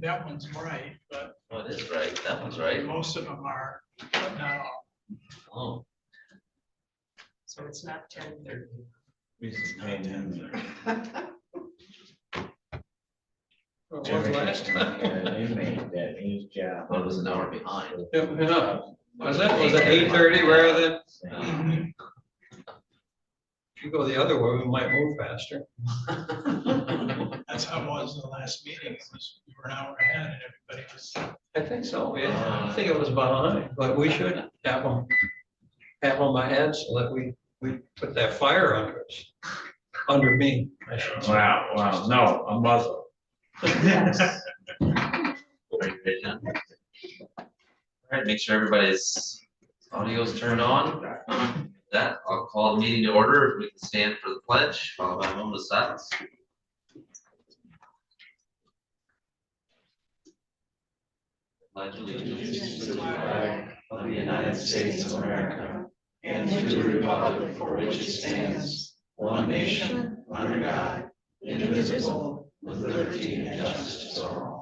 that one's right, but. Oh, it is right. That one's right. Most of them are, but not all. Oh. So it's not 10:30. Well, it was last time. They made that his job. Well, it was an hour behind. Yeah. Was it 8:30 rather than? If you go the other way, we might move faster. That's how it was the last meeting. It was, we were an hour ahead and everybody was. I think so, yeah. I think it was behind, but we should have them ahead so that we put that fire under us. Under me, I should say. Wow, no, a muzzle. Very good, huh? All right, make sure everybody's audio's turned on. With that, I'll call the meeting to order. If we can stand for the pledge, followed by a moment of silence. Pledge allegiance to the flag of the United States of America and to the republic for which it stands, one nation, under God, indivisible, with liberty and justice for all.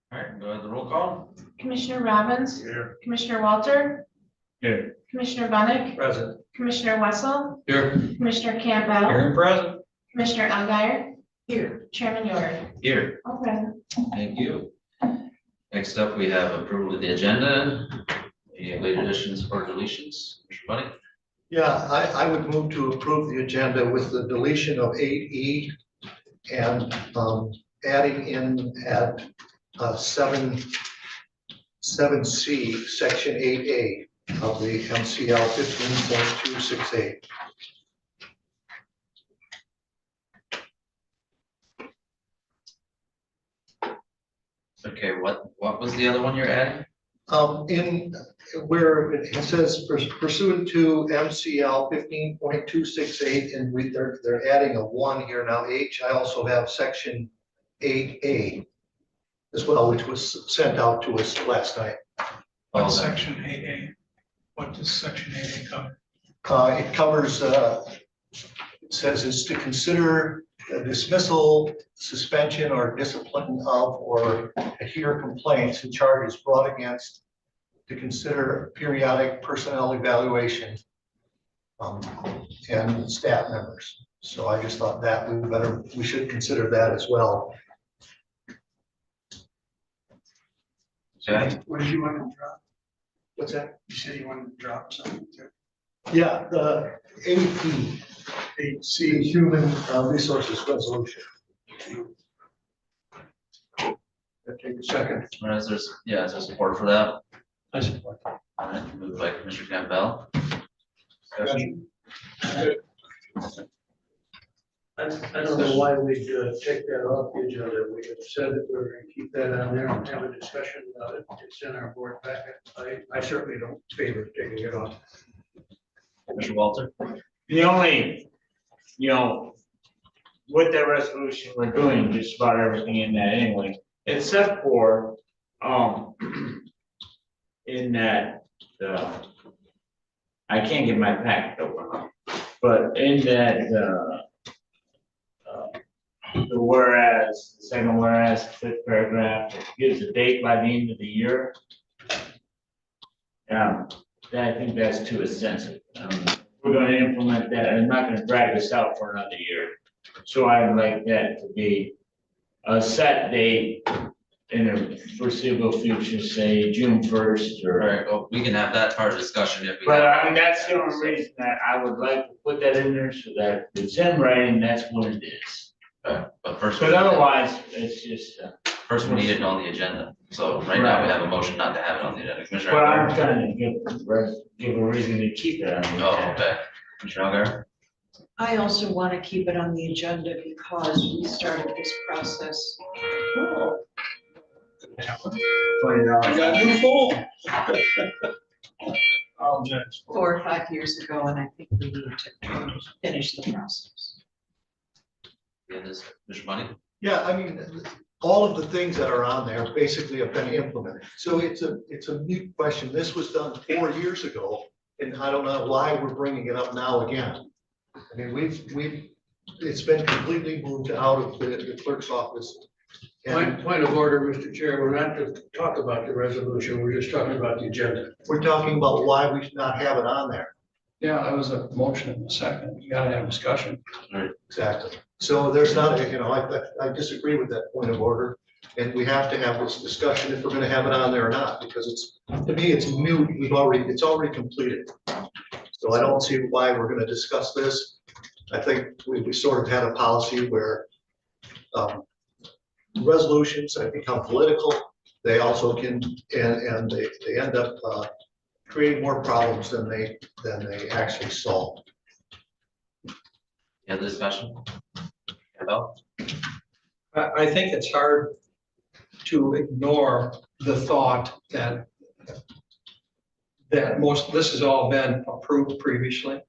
All right, go ahead, the roll call. Commissioner Robbins. Here. Commissioner Walter. Here. Commissioner Bunnick. Present. Commissioner Wessel. Here. Commissioner Campbell. Here and present. Commissioner Alguier. Here. Chairman York. Here. All present. Thank you. Next up, we have approval of the agenda. Any late additions or deletions? Mr. Bunny? Yeah, I would move to approve the agenda with the deletion of 8E and adding in at 7C, section 8A of the MCL 15.268. Okay, what was the other one you're adding? In where it says pursuant to MCL 15.268, and they're adding a 1 here now, H, I also have section 8A as well, which was sent out to us last night. What section 8A? What does section 8A cover? It covers, it says is to consider a dismissal, suspension, or discipline of, or hear complaints and charges brought against, to consider periodic personnel evaluation and staff members. So I just thought that we should consider that as well. Okay. What did you want to drop? What's that? You said you wanted to drop something too. Yeah, the AP, the Human Resources Resolution. Take a second. All right, is there support for that? I support. All right, moved by Commissioner Campbell. Discussion? I don't know why we'd take that off the agenda. We have said that we're going to keep that on there and have a discussion about it. It's in our board packet. I certainly don't favor taking it off. Commissioner Walter? The only, with that resolution, we're doing just about everything in that anyway, except for, in that, I can't get my packet open, but in that, the whereas, the second whereas, fifth paragraph, it gives a date by the end of the year. I think that's too extensive. We're going to implement that, and I'm not going to drag this out for another year. So I'd like that to be a set date in the foreseeable future, say June 1st or. All right, well, we can have that part of discussion if we. But have- I mean, that's the only reason that I would like to put that in there so that if it's in writing, that's what it is. But first. But otherwise, it's just. First, we need it on the agenda. So right now, we have a motion not to have it on the agenda. Commissioner. But I'm Algar? trying to give a reason to keep it on the Oh, agenda. okay. Commissioner Algar? I also want to keep it on the agenda because we started this process $20. I got a new phone. Oh, Judge. 4 or 5 years ago, and I think we need to finish the process. Yeah, this, Mr. Money? Yeah, I mean, all of the things that are on there basically have been implemented. So it's a mute question. This was done 4 years ago, and I don't know why we're bringing it up now again. I mean, it's been completely moved out of the clerk's office. And Point of order, Mr. Chair, we're not to talk about the resolution, we're just talking about the agenda. we're talking about why we should not have it on there. Yeah, that was a motion in a second. You gotta have discussion. Exactly. So there's not, I disagree with that point of order. And we have to have this discussion if we're gonna have it on there or not, because to me, it's mute. It's already completed. So I don't see why we're gonna discuss this. I think we sort of had a policy where resolutions have become political. They also can, and they end up creating more problems than they actually solve. Any other discussion? Campbell? I think it's hard to ignore the thought that this has all been approved previously.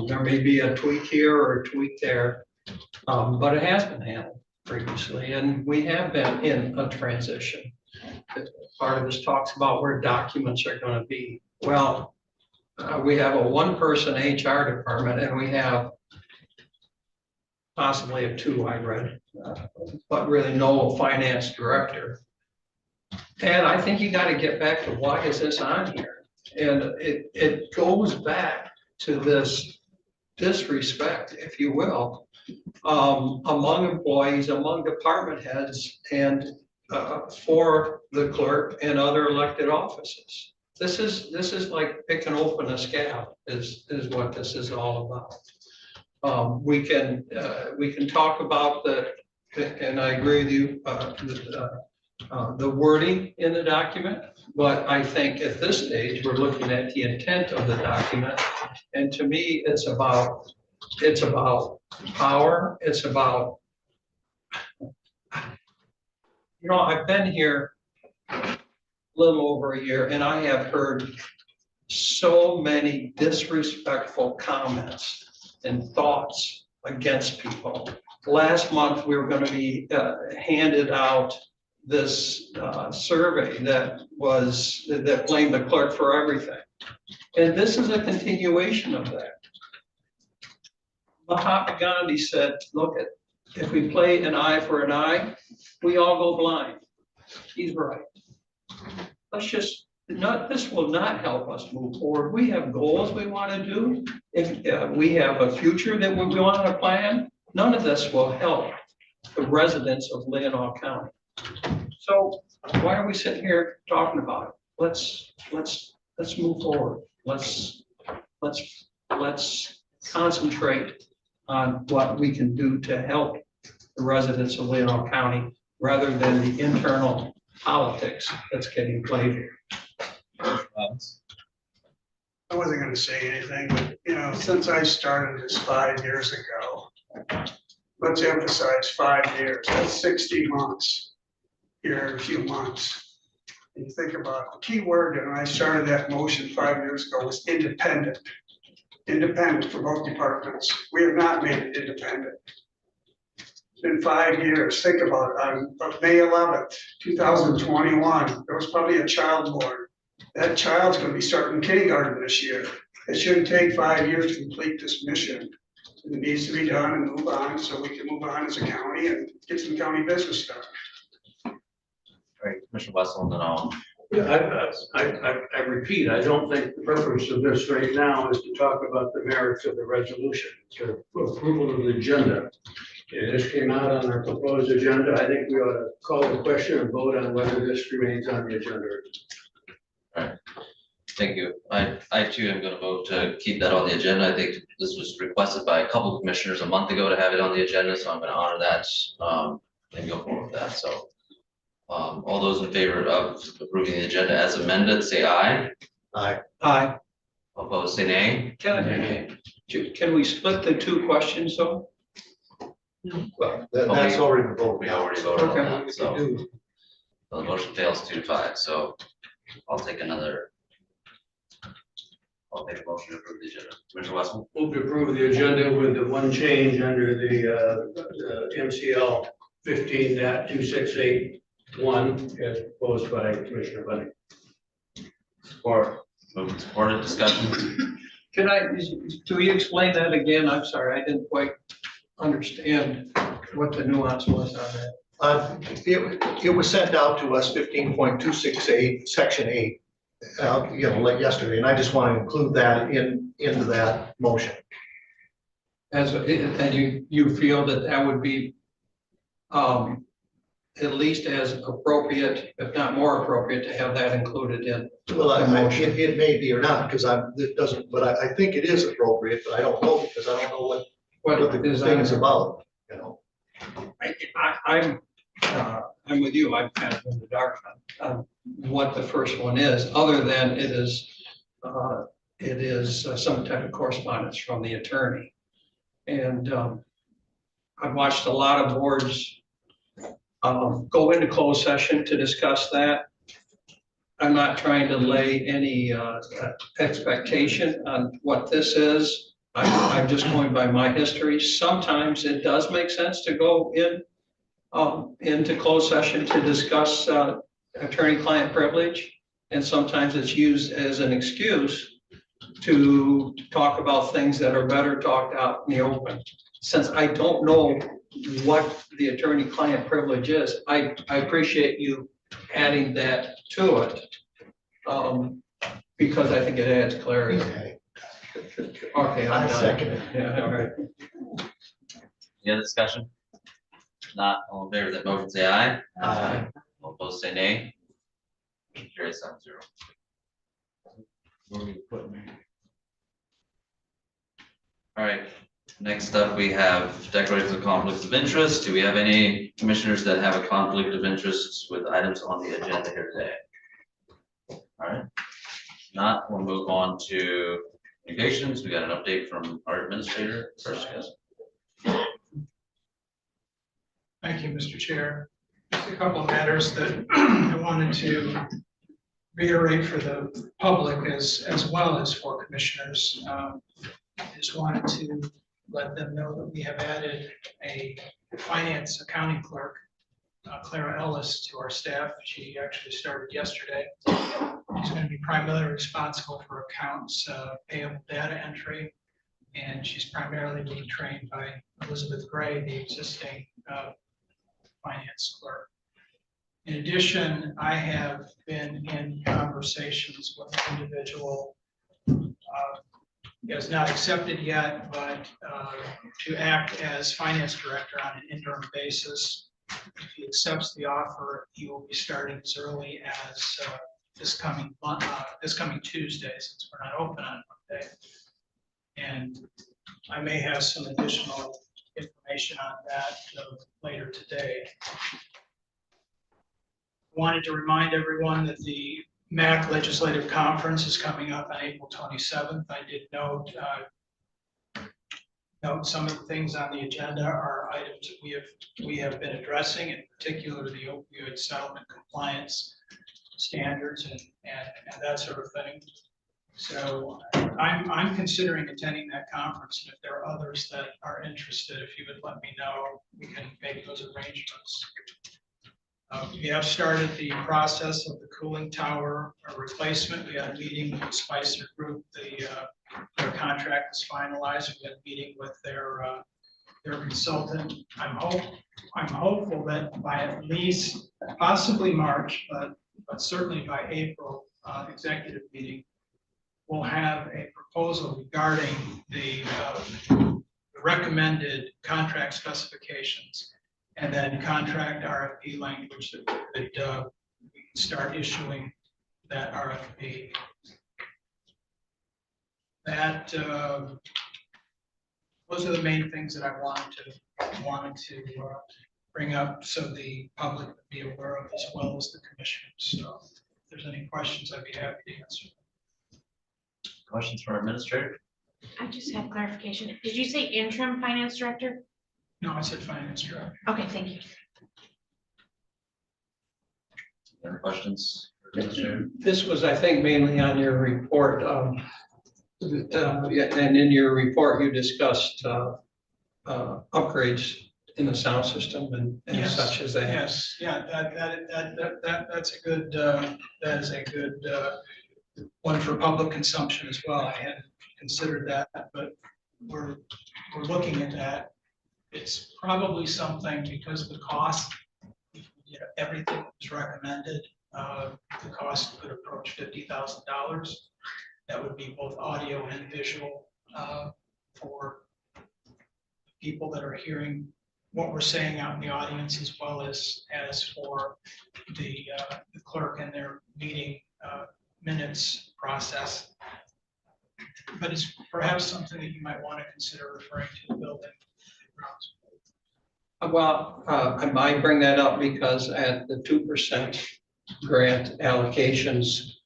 There may be a tweak here or a tweak there, but it has been handled previously, and we have been in a transition. Part of this talks about where documents are going to be. Well, we have a one-person HR department, and we have possibly a two, I read, but really no finance director. And I think you got to get back to why is this on here? And it goes back to this disrespect, if you will, among employees, among department heads, and for the clerk and other elected offices. This is like picking open a scab is what this is all about. We can talk about and I agree with you, the wording in the document, but I think at this stage, we're looking at the intent of the document. And to me, it's about power. It's about, I've been here a little over a year, and I have heard so many disrespectful comments and thoughts against people. Last month, we were going to be handed out this survey that blamed the clerk for everything. And this is a continuation of that. Mahatma Gandhi said, look, if we play an eye for an eye, we all go blind. He's right. This will not help us move forward. We have goals we want to do. If we have a future that we want to plan, none of this will help the residents of Leelanau County. So why are we sitting here talking about it? Let's move forward. Let's concentrate on what we can do to help the residents of Leelanau County rather than the internal politics that's getting played here. I wasn't gonna say anything, but since I started this 5 years ago, let's emphasize 5 years, that's 60 months. Here in a few months. And you think about the key word, and when I started that motion 5 years ago, was independent. Independent for both departments. We have not made it independent. It's been 5 years. Think about it. On May 11th, 2021, there was probably a child born. That child's going to be starting kindergarten this year. It shouldn't take 5 years to complete this mission. It needs to be done and move on so we can move on as a county and get some county business done. All right, Commissioner Wessel, and then I'll. Yeah, I repeat, I don't think the purpose of this right now is to talk about the merits of the resolution, to approval of the agenda. This came out on our proposed agenda. I think we ought to call the question and vote on whether this remains on the agenda. All right, thank you. I too am going to vote to keep that on the agenda. I think this was requested by a couple of commissioners a month ago to have it on the agenda, so I'm going to honor that and go forward with that. So. All those in favor of approving the agenda as amended, say aye. Aye. Aye. Opposed, say nay. Can we split the two questions though? Well, that's already been voted. We already voted on Okay. that, so the motion fails 2-5. So I'll take another I'll make a motion to approve the agenda. Commissioner Westphal, Move to approve the agenda with the one change under the MCL 15.2681 as proposed by Commissioner Bunny. support. Moved and supported, discussion. Can you explain that again? I'm sorry, I didn't quite understand what the nuance was on that. It was sent out to us 15.268, section 8, late yesterday, and I just want to include that into that motion. And you feel that would be at least as appropriate, if not more appropriate, to have that included in. Well, it may be or not, because it doesn't, but I think it is appropriate, but I don't know, because I don't know what the thing is about, I'm with you, I'm kind of in the dark on what the first one is, other than it is some type of correspondence from the attorney. And I've watched a lot of boards go into closed session to discuss that. I'm not trying to lay any expectation on what this is. I'm just going by my history. Sometimes it does make sense to go into closed session to discuss attorney-client privilege. And sometimes it's used as an excuse to talk about things that are better talked out in the open. Since I don't know what the attorney-client privilege is, I appreciate you adding that to it, because I think it adds clarity. Okay, I'm done. second it. Yeah, all right. Any other discussion? Not all in favor of that motion, say aye. Aye. All opposed, say nay. Carry 7-0. All right, next up, we have declarations of conflicts of interest. Do we have any commissioners that have a conflict of interest with items on the agenda here today? All right, if not, we'll move on to communications. We got an update from our administrator. First, guys. Thank you, Mr. Chair. Just a couple of matters that I wanted to reiterate for the public as well as for commissioners. I just wanted to let them know that we have added a finance accounting clerk, Clara Ellis, to our staff. She actually started yesterday. She's going to be primarily responsible for accounts payable data entry, and she's primarily being trained by Elizabeth Gray, the existing finance clerk. In addition, I have been in conversations with an individual, is not accepted yet, but to act as finance director on an interim basis. If he accepts the offer, he will be starting as early as this coming Tuesday, since we're not open on Monday. And I may have some additional information on that later today. Wanted to remind everyone that the MAC Legislative Conference is coming up on April 27th. I did note some of the things on the agenda are items that we have been addressing, in particular the opioid settlement compliance standards and that sort of thing. So I'm considering attending that conference, and if there are others that are interested, if you would let me know, we can make those arrangements. We have started the process of the cooling tower replacement. We had a meeting with the Spicer Group. Their contract is finalized. We had a meeting with their consultant. I'm hopeful that by at least possibly March, but certainly by April executive meeting, we'll have a proposal regarding the recommended contract specifications, and then contract RFP language that we can start issuing that RFP. That those are the main things that I wanted to bring up, so the public would be aware of, as well as the commission. So if there's any questions, I'd be happy to answer. Questions from our administrator? I just have clarification. Did you say interim finance director? No, I said finance director. Okay, thank you. Any questions? for the administrator? This was, I think, mainly on your report. Yeah, and in your report, you discussed upgrades in the sound system and Yes, such as that. Yes, yeah, that's a good, that is a good one for public consumption as well. I hadn't considered that, but we're looking at that. It's probably something because of the cost, everything that was recommended, the cost could approach $50,000. That would be both audio and visual for people that are hearing what we're saying out in the audience, as well as for the clerk and their meeting minutes process. But it's perhaps something that you might want to consider referring to the building grounds. Well, I might bring that up because at the 2% grant allocations,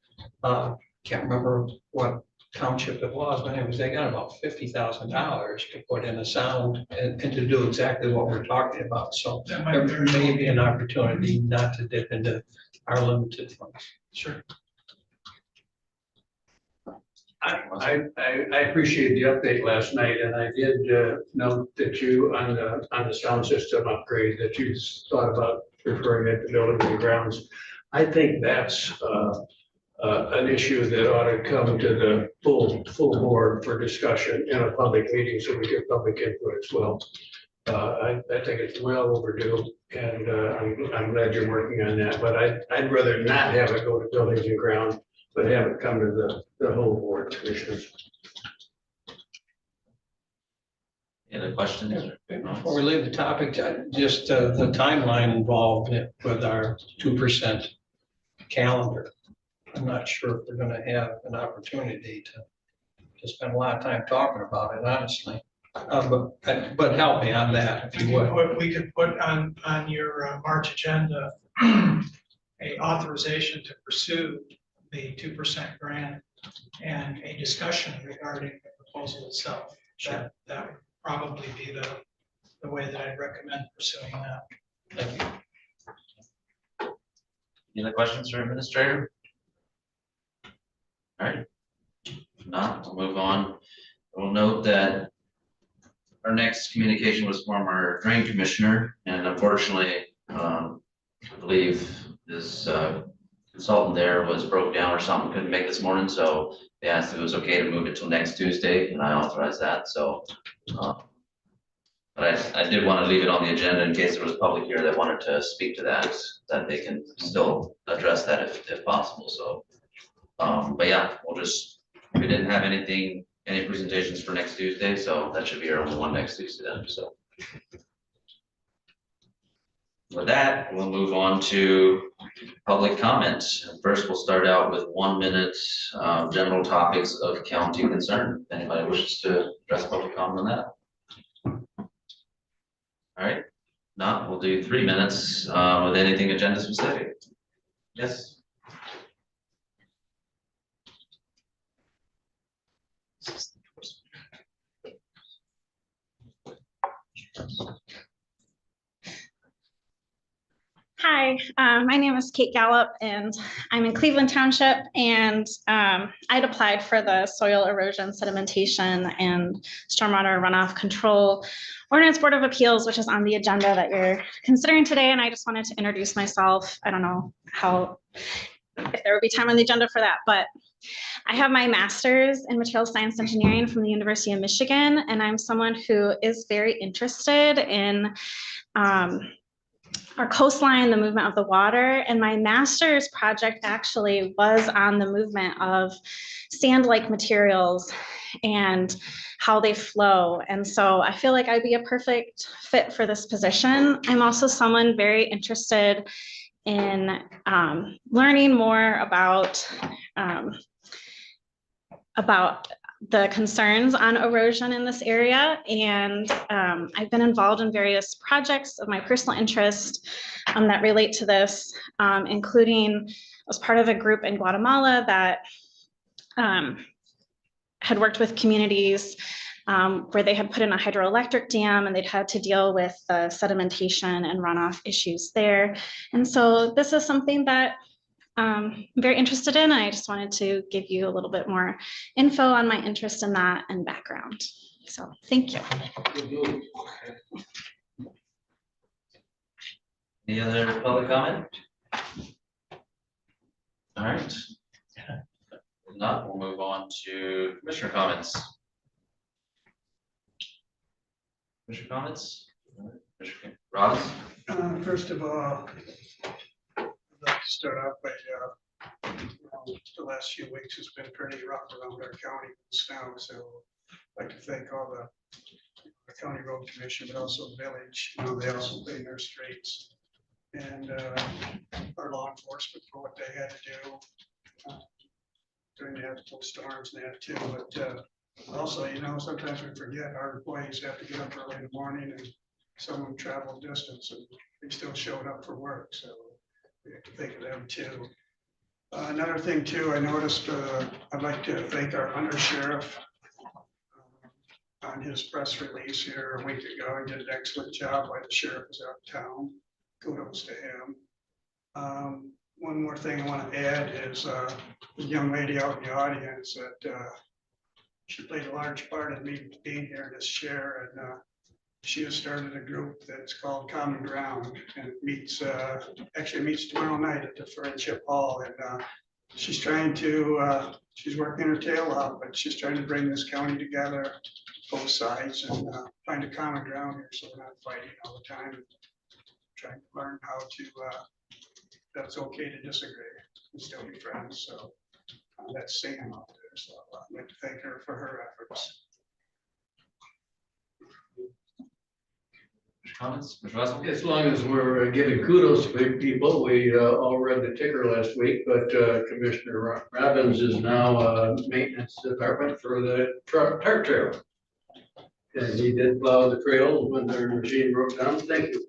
can't remember what township it was, but anyways, they got about $50,000 to put in a sound and to do exactly what we're talking about. So That might there be may be an opportunity not to dip into our limited funds. Sure. I appreciate the update last night, and I did note that you, on the sound system upgrade, that you thought about referring it to buildings and grounds. I think that's an issue that ought to come to the full board for discussion in a public meeting, so we get public input as well. I think it's well overdue, and I'm glad you're working on that, but I'd rather not have it go to buildings and grounds, but have it come to the whole board, commissioners. Any other questions? Before we leave the topic, just the timeline involved with our 2% calendar. I'm not sure if we're gonna have an opportunity to spend a lot of time talking about it, honestly. But help me on that, if you would. We could put on your March agenda a authorization to pursue the 2% grant and a discussion regarding the proposal itself. That would probably be the way that I'd recommend pursuing that. Thank you. Any other questions for Administrator? All right. If not, we'll move on. We'll note that our next communication was from our drain commissioner, and unfortunately, I believe this consultant there was broke down or something, couldn't make this morning, so they asked if it was okay to move it till next Tuesday, and I authorized that, so. But I did want to leave it on the agenda in case there was public here that wanted to speak to that they can still address that if possible, so. But yeah, we didn't have any presentations for next Tuesday, so that should be our only one next Tuesday then, so. With that, we'll move on to public comments. First, we'll start out with 1 minute general topics of county concern. If anybody wishes to address public comment on that? All right, not, we'll do 3 minutes with anything agenda specific. Yes. Hi, my name is Kate Gallup, and I'm in Cleveland Township, and I'd applied for the soil erosion sedimentation and stormwater runoff control ordinance board of appeals, which is on the agenda that you're considering today, and I just wanted to introduce myself. I don't know if there would be time on the agenda for that, but I have my master's in material science engineering from the University of Michigan, and I'm someone who is very interested in our coastline, the movement of the water, and my master's project actually was on the movement of sand-like materials and how they flow. And so I feel like I'd be a perfect fit for this position. I'm also someone very interested in learning more about the concerns on erosion in this area. And I've been involved in various projects of my personal interest that relate to this, including I was part of a group in Guatemala that had worked with communities where they had put in a hydroelectric dam and they'd had to deal with the sedimentation and runoff issues there. And so this is something that very interested in. I just wanted to give you a little bit more info on my interest in that and background. So thank you. Any other public comment? All right. If not, we'll move on to commissioner comments. Commissioner comments? Commissioner Ross? First of all, I'd like to start off by, the last few weeks has been pretty rough around our county with snow, so I'd like to thank all the county road commission, but also the village, they also clean their streets. And our law enforcement for what they had to do during those storms and that too, but also, sometimes we forget our employees have to get up early in the morning and some of them travel distance and they still showed up for work, so we have to think of them too. Another thing too, I noticed, I'd like to thank our undersheriff on his press release here a week ago. He did an excellent job while the sheriff was out of town. Kudos to him. One more thing I want to add is the young lady out in the audience that she played a large part in me being here in this chair, and she has started a group that's called Common Ground, and it meets actually meets tomorrow night at the Friendship Hall, and she's trying to she's working her tail off, but she's trying to bring this county together, both sides, and find a common ground here so we're not fighting all the time. Trying to learn how to that's okay to disagree and still be friends. So that's Sam out there. So I'd like to thank her for her efforts. Comments, Mr. Russell? As long as we're giving kudos to big people, we all read the ticker last week, but Commissioner Robbins is now maintenance department for the truck trail. And he did plow the trails when their machine broke down. Thank you.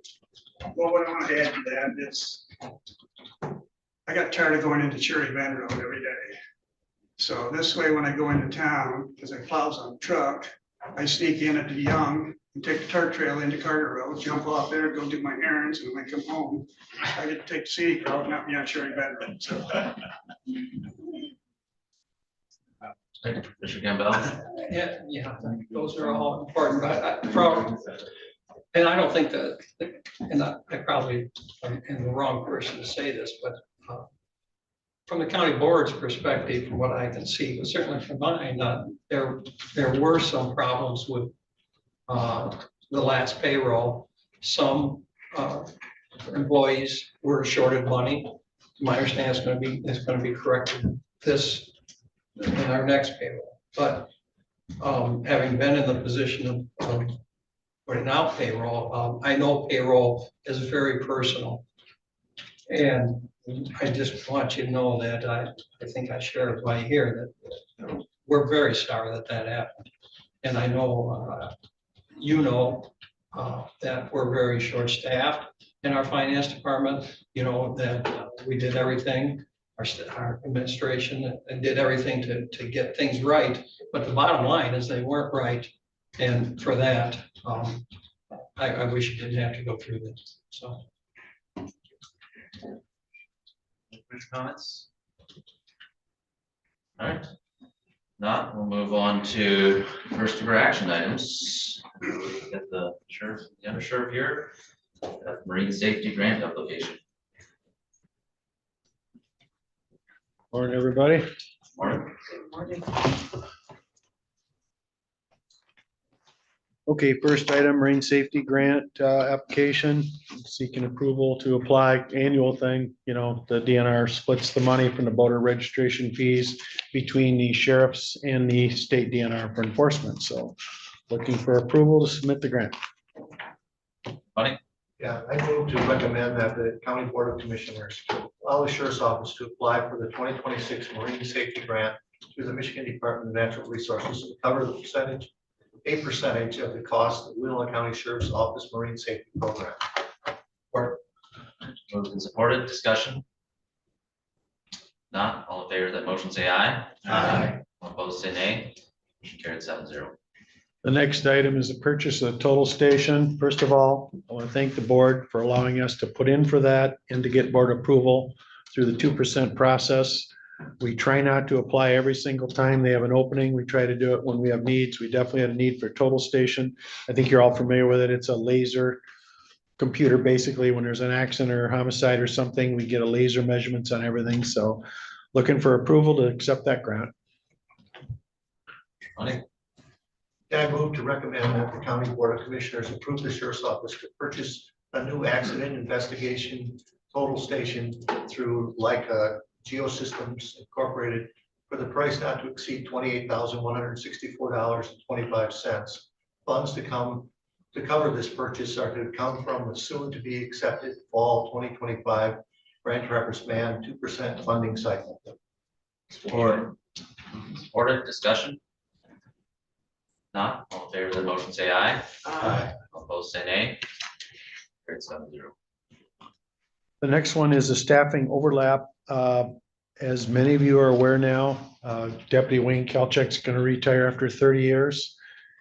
Well, what I want to add to that is I got tired of going into Cherry Bend Road every day. So this way, when I go into town, because I plows on the truck, I sneak in at the Young and take the Tart Trail into Carter Road, jump off there, go do my errands, and when I come home, I get to take the scenic route, not be on Cherry Bend Road. So. Mr. Campbell? Yeah, those are all important, but and I don't think that, and I probably am the wrong person to say this, but from the county board's perspective, from what I can see, but certainly from mine, there were some problems with the last payroll. Some employees were shorted money. My understanding is going to be corrected in our next payroll. But having been in the position of putting out payroll, I know payroll is very personal. And I just want you to know that I think I share everybody here that we're very sorry that happened. And I know, that we're very short-staffed in our finance department, that we did everything, our administration did everything to get things right. But the bottom line is they weren't right. And for that, I wish you didn't have to go through this, so. Comments? All right. Not, we'll move on to first of our action items. Get the sheriff, the undersheriff here, marine safety grant application. Morning, everybody. Morning. Okay, first item, marine safety grant application, seeking approval to apply, annual thing, the DNR splits the money from the boater registration fees between the sheriffs and the state DNR for enforcement, so looking for approval to submit the grant. Buddy? Yeah, I move to recommend that the County Board of Commissioners allow the Sheriff's Office to apply for the 2026 Marine Safety Grant through the Michigan Department of Natural Resources to cover the a percentage of the cost of Leelanau County Sheriff's Office Marine Safety Program. Moved and supported, discussion? Not, all in favor of that motion say aye. Aye. All opposed say nay. Motion carried 7-0. The next item is the purchase of the total station. First of all, I want to thank the board for allowing us to put in for that and to get board approval. through the 2% process. We try not to apply every single time they have an opening. We try to do it when we have needs. We definitely had a need for total station. I think you're all familiar with it. It's a laser computer. Basically, when there's an accident or homicide or something, we get a laser measurements on everything. So looking for approval to accept that grant. Money, I move to recommend that the County Board of Commissioners approve the Sheriff's Office to purchase a new accident investigation total station through Leica Geosystems Incorporated for the price not to exceed $28,164.25. Funds to cover this purchase are to come from the soon to be accepted fall 2025 Grand Traverse Band 2% funding cycle. support. Supported, discussion? Not, all in favor of the motion, say aye. Aye. All opposed, say nay. Carried 7-0. The next one is a staffing overlap. As many of you are aware now, Deputy Wayne Kalchek's going to retire after 30 years.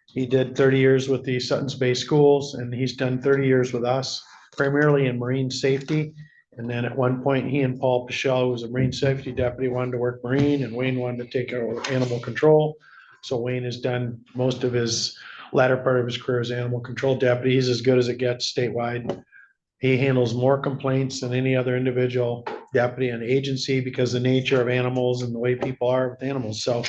He did 30 years with the Sutton's Bay Schools, and he's done 30 years with us, primarily in marine safety. And then at one point, he and Paul Pichelle, who was a marine safety deputy, wanted to work marine, and Wayne wanted to take over animal control. So Wayne has done most of his latter part of his career as animal control deputy. He's as good as it gets statewide. He handles more complaints than any other individual deputy in the agency because of the nature of animals and the way people are with animals. So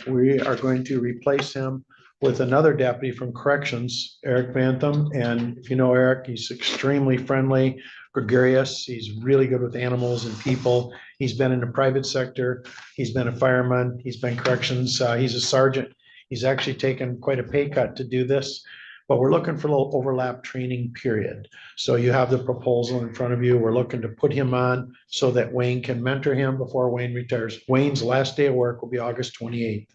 we are going to replace him with another deputy from corrections, Eric Bantham. And if you know Eric, he's extremely friendly, gregarious. He's really good with animals and people. He's been in the private sector. He's been a fireman. He's been corrections. He's a sergeant. He's actually taken quite a pay cut to do this, but we're looking for a little overlap training period. So you have the proposal in front of you. We're looking to put him on so that Wayne can mentor him before Wayne retires. Wayne's last day of work will be August 28th.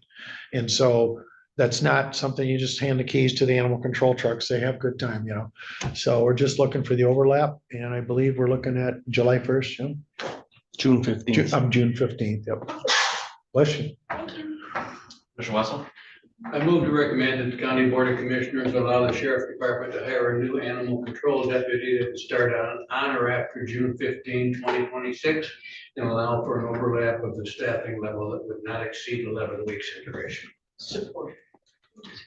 And so that's not something you just hand the keys to the animal control trucks. They have good time, you know. So we're just looking for the overlap, and I believe we're looking at July 1st, Jim? June 15th. I'm June 15th, yep. Bless you. Commissioner Wessel, I move to recommend that the County Board of Commissioners allow the Sheriff Department to hire a new animal control deputy that would start on or after June 15, 2026, and allow for an overlap of the staffing level that would not exceed 11 weeks in duration. support.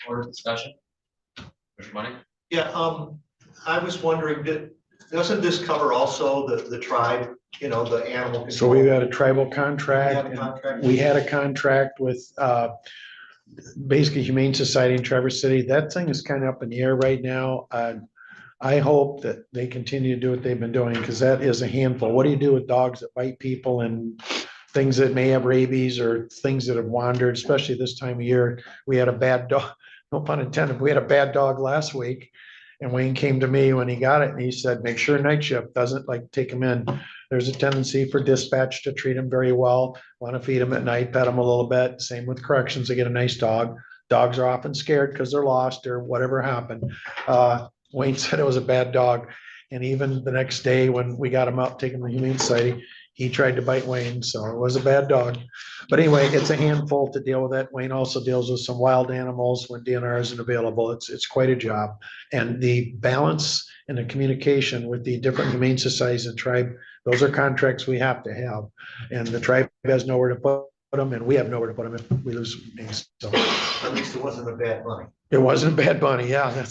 Support, discussion? Commissioner Money, Yeah, I was wondering, doesn't this cover also the tribe, you know, the animal control? So we've got a tribal We have contract. a contract? We had a contract with basically Humane Society in Traverse City. That thing is kind of up in the air right now. I hope that they continue to do what they've been doing, because that is a handful. What do you do with dogs that bite people and things that may have rabies or things that have wandered, especially this time of year? We had a bad dog, no pun intended, we had a bad dog last week. And Wayne came to me when he got it and he said, make sure night shift doesn't like take him in. There's a tendency for dispatch to treat him very well, want to feed him at night, pet him a little bit. Same with corrections. They get a nice dog. Dogs are often scared because they're lost or whatever happened. Wayne said it was a bad dog. And even the next day when we got him out, taking the Humane Society, he tried to bite Wayne, so it was a bad dog. But anyway, it's a handful to deal with it. Wayne also deals with some wild animals when DNR isn't available. It's quite a job. And the balance and the communication with the different humane societies and tribe, those are contracts we have to have. And the tribe has nowhere to put them, and we have nowhere to put them if we lose things. So At least it wasn't a bad money. it wasn't bad bunny. Yeah,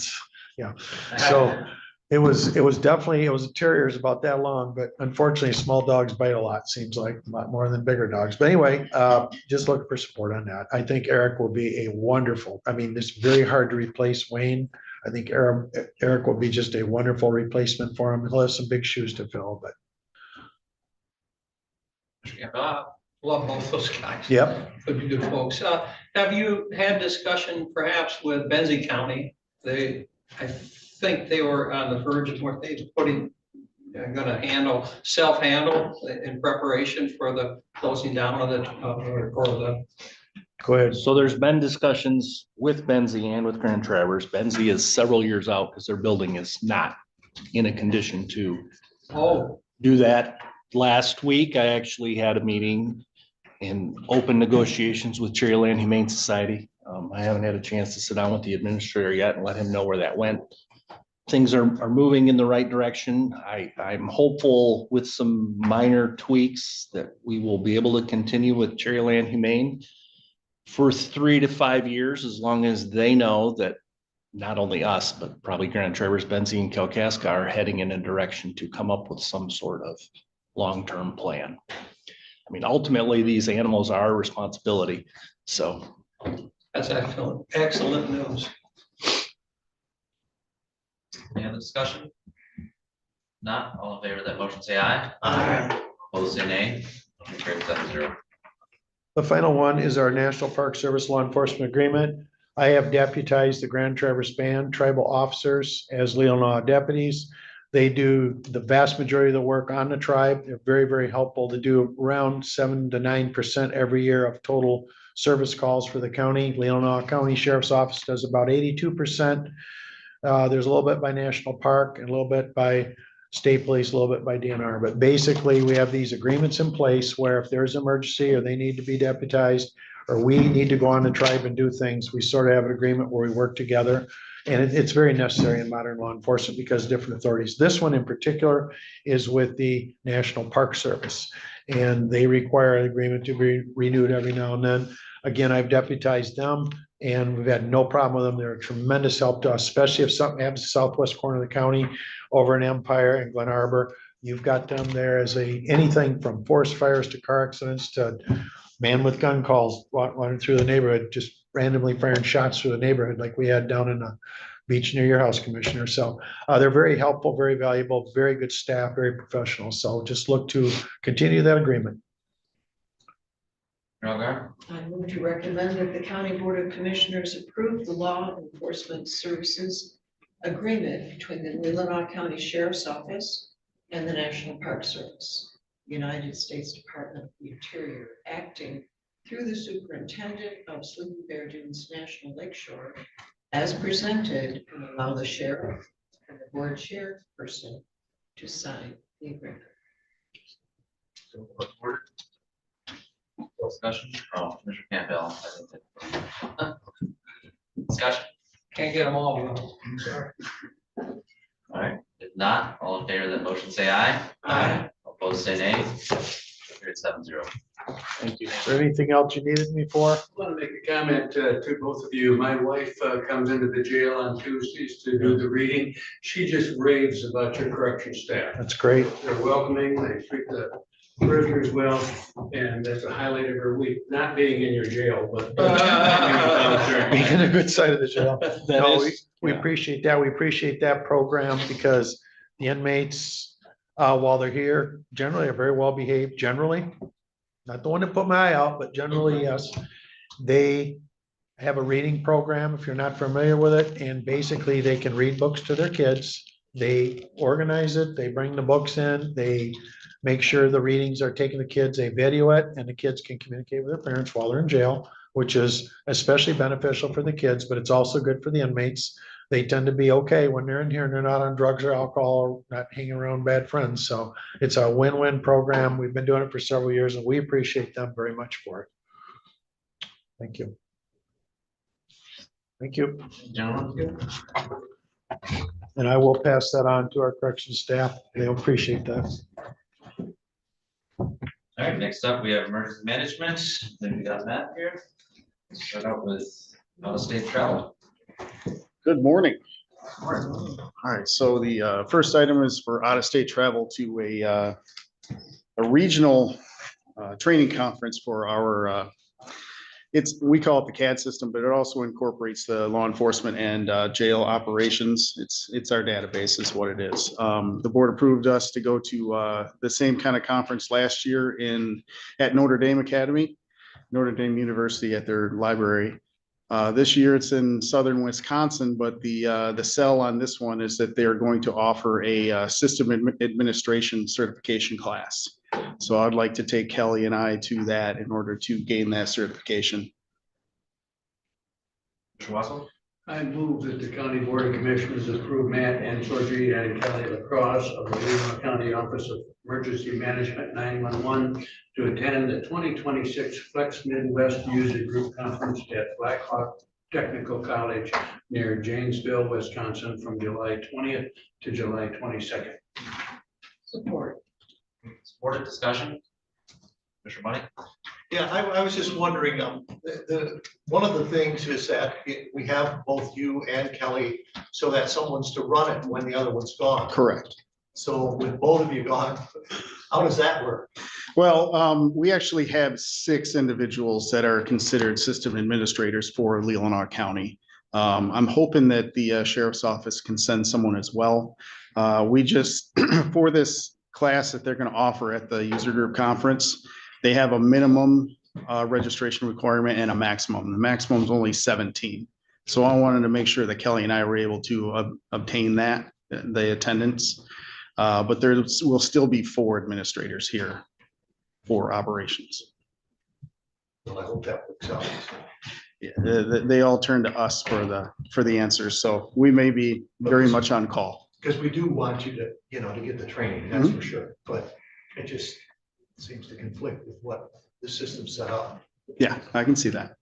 yeah. So it was definitely, it was terriers about that long, but unfortunately, small dogs bite a lot, seems like a lot more than bigger dogs. But anyway, just looking for support on that. I think Eric will be a wonderful, I mean, it's very hard to replace Wayne. I think Eric will be just a wonderful replacement for him. He'll have some big shoes to fill, but. Love both those guys. Yep. Would be good folks. Have you had discussion perhaps with Benzie County? I think they were on the verge of what they putting, gonna self-handle in preparation for the closing down of the. Go ahead. So there's been discussions with Benzie and with Grand Traverse. Benzie is several years out because their building is not in a condition to do that. Last week, I actually had a meeting in open negotiations with Cherryland Humane Society. I haven't had a chance to sit down with the administrator yet and let him know where that went. things are moving in the right direction. I'm hopeful with some minor tweaks that we will be able to continue with Cherryland Humane for 3 to 5 years, as long as they know that not only us, but probably Grand Traverse, Benzie, and Kalkaska are heading in a direction to come up with some sort of long-term plan. I mean, ultimately, these animals are our responsibility, so. That's excellent, excellent news. Any other discussion? Not, all in favor of that motion, say aye. Aye. Opposed, say nay. Motion carries 7-0. The final one is our National Park Service Law Enforcement Agreement. I have deputized the Grand Traverse Band tribal officers as Leelanau deputies. They do the vast majority of the work on the tribe. They're very, very helpful to do around 7 to 9% every year of total service calls for the county. Leelanau County Sheriff's Office does about 82%. There's a little bit by National Park and a little bit by State Police, a little bit by DNR. But basically, we have these agreements in place where if there's an emergency or they need to be deputized, or we need to go on the tribe and do things, we sort of have an agreement where we work together. And it's very necessary in modern law enforcement because of different authorities. This one in particular is with the National Park Service. And they require an agreement to be renewed every now and then. Again, I've deputized them and we've had no problem with them. They're a tremendous help to us, especially if something happens to southwest corner of the county over in Empire and Glen Arbor. You've got them there as anything from forest fires to car accidents to man with gun calls running through the neighborhood, just randomly firing shots through the neighborhood like we had down in the beach near your house, Commissioner. So they're very helpful, very valuable, very good staff, very professional. So just look to continue that agreement. Elgar, I move to recommend that the County Board of Commissioners approve the Law Enforcement Services Agreement between the Leelanau County Sheriff's Office and the National Park Service, United States Department of the Interior, acting through the Superintendent of Sleepy Bear Dunes National Lakeshore as presented, and allow the sheriff and the board chairperson to sign the agreement. discussion, Commissioner Campbell. Discussion, Can't get them all. I'm sorry. all right, if not, all in favor of that motion, say aye. Aye. Opposed, say nay. Carried 7-0. Thank you. Is there anything else you needed me for? I want to make a comment to both of you. My wife comes into the jail on Tuesdays to do the reading. She just raves about your correction staff. That's great. They're welcoming, they treat the prisoners well, and that's a highlight of her week, not being in your jail, but. Being a good side of the jail. No, we yeah. appreciate that. We appreciate that program because the inmates, while they're here, generally are very well behaved, generally. Not the one that put my eye out, but generally, yes. They have a reading program, if you're not familiar with it, and basically they can read books to their kids. They organize it, they bring the books in, they make sure the readings are taken to kids, they video it, and the kids can communicate with their parents while they're in jail, which is especially beneficial for the kids, but it's also good for the inmates. They tend to be okay when they're in here and they're not on drugs or alcohol, or not hanging around bad friends. So it's a win-win program. We've been doing it for several years and we appreciate them very much for it. Thank you. Thank you. Gentlemen, And I will pass that on to our corrections staff. They'll appreciate that. all right, next up, we have emergency management. Then we got Matt here. Start out with out-of-state travel. Good morning. All right, so the first item is for out-of-state travel to a regional training conference for our, we call it the CAD system, but it also incorporates the law enforcement and jail operations. It's our database is what it is. The board approved us to go to the same kind of conference last year at Notre Dame Academy, Notre Dame University at their library. This year it's in southern Wisconsin, but the sell on this one is that they are going to offer a system administration certification class. So I'd like to take Kelly and I to that in order to gain that certification. Mr. Wassel? I move that the County Board of Commissioners approve Matt and Georgie and Kelly LaCrosse of the Leelanau County Office of Emergency Management 911 to attend the 2026 Flex Midwest User Group Conference at Black Hawk Technical College near Janesville, Wisconsin, from July 20th to July 22nd. Support. Supported discussion? Mr. Money? Yeah, I was just wondering, one of the things is that we have both you and Kelly, so that someone's to run it when the other one's gone. Correct. So with both of you gone, how does that work? Well, we actually have 6 individuals that are considered system administrators for Leelanau County. I'm hoping that the sheriff's office can send someone as well. We just, for this class that they're going to offer at the user group conference, they have a minimum registration requirement and a maximum. The maximum is only 17. So I wanted to make sure that Kelly and I were able to obtain that, the attendance. But there will still be 4 administrators here for operations. Well, I hope that works out. Yeah, they all turn to us for the answers, so we may be very much on call. Because we do want you to, to get the training, that's for sure, but it just seems to conflict with what the system set up. Yeah, I can see that.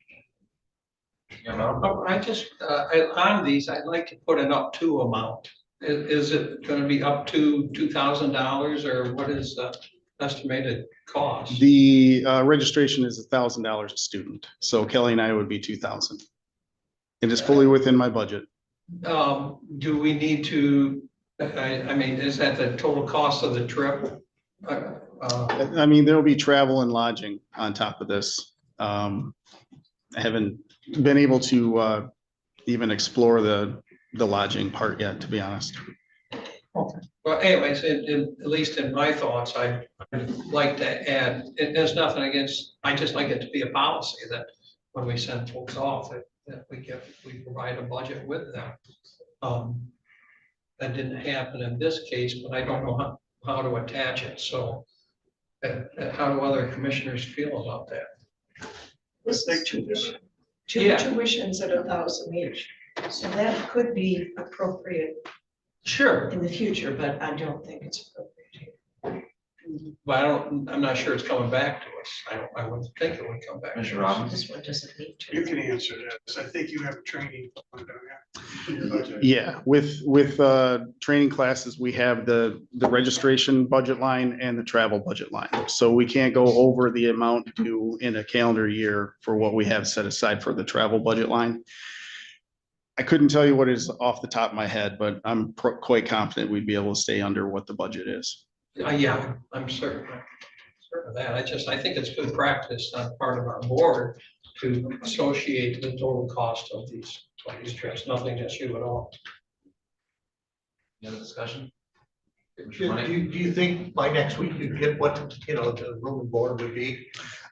I just, on these, I'd like to put an up to amount. Is it gonna be up to $2,000 or what is the estimated cost? The registration is $1,000 a student, so Kelly and I would be 2,000. It is fully within my budget. Do we need to, I mean, is that the total cost of the trip? I mean, there will be travel and lodging on top of this. I haven't been able to even explore the lodging part yet, to be honest. Okay. Well, anyways, at least in my thoughts, I'd like to add, there's nothing against, I just like it to be a policy that when we send folks off, that we provide a budget with them. That didn't happen in this case, but I don't know how to attach it, so how do other commissioners feel about that? This is tuition. Two Yeah. tuitions at $1,000 each. So that could be appropriate Sure, in the future, but I don't think it's appropriate here. but I'm not sure it's coming back to us. I wouldn't think it would come back. Mr. to us. Robbins? This one doesn't need to. You can answer that. I think you have a training fund, don't you, in your budget? Yeah, with training classes, we have the registration budget line and the travel budget line. So we can't go over the amount due in a calendar year for what we have set aside for the travel budget line. I couldn't tell you what is off the top of my head, but I'm quite confident we'd be able to stay under what the budget is. Yeah, I'm certain of that. I think it's good practice on part of our board to associate the total cost of these trips, nothing against you at all. Any other discussion? Do Mr. Money? you think by next week you'd get what, the room and board would be?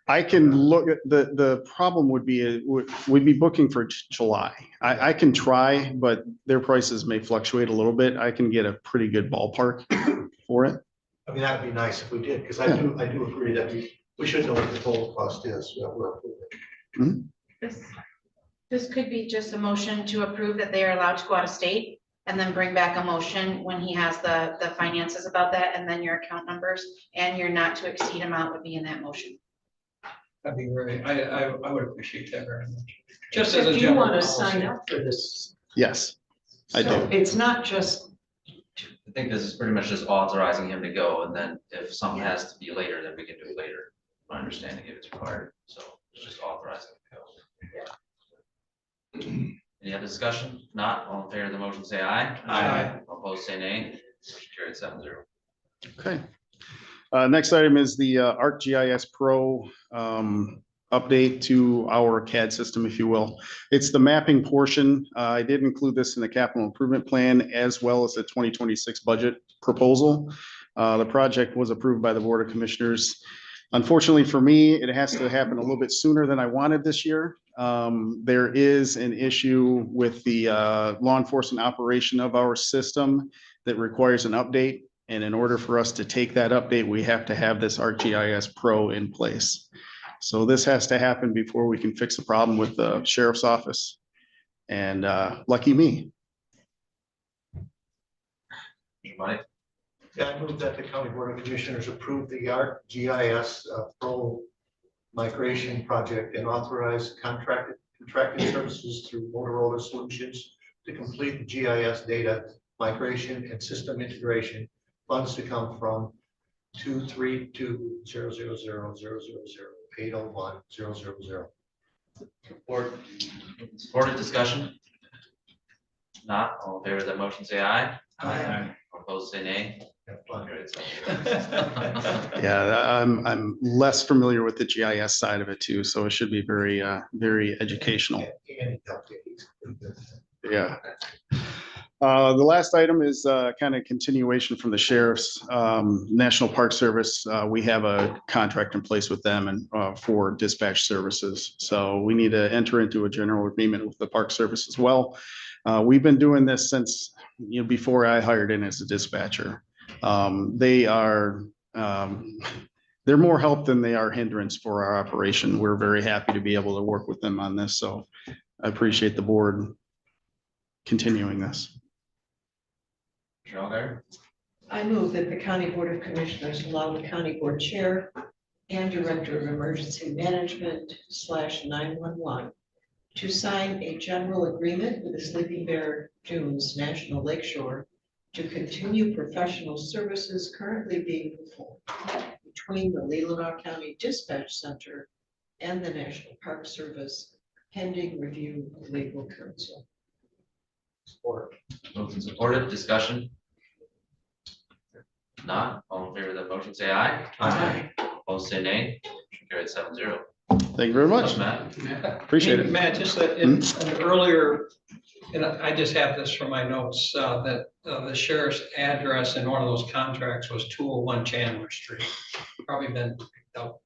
I can look at the problem would be, we'd be booking for July. I can try, but their prices may fluctuate a little bit. I can get a pretty good ballpark for it. I mean, that'd be nice if we did, because I do agree that we should know what the total cost is that we're approving. This could be just a motion to approve that they are allowed to go out of state and then bring back a motion when he has the finances about that, and then your account numbers and your not to exceed amount would be in that motion. That'd be great. I would appreciate that very much. Just as If a you general want to policy. sign up for this. Yes, I So do. it's not just, I think this is pretty much just authorizing him to go, and then if something has to be later, then we can do it later. My understanding if it's required, so it's just authorizing to go. Any other discussion? Not, all in favor of the motion, say aye. Aye. All opposed, say nay. Carried 7-0. Okay. Next item is the ArcGIS Pro update to our CAD system, if you will. It's the mapping portion. I did include this in the capital improvement plan as well as the 2026 budget proposal. The project was approved by the Board of Commissioners. Unfortunately for me, it has to happen a little bit sooner than I wanted this year. There is an issue with the law enforcement operation of our system that requires an update. And in order for us to take that update, we have to have this ArcGIS Pro in place. So this has to happen before we can fix the problem with the sheriff's office. And lucky me. Mr. Money? Yeah, I move that the County Board of Commissioners approve the ArcGIS Pro migration project and authorize contracted contracted services through Motorola Solutions to complete the GIS data migration and system integration. Funds to come from 232-000-000-801-000. Support. Supported discussion? Not, all in favor of the motion, say aye. Aye. Opposed, say nay. Have fun. Carried 7-0. Yeah, I'm less familiar with the GIS side of it too, so it should be very, very educational. Yeah. The last item is kind of continuation from the sheriff's National Park Service. We have a contract in place with them and for dispatch services. So we need to enter into a general agreement with the Park Service as well. We've been doing this since, before I hired in as a dispatcher. They are, they're more help than they are hindrance for our operation. We're very happy to be able to work with them on this. So I appreciate the board continuing this. I move that the County Board of Commissioners allow the County Board Chair and Director of Emergency Management / 911 to sign a general agreement with the Sleeping Bear Dunes National Lakeshore to continue professional services currently being performed between the Leelanau County Dispatch Center and the National Park Service pending review of legal counsel. Support. Moved and supported, discussion? Not, all in favor of the motion, say aye. Aye. Opposed, say nay. Motion carried 7-0. Thank you very much. Matt. Appreciate it. Matt, just that in an earlier, and I just have this from my notes, that the sheriff's address in one of those contracts was 201 Chandler Street. Probably been picked up.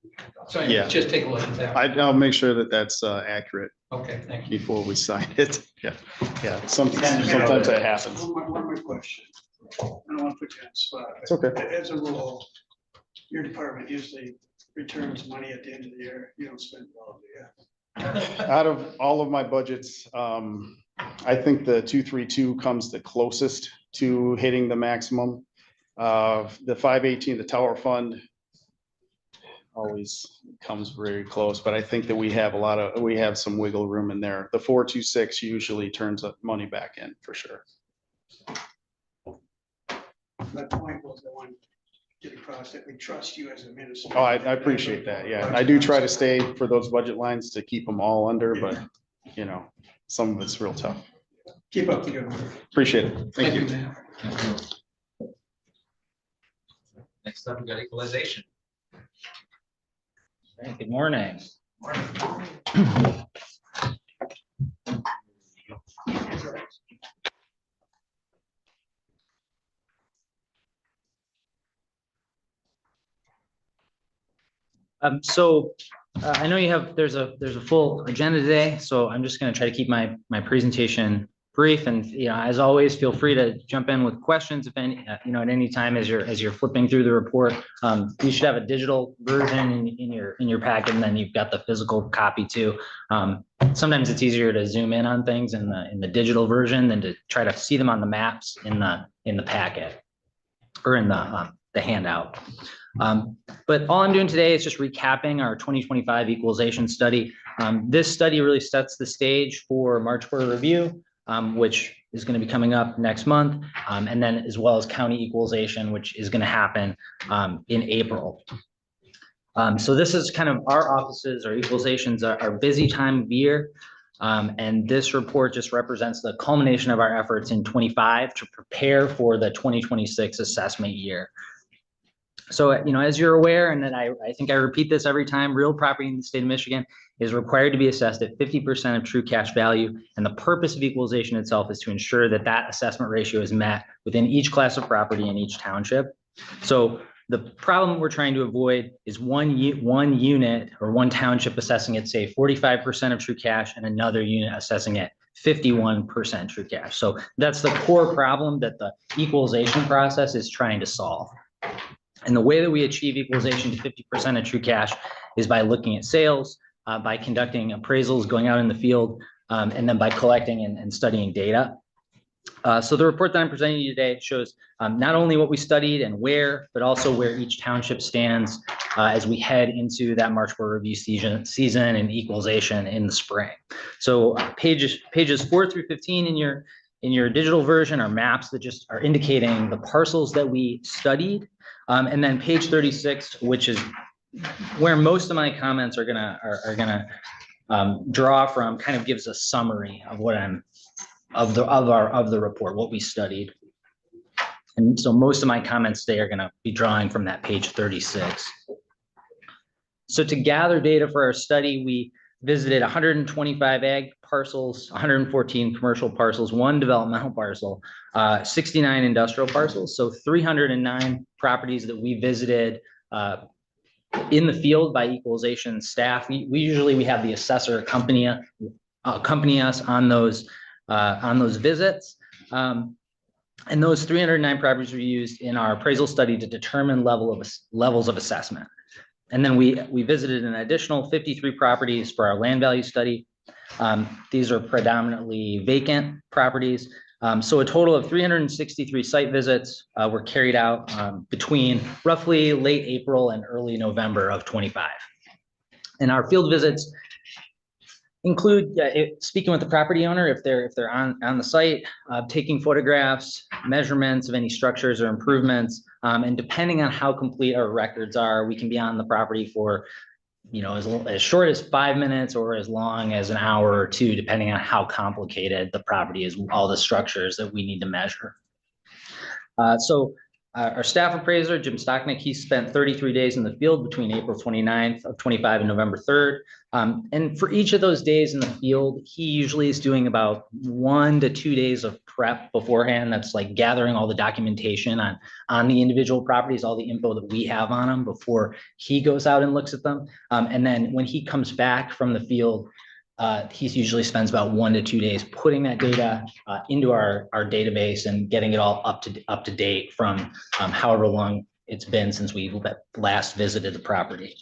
So Yeah. just take a look at that. I'll make sure that that's accurate Okay, thank you. before we sign it. Yeah, yeah, sometimes that happens. One more question. I don't want to put you on the spot. It's okay. As a rule, your department usually returns money at the end of the year. You don't spend it all, do you? Out of all of my budgets, I think the 232 comes the closest to hitting the maximum. The 518, the tower fund, always comes very close, but I think that we have some wiggle room in there. The 426 usually turns up money back in for sure. That point was the one get across that we trust you as a minister. Oh, I appreciate that. Yeah, I do try to stay for those budget lines to keep them all under, but some of it's real tough. Keep up the good work. Appreciate it. Thank you. Matt. Next up, we got equalization. Hey, good morning. I know you have, there's a full agenda today, so I'm just going to try to keep my presentation brief, and as always, feel free to jump in with questions if any, at any time as you're flipping through the report. You should have a digital version in your packet, and then you've got the physical copy too. Sometimes it's easier to zoom in on things in the digital version than to try to see them on the maps in the packet or in the handout. But all I'm doing today is just recapping our 2025 equalization study. This study really sets the stage for March quarter review, which is going to be coming up next month, and then as well as county equalization, which is going to happen in April. So this is kind of our offices, our equalizations, our busy time of year. And this report just represents the culmination of our efforts in 25 to prepare for the 2026 assessment year. So, as you're aware, and then I think I repeat this every time, real property in the state of Michigan is required to be assessed at 50% of true cash value. And the purpose of equalization itself is to ensure that that assessment ratio is met within each class of property in each township. So the problem we're trying to avoid is one unit or one township assessing it, say 45% of true cash, and another unit assessing it 51% true cash. So that's the core problem that the equalization process is trying to solve. And the way that we achieve equalization to 50% of true cash is by looking at sales, by conducting appraisals, going out in the field, and then by collecting and studying data. So the report that I'm presenting you today shows not only what we studied and where, but also where each township stands as we head into that March Board Review season and equalization in the spring. So pages 4 through 15 in your digital version are maps that just are indicating the parcels that we studied. And then page 36, which is where most of my comments are gonna draw from, kind of gives a summary of what of the report, what we studied. And so most of my comments today are gonna be drawing from that page 36. So to gather data for our study, we visited 125 ag parcels, 114 commercial parcels, 1 developmental parcel, 69 industrial parcels. So 309 properties that we visited in the field by equalization staff. We usually have the assessor accompany us on those visits. And those 309 properties were used in our appraisal study to determine levels of assessment. And then we visited an additional 53 properties for our land value study. These are predominantly vacant properties. So a total of 363 site visits were carried out between roughly late April and early November of 25. And our field visits include speaking with the property owner if they're on the site, taking photographs, measurements of any structures or improvements, and depending on how complete our records are, we can be on the property for as short as 5 minutes or as long as an hour or 2, depending on how complicated the property is, all the structures that we need to measure. So our staff appraiser, Jim Stocknick, he spent 33 days in the field between April 29th of 25 and November 3rd. And for each of those days in the field, he usually is doing about 1 to 2 days of prep beforehand. That's like gathering all the documentation on the individual properties, all the info that we have on them before he goes out and looks at them. And then when he comes back from the field, he usually spends about 1 to 2 days putting that data into our database and getting it all up to date from however long it's been since we last visited the property.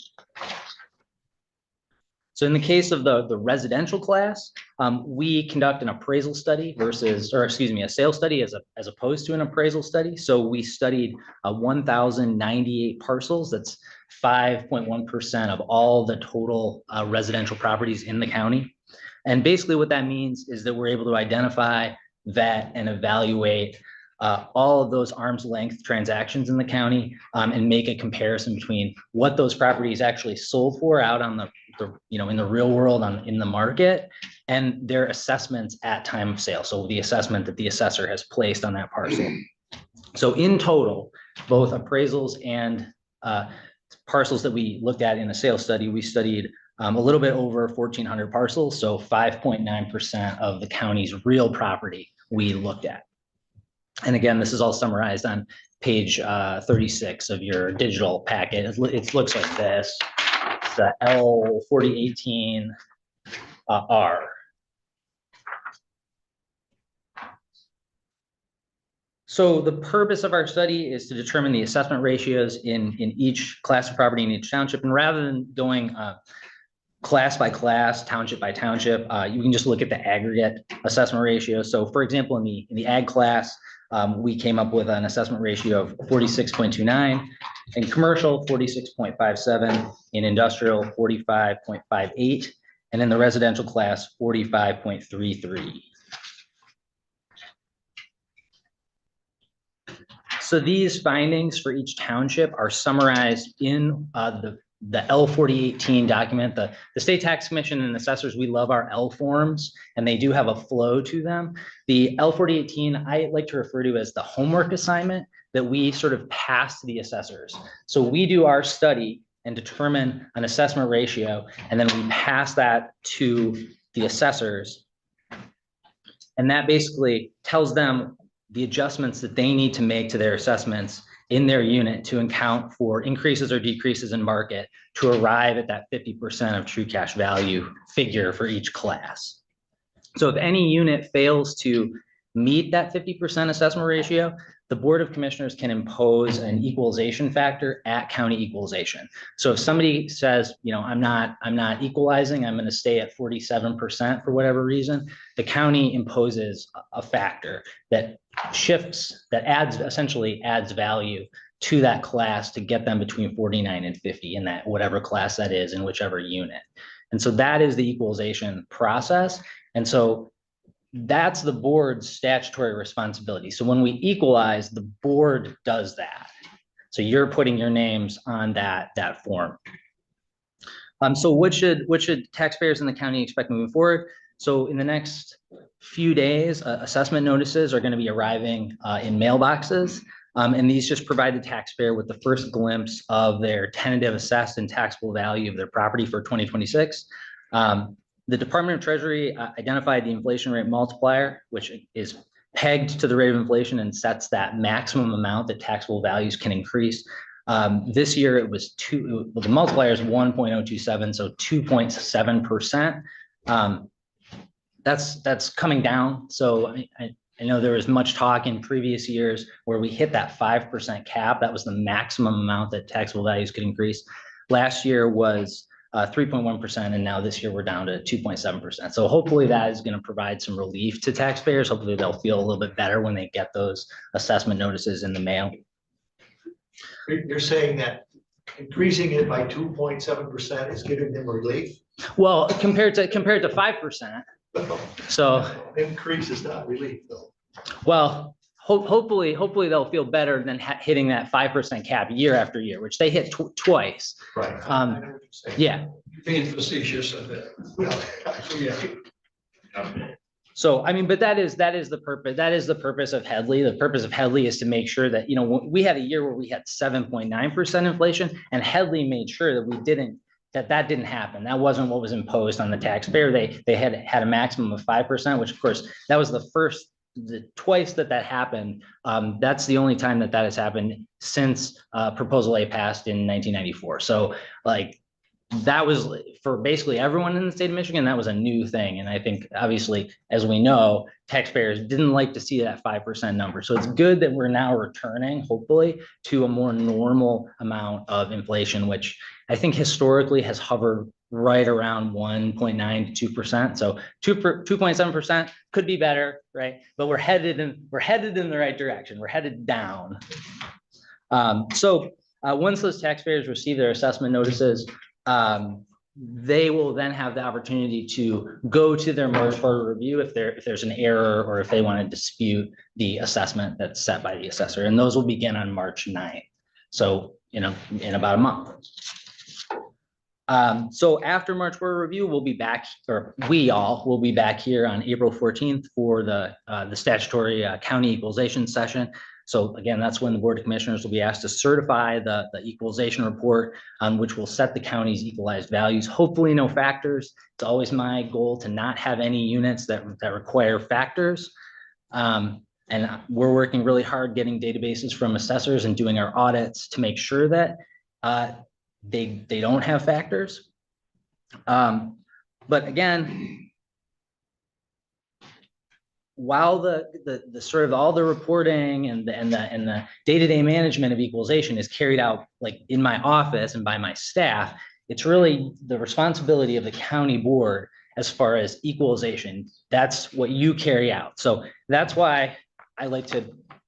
So in the case of the residential class, we conduct an appraisal study a sales study as opposed to an appraisal study. So we studied 1,098 parcels. That's 5.1% of all the total residential properties in the county. And basically what that means is that we're able to identify, vet, and evaluate all of those arm's length transactions in the county and make a comparison between what those properties actually sold for out on in the real world in the market and their assessments at time of sale. So the assessment that the assessor has placed on that parcel. So in total, both appraisals and parcels that we looked at in a sales study, we studied a little bit over 1,400 parcels. So 5.9% of the county's real property we looked at. And again, this is all summarized on page 36 of your digital packet. It looks like this. It's the L4018 R. So the purpose of our study is to determine the assessment ratios in each class of property in each township. And rather than going class by class, township by township, you can just look at the aggregate assessment ratio. So for example, in the ag class, we came up with an assessment ratio of 46.29, in commercial 46.57, in industrial 45.58, and in the residential class 45.33. So these findings for each township are summarized in the L4018 document. The state tax commission and assessors, we love our L forms and they do have a flow to them. The L4018, I like to refer to as the homework assignment that we sort of pass to the assessors. So we do our study and determine an assessment ratio, and then we pass that to the assessors. And that basically tells them the adjustments that they need to make to their assessments in their unit to account for increases or decreases in market to arrive at that 50% of true cash value figure for each class. So if any unit fails to meet that 50% assessment ratio, the Board of Commissioners can impose an equalization factor at county equalization. So if somebody says, I'm not equalizing, I'm going to stay at 47% for whatever reason, the county imposes a factor that shifts, that essentially adds value to that class to get them between 49 and 50 in that whatever class that is in whichever unit. And so that is the equalization process. And so that's the board's statutory responsibility. So when we equalize, the board does that. So you're putting your names on that form. So what should taxpayers in the county expect moving forward? So in the next few days, assessment notices are going to be arriving in mailboxes. And these just provide the taxpayer with the first glimpse of their tentative assessed and taxable value of their property for 2026. The Department of Treasury identified the inflation rate multiplier, which is pegged to the rate of inflation and sets that maximum amount that taxable values can increase. This year it was the multiplier is 1.027, so 2.7%. That's coming down. So I know there was much talk in previous years where we hit that 5% cap. That was the maximum amount that taxable values could increase. Last year was 3.1%, and now this year we're down to 2.7%. So hopefully that is going to provide some relief to taxpayers. Hopefully they'll feel a little bit better when they get those assessment notices in the mail. You're saying that increasing it by 2.7% is giving them relief? Well, compared to 5%. So increase is not relief though. Well, hopefully they'll feel better than hitting that 5% cap year after year, which they hit twice. Right. Yeah. Being facetious of it. So, I mean, but that is the purpose. That is the purpose of Headley. The purpose of Headley is to make sure that, we had a year where we had 7.9% inflation, and Headley made sure that that didn't happen. That wasn't what was imposed on the taxpayer. They had a maximum of 5%, which of course, that was twice that happened. That's the only time that has happened since Proposal A passed in 1994. So that was for basically everyone in the state of Michigan, that was a new thing. And I think obviously, as we know, taxpayers didn't like to see that 5% number. So it's good that we're now returning, hopefully, to a more normal amount of inflation, which I think historically has hovered right around 1.9 to 2%. So 2.7% could be better, right? But we're headed in the right direction. We're headed down. Once those taxpayers receive their assessment notices, they will then have the opportunity to go to their March quarter review if there's an error or if they want to dispute the assessment that's set by the assessor. And those will begin on March 9th. So, in about a month. So after March quarter review, we'll be back, or we all will be back here on April 14th for the statutory county equalization session. So again, that's when the Board of Commissioners will be asked to certify the equalization report, which will set the county's equalized values. Hopefully no factors. It's always my goal to not have any units that require factors. And we're working really hard getting databases from assessors and doing our audits to make sure that they don't have factors. But again, while the sort of all the reporting and the day-to-day management of equalization is carried out in my office and by my staff, it's really the responsibility of the county board as far as equalization. That's what you carry out. So that's why I like to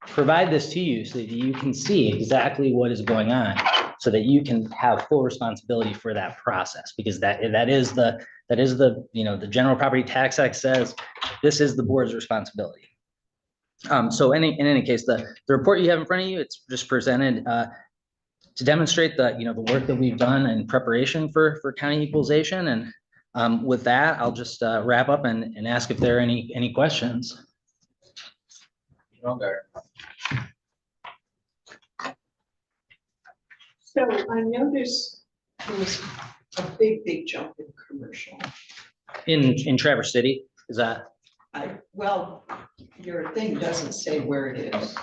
provide this to you so that you can see exactly what is going on, so that you can have full responsibility for that process, because that is the the General Property Tax Act says this is the board's responsibility. So in any case, the report you have in front of you, it's just presented to demonstrate the work that we've done in preparation for county equalization. And with that, I'll just wrap up and ask if there are any questions. So I noticed there was a big jump in commercial. In Traverse City, is that? Well, your thing doesn't say where it is.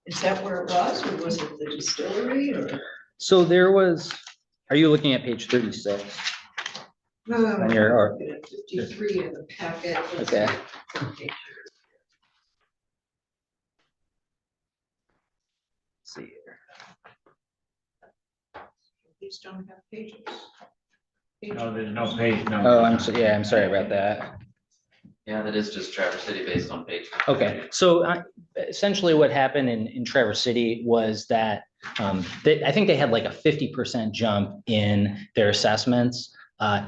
Is that where it was, or was it the distillery, or? So there was, are you looking at page 36? No, On your, or, 53 in the packet. okay. see here. These don't have pages. No, there's no page number. Oh, I'm sorry about that. Yeah, that is just Traverse City based on page. Okay, so essentially what happened in Traverse City was that I think they had like a 50% jump in their assessments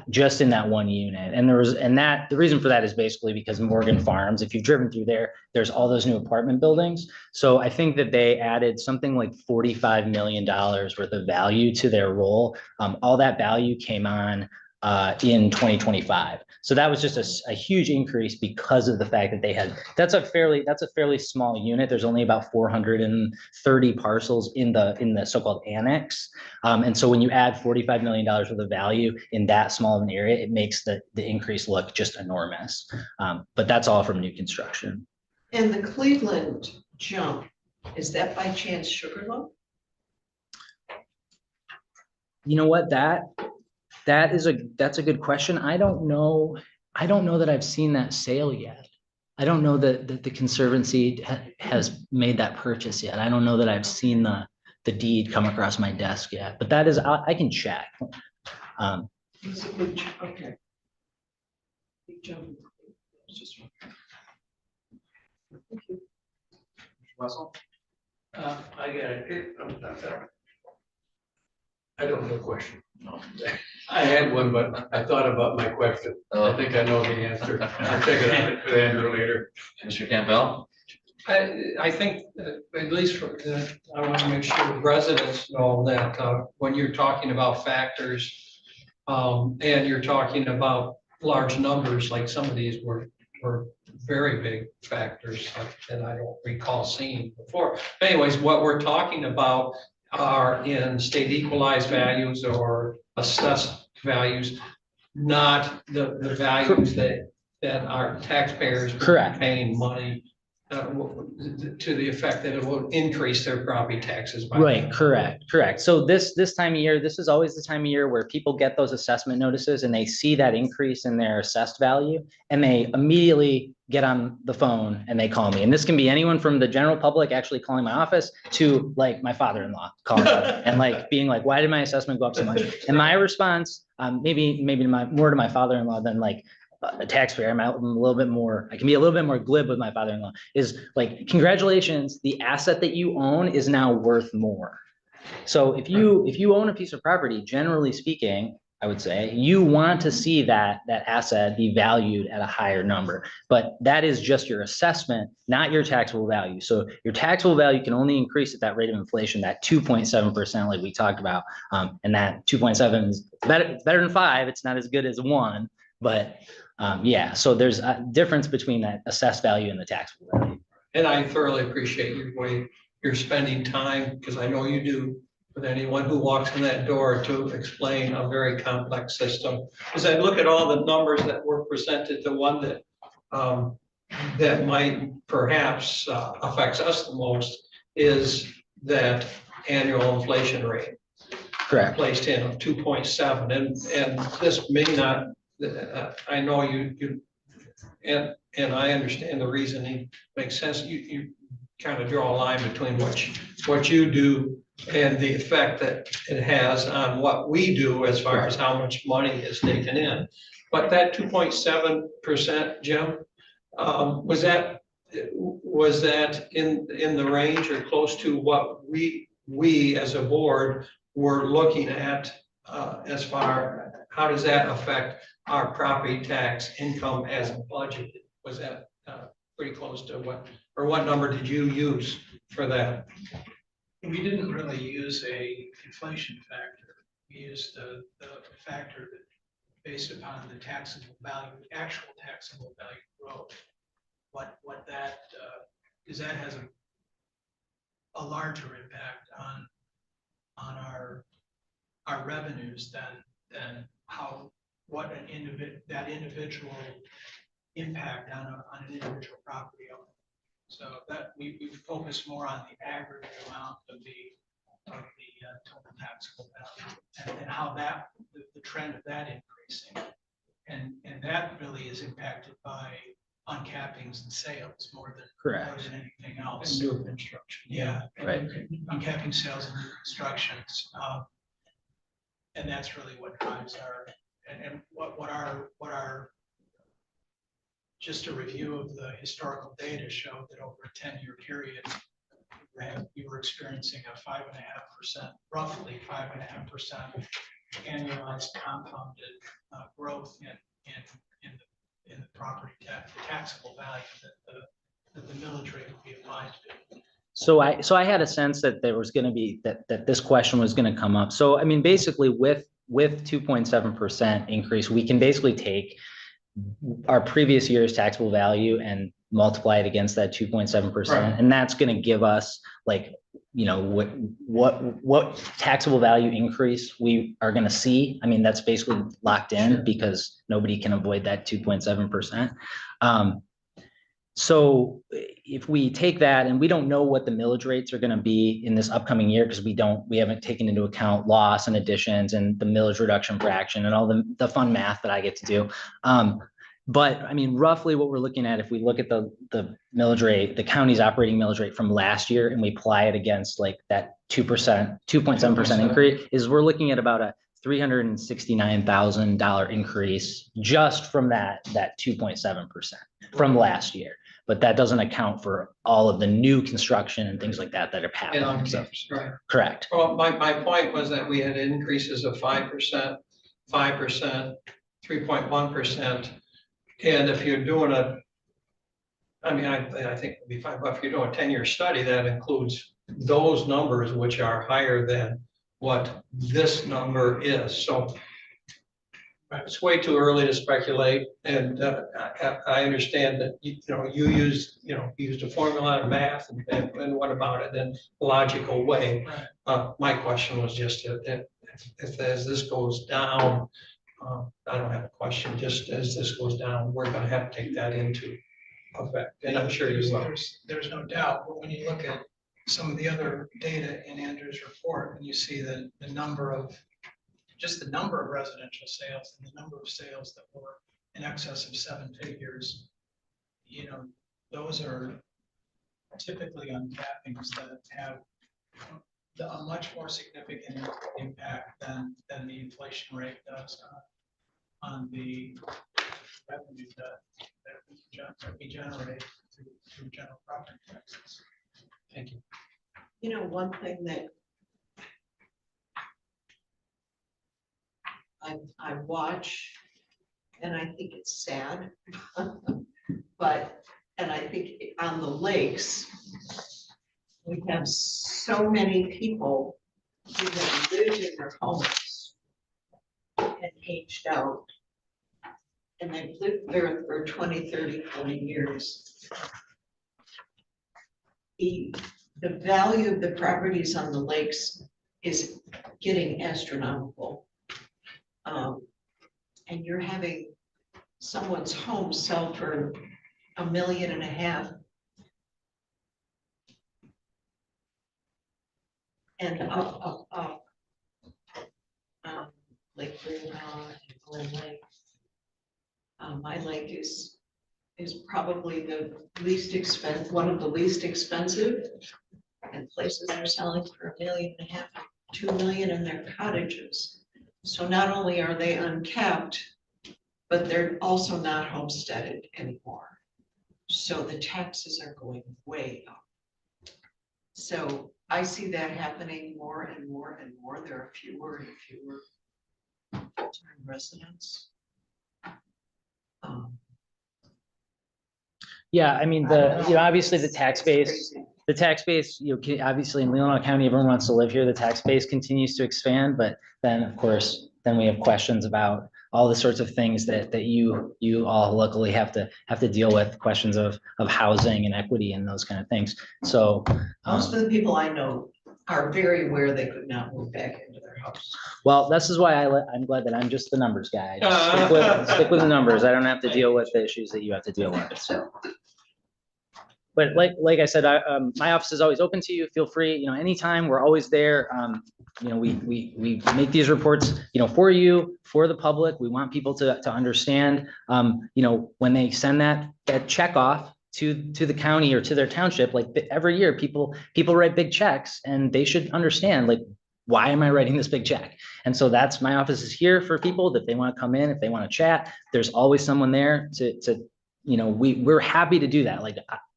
just in that one unit. And the reason for that is basically because Morgan Farms, if you've driven through there, there's all those new apartment buildings. So I think that they added something like $45 million worth of value to their roll. All that value came on in 2025. So that was just a huge increase because of the fact that they had, that's a fairly small unit. There's only about 430 parcels in the so-called annex. And so when you add $45 million worth of value in that small of an area, it makes the increase look just enormous. But that's all from new construction. And the Cleveland jump, is that by chance Sugarloaf? You know what, that's a good question. I don't know that I've seen that sale yet. I don't know that the Conservancy has made that purchase yet. I don't know that I've seen the deed come across my desk yet, but that is, I can check. It's a big jump, okay. Big jump. It's just- Thank you. Russell? I got it. I don't have a question. No. I had one, but I thought about my question. I think I know the answer. I'll take it on with Andrew later. Mr. Campbell? I think, at least for I want to make sure residents know that when you're talking about factors and you're talking about large numbers, like some of these were very big factors that I don't recall seeing before. But anyways, what we're talking about are in state equalized values or assessed values, not the values that our taxpayers Correct. are paying money to the effect that it will increase their property taxes. Right, correct. So this time of year, this is always the time of year where people get those assessment notices and they see that increase in their assessed value and they immediately get on the phone and they call me. And this can be anyone from the general public actually calling my office to like my father-in-law calling and like being like, why did my assessment go up so much? And my response, maybe more to my father-in-law than like a taxpayer, I can be a little bit more glib with my father-in-law, is like, congratulations, the asset that you own is now worth more. So if you own a piece of property, generally speaking, I would say you want to see that asset be valued at a higher number, but that is just your assessment, not your taxable value. So your taxable value can only increase at that rate of inflation, that 2.7%, like we talked about. And that 2.7 is better than 5. It's not as good as 1, but yeah, so there's a difference between that assessed value and the taxable value. And I thoroughly appreciate your way you're spending time, because I know you do, with anyone who walks in that door to explain a very complex system. As I look at all the numbers that were presented, the one that that might perhaps affects us the most is that annual inflation rate. Correct. Placed in of 2.7, and this may not, I know you and I understand the reasoning makes sense. You kind of draw a line between what you do and the effect that it has on what we do as far as how much money is taken in. But that 2.7%, Jim, was that in the range or close to what we as a board were looking at as far, how does that affect our property tax income as budgeted? Was that pretty close to what number did you use for that? We didn't really use a inflation factor. We used the factor that based upon the taxable value, actual taxable value growth. What that, because that has a larger impact on our revenues than what that individual impact on an individual property owner. So that we focus more on the aggregate amount of the total taxable value and how the trend of that increasing. And that really is impacted by uncappings and sales more than Correct. anything And else. new construction. Yeah. Right. Uncapping sales and new constructions. And that's really what drives our, and what our, just a review of the historical data showed that over a 10-year period, we were experiencing a 5.5%, roughly 5.5% annualized compounded growth in the property tax, the taxable value that the millage rate would be applied to. So I had a sense that there was going to be, that this question was going to come up. So, I mean, basically with 2.7% increase, we can basically take our previous year's taxable value and multiply it against that 2.7%. Right. And that's going to give us like, you know, what taxable value increase we are going to see. I mean, that's basically locked in because nobody can avoid that 2.7%. So if we take that, and we don't know what the millage rates are going to be in this upcoming year, because we haven't taken into account loss and additions and the millage reduction fraction and all the fun math that I get to do. But I mean, roughly what we're looking at, if we look at the millage rate, the county's operating millage rate from last year, and we apply it against like that 2.7% increase, is we're looking at about a $369,000 increase just from that 2.7% from last year. But that doesn't account for all of the new construction and things like that are happening. So, Right. correct. Well, my point was that we had increases of 5%, 3.1%. And if you're doing I think it'd be fine, but if you're doing a 10-year study, that includes those numbers, which are higher than what this number is. So it's way too early to speculate. And I understand that, you used a formula and math and what about it in a logical way. My question was just if as this goes down, I don't have a question, just as this goes down, we're gonna have to take that into effect. And I'm sure you will. There's no doubt, but when you look at some of the other data in Andrew's report, and you see that the number of residential sales and the number of sales that were in excess of 7 figures, those are typically uncappings that have a much more significant impact than the inflation rate does on the revenue that we generate through general property taxes. Thank you. One thing that I watch, and I think it's sad, and I think on the lakes, we have so many people who have lived in their homes and aged out. And they've lived there for 20, 30, 40 years. The value of the properties on the lakes is getting astronomical. And you're having someone's home sell for $1.5 million. And Lake Leelanau and Glen Lake. My lake is probably the least expensive, one of the least expensive, and places are selling for $1.5 million, $2 million in their cottages. So not only are they uncapped, but they're also not homesteaded anymore. So the taxes are going way up. So I see that happening more and more and more. There are fewer and fewer full-time residents. Yeah, I mean, obviously the tax base, obviously in Leelanau County, everyone wants to live here. The tax base continues to expand, but then of course, then we have questions about all the sorts of things that you all luckily have to deal with, questions of housing and equity and those kind of things. So most of the people I know are very aware they could not move back into their house. Well, this is why I'm glad that I'm just the numbers guy. Just stick with the numbers. I don't have to deal with the issues that you have to deal with. So. but like I said, my office is always open to you. Feel free, anytime, we're always there. We make these reports, for you, for the public. We want people to understand, when they send that check off to the county or to their township, like every year, people write big checks and they should understand, like, why am I writing this big check? And so that's, my office is here for people that they want to come in, if they want to chat, there's always someone there we're happy to do that. Like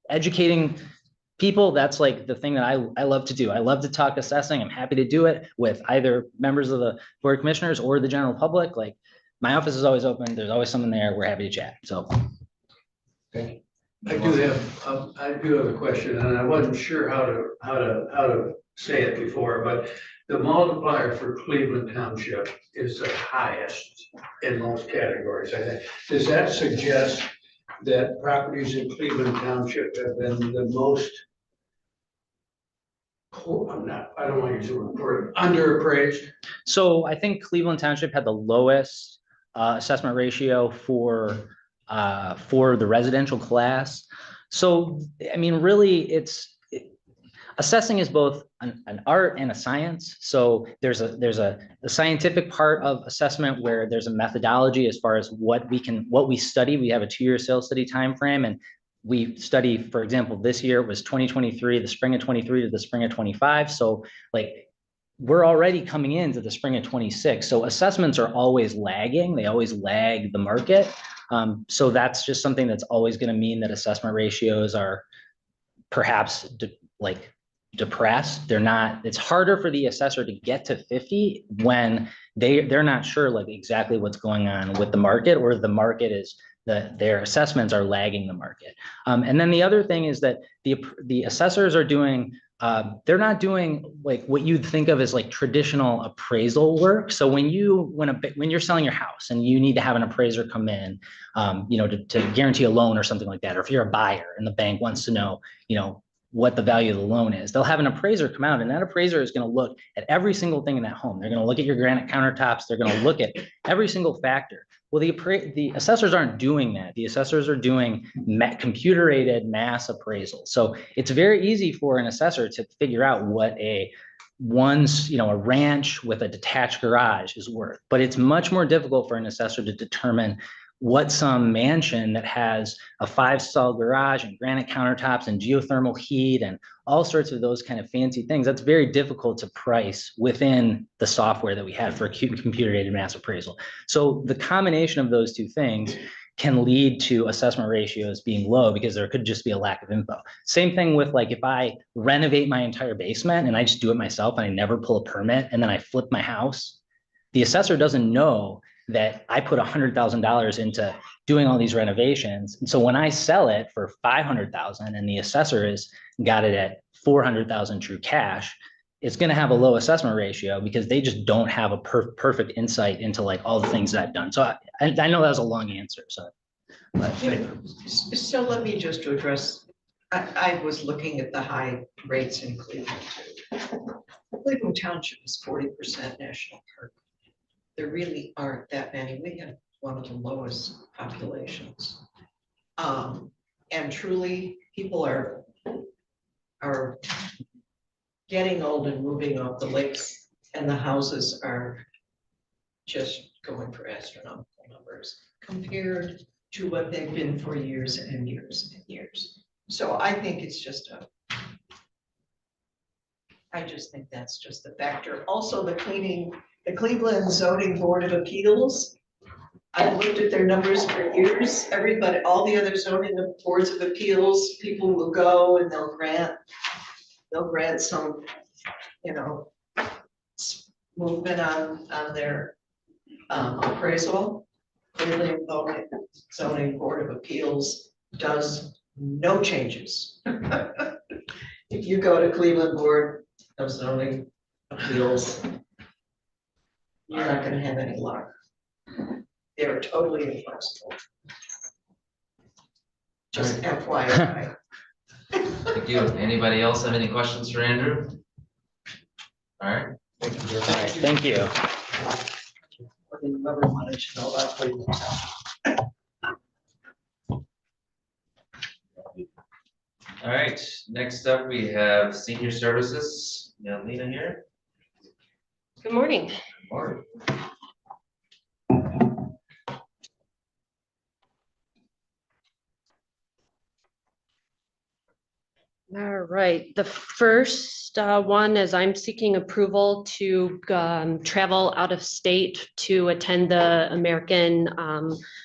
educating people, that's like the thing that I love to do. I love to talk assessing. I'm happy to do it with either members of the Board of Commissioners or the general public. Like my office is always open. There's always someone there. We're happy to chat. So. Okay. I do have a question, and I wasn't sure how to say it before, but the multiplier for Cleveland Township is the highest in most categories, I think. Does that suggest that properties in Cleveland Township have been the most, I don't want to use the word, underappraised? So I think Cleveland Township had the lowest assessment ratio for the residential class. So, I mean, really, assessing is both an art and a science. So there's a scientific part of assessment where there's a methodology as far as what we study. We have a 2-year sales study timeframe, and we study, for example, this year was 2023, the spring of 23 to the spring of 25. So like we're already coming into the spring of 26. So assessments are always lagging. They always lag the market. So that's just something that's always going to mean that assessment ratios are perhaps depressed. They're not, it's harder for the assessor to get to 50 when they're not sure like exactly what's going on with the market, or the market is their assessments are lagging the market. And then the other thing is that the assessors are doing, they're not doing like what you'd think of as like traditional appraisal work. So when you're selling your house and you need to have an appraiser come in, to guarantee a loan or something like that, or if you're a buyer and the bank wants to know, what the value of the loan is, they'll have an appraiser come out, and that appraiser is going to look at every single thing in that home. They're going to look at your granite countertops. They're going to look at every single factor. Well, the assessors aren't doing that. The assessors are doing computer-aided mass appraisal. So it's very easy for an assessor to figure out what a ranch with a detached garage is worth, but it's much more difficult for an assessor to determine what some mansion that has a 5-stall garage and granite countertops and geothermal heat and all sorts of those kind of fancy things. That's very difficult to price within the software that we have for computer-aided mass appraisal. So the combination of those two things can lead to assessment ratios being low because there could just be a lack of info. Same thing with like if I renovate my entire basement and I just do it myself and I never pull a permit and then I flip my house, the assessor doesn't know that I put $100,000 into doing all these renovations. And so when I sell it for $500,000 and the assessor has got it at $400,000 true cash, it's going to have a low assessment ratio because they just don't have a perfect insight into like all the things that I've done. So I know that was a long answer. So let me just address, I was looking at the high rates in Cleveland too. Cleveland Township is 40% national park. There really aren't that many. We have one of the lowest populations. And truly, people are getting old and moving off the lakes, and the houses are just going for astronomical numbers compared to what they've been for years and years and years. So I think it's just I just think that's just a factor. Also, the Cleveland Zoning Board of Appeals, I've looked at their numbers for years. Everybody, all the other zoning boards of appeals, people will go and they'll grant some, movement on their appraisal. Cleveland Zoning Board of Appeals does no changes. If you go to Cleveland Board of Zoning Appeals, you're not gonna have any luck. They're totally inflexible. Just FYI. Thank you. Anybody else have any questions for Andrew? All right. thank you. What do you ever wanted to know about Cleveland? All right, next up, we have senior services. You got Lena here. Good morning. Good morning. All right, the first one is I'm seeking approval to travel out of state to attend the American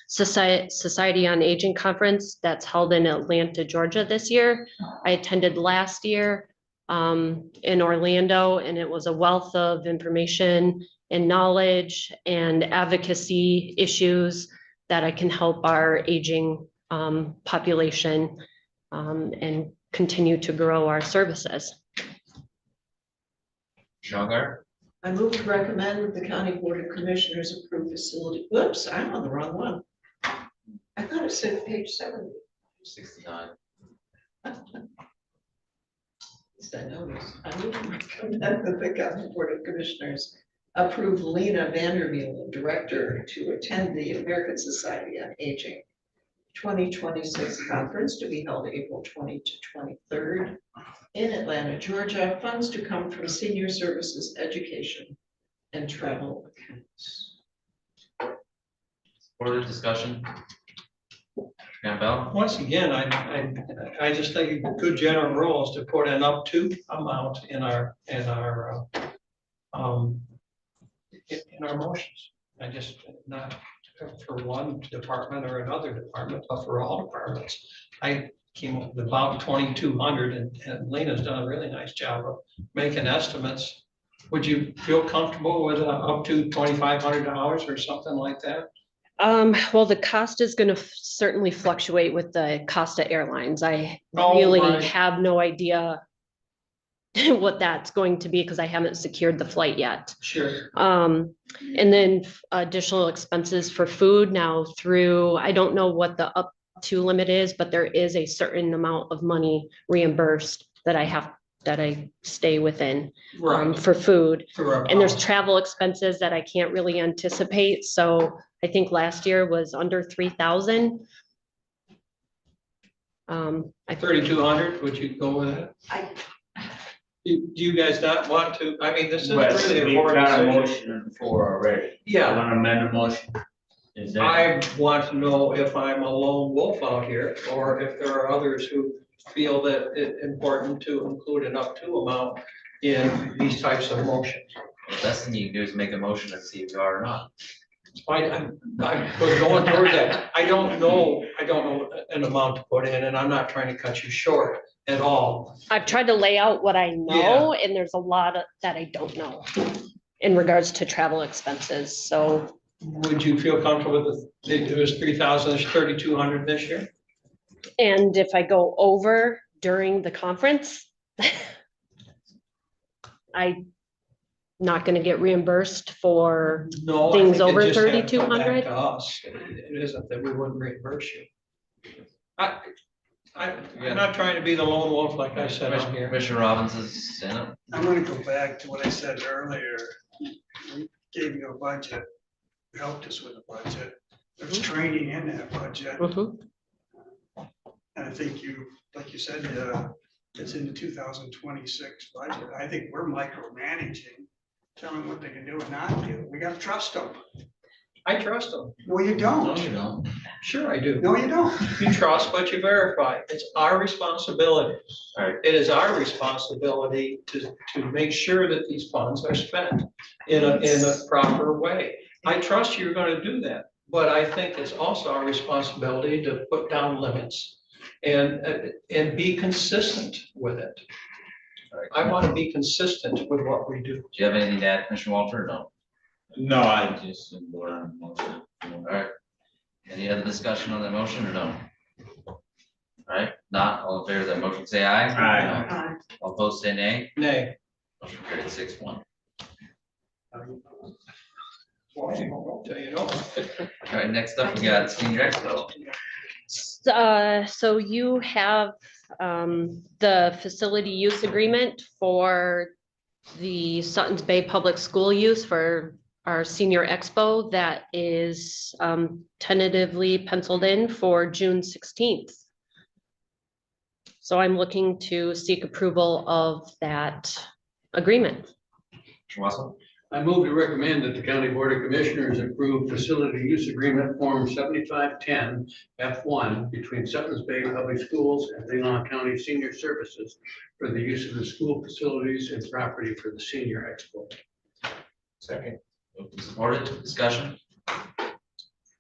Society on Aging Conference that's held in Atlanta, Georgia this year. I attended last year in Orlando, and it was a wealth of information and knowledge and advocacy issues that I can help our aging population and continue to grow our services. Shongar. I move to recommend that the County Board of Commissioners approve facility, whoops, I'm on the wrong one. I thought it said page 70. 69. At least I noticed. I move to recommend that the County Board of Commissioners approve Lena Vandermeulen, Director, to attend the American Society on Aging 2026 conference to be held April 20 to 23rd in Atlanta, Georgia. Funds to come from senior services, education, and travel accounts. Further discussion? Campbell. Once again, I just think a good general rule is to put an up to amount in our motions. I just, not for one department or another department, but for all departments. I came up with about 2,200 and Lena's done a really nice job of making estimates. Would you feel comfortable with up to $2,500 or something like that? Well, the cost is going to certainly fluctuate with the Costa Airlines. I Oh, really right. have no idea what that's going to be because I haven't secured the flight yet. Sure. And then additional expenses for food now through, I don't know what the up to limit is, but there is a certain amount of money reimbursed that I stay within Right. for food. For And there's travel expenses that I can't really anticipate. So I think last year was under 3,000. 3,200, would you go with that? Do you guys not want to, I mean, this is But really we've important. got a decision. motion for already. Yeah. Want to amend the motion? Is that? I want to know if I'm a lone wolf out here, or if there are others who feel that it's important to include an up to amount in these types of motions. The best thing you can do is make a motion and see if you are or not. I was going towards that. I don't know an amount to put in, and I'm not trying to cut you short at all. I've tried to lay out what I know, and there's a lot that I don't know in regards to travel expenses. So would you feel comfortable with it was 3,000, 3,200 this year? and if I go over during the conference, I'm not going to get reimbursed for No, I things think it over just had to come back 3,200. to us. It isn't that we wouldn't reimburse you. I'm not trying to be the lone wolf, like I said on here. Commissioner Robbins is in it. I'm gonna go back to what I said earlier. We gave you a budget, helped us with a budget. There's training in that budget. Mhm. And I think you, like you said, it's in the 2026 budget. I think we're micromanaging, telling them what they can do and not do. We gotta trust them. I trust them. Well, you No, don't. you don't. Sure I do. No, you don't. You trust, but you verify. It's our responsibility. Right. It is our responsibility to make sure that these funds are spent in a proper way. I trust you're gonna do that, but I think it's also our responsibility to put down limits and be consistent with it. I want to be consistent with what we do. Do you have anything to add, Commissioner Walter, or no? No, I just vote on the motion. All right. Any other discussion on the motion or no? All right, not all in favor of that motion, say aye. Aye. All opposed, say nay. Nay. Motion carried 6-1. Well, I'll tell you no. All right, next up, we got Senior Expo. So you have the facility use agreement for the Suttons Bay Public School use for our senior expo that is tentatively penciled in for June 16th. So I'm looking to seek approval of that agreement. Commissioner Wessel, I move to recommend that the County Board of Commissioners approve facility use agreement form 7510 F1 between Suttons Bay Public Schools and Leelanau County Senior Services for the use of the school facilities and property for the Senior Expo. second. Moved and supported, discussion?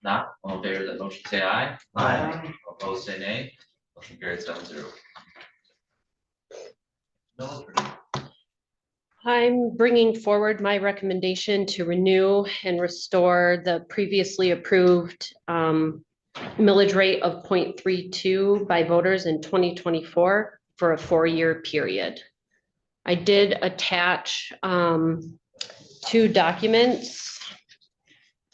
Not, all in favor of that motion, say aye. Aye. Opposed, say nay. Motion carried 7-0. I'm bringing forward my recommendation to renew and restore the previously approved millage rate of 0.32 by voters in 2024 for a 4-year period. I did attach 2 documents.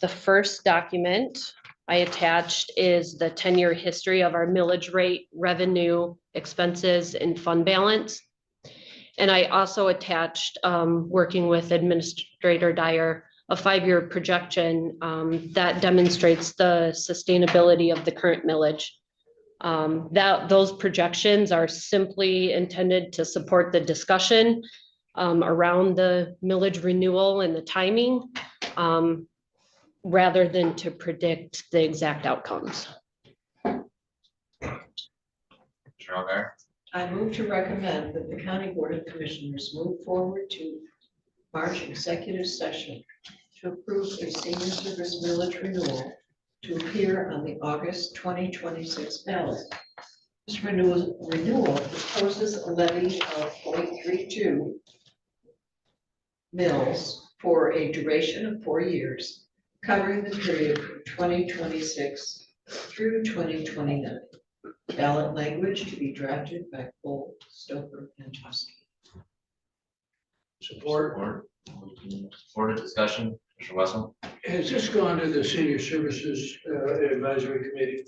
The first document I attached is the 10-year history of our millage rate, revenue, expenses, and fund balance. And I also attached, working with Administrator Dyer, a 5-year projection that demonstrates the sustainability of the current millage. Those projections are simply intended to support the discussion around the millage renewal and the timing, rather than to predict the exact outcomes. Commissioner O'Gara, I move to recommend that the County Board of Commissioners move forward to March executive session to approve a senior service millage renewal to appear on the August 2026 ballot. This renewal proposes a levy of 0.32 mills for a duration of 4 years, covering the period from 2026 through 2029. Ballot language to be drafted by Cole, Stoker, and Toski. Support. supported, discussion, Commissioner Wessel. Has this gone to the Senior Services Advisory Committee?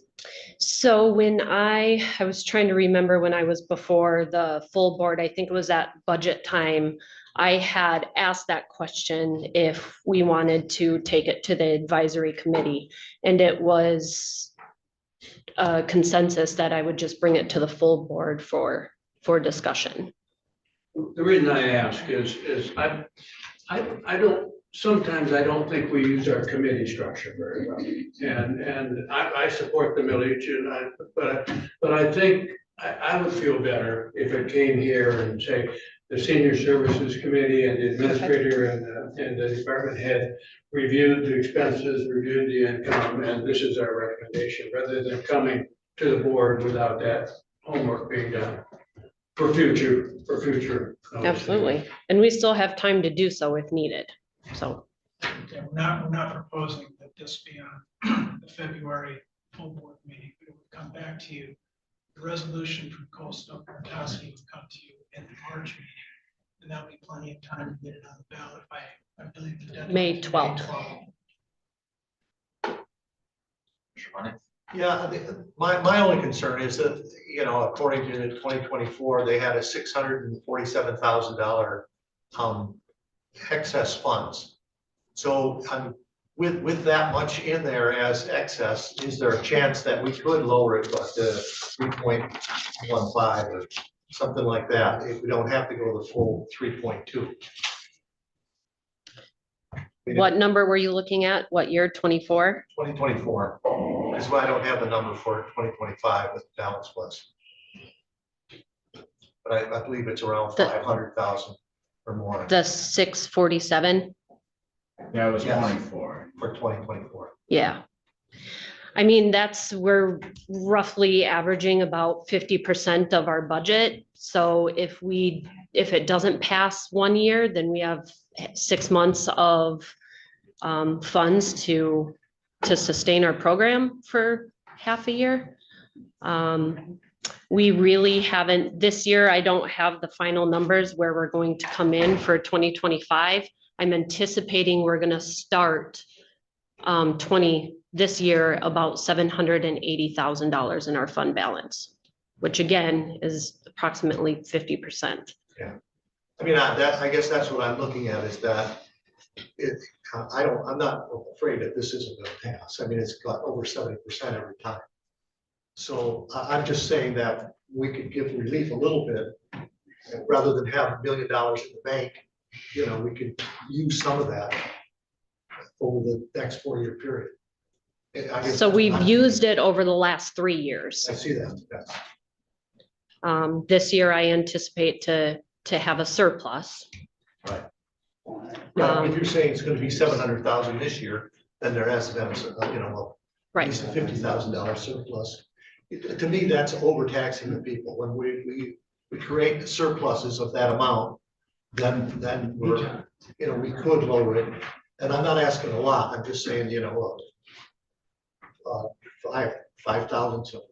So when I was trying to remember when I was before the full board, I think it was at budget time, I had asked that question if we wanted to take it to the advisory committee. And it was a consensus that I would just bring it to the full board for discussion. The reason I ask is I don't, sometimes I don't think we use our committee structure very well. And I support the millage but I think I would feel better if it came here and say, the Senior Services Committee and the Administrator and the Department Head reviewed the expenses, reviewed the income, and this is our recommendation, rather than coming to the board without that homework being done for future. Absolutely. And we still have time to do so if needed. So. Yeah, we're not proposing that this be on the February full board meeting, but it would come back to you. The resolution from Coastal Toski would come to you in the March meeting, and that'll be plenty of time to get it on the ballot by, I believe, the deadline. May 12th. Commissioner Money. Yeah, my only concern is that, you know, according to 2024, they had a $647,000 excess funds. So with that much in there as excess, is there a chance that we could lower it but to 3.15 or something like that? If we don't have to go the full 3.2. What number were you looking at? What year? 24? 2024, because I don't have the number for 2025 what the balance was. But I believe it's around 500,000 or more. The 647? That was Yes. 24. For 2024. Yeah. I mean, we're roughly averaging about 50% of our budget. So if it doesn't pass 1 year, then we have 6 months of funds to sustain our program for half a year. We really haven't, this year, I don't have the final numbers where we're going to come in for 2025. I'm anticipating we're gonna start this year about $780,000 in our fund balance, which again is approximately 50%. Yeah. I mean, I guess that's what I'm looking at is that I'm not afraid that this isn't gonna pass. I mean, it's got over 70% every time. So I'm just saying that we could give relief a little bit, rather than have $1 million in the bank, you know, we could use some of that over the next 4-year period. I guess So that's we've my- used it over the last 3 years. I see that, yes. This year I anticipate to have a surplus. Right. Yeah, if you're saying it's gonna be 700,000 this year, then there has been, you know, at least a $50,000 surplus. To me, that's overtaxing the people. When we create surpluses of that amount, then we're, you know, we could lower it. And I'm not asking a lot, I'm just saying, you know, 5,000, so,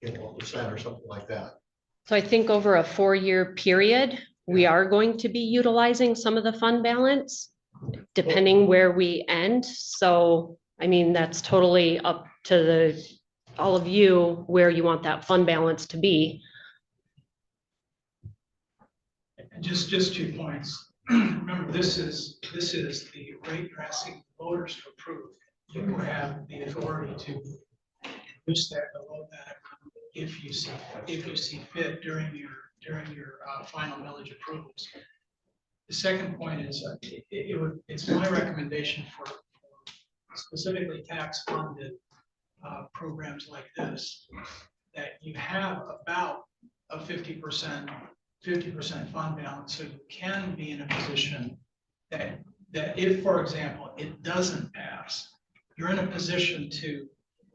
you know, percent or something like that. So I think over a 4-year period, we are going to be utilizing some of the fund balance, depending where we end. So, I mean, that's totally up to all of you, where you want that fund balance to be. And just 2 points. Remember, this is the rate you're asking voters to approve. You will have the authority to reduce that below that if you see fit during your final millage approvals. The second point is, it's my recommendation for specifically tax funded programs like this, that you have about a 50% fund balance, so you can be in a position that if, for example, it doesn't pass, you're in a position to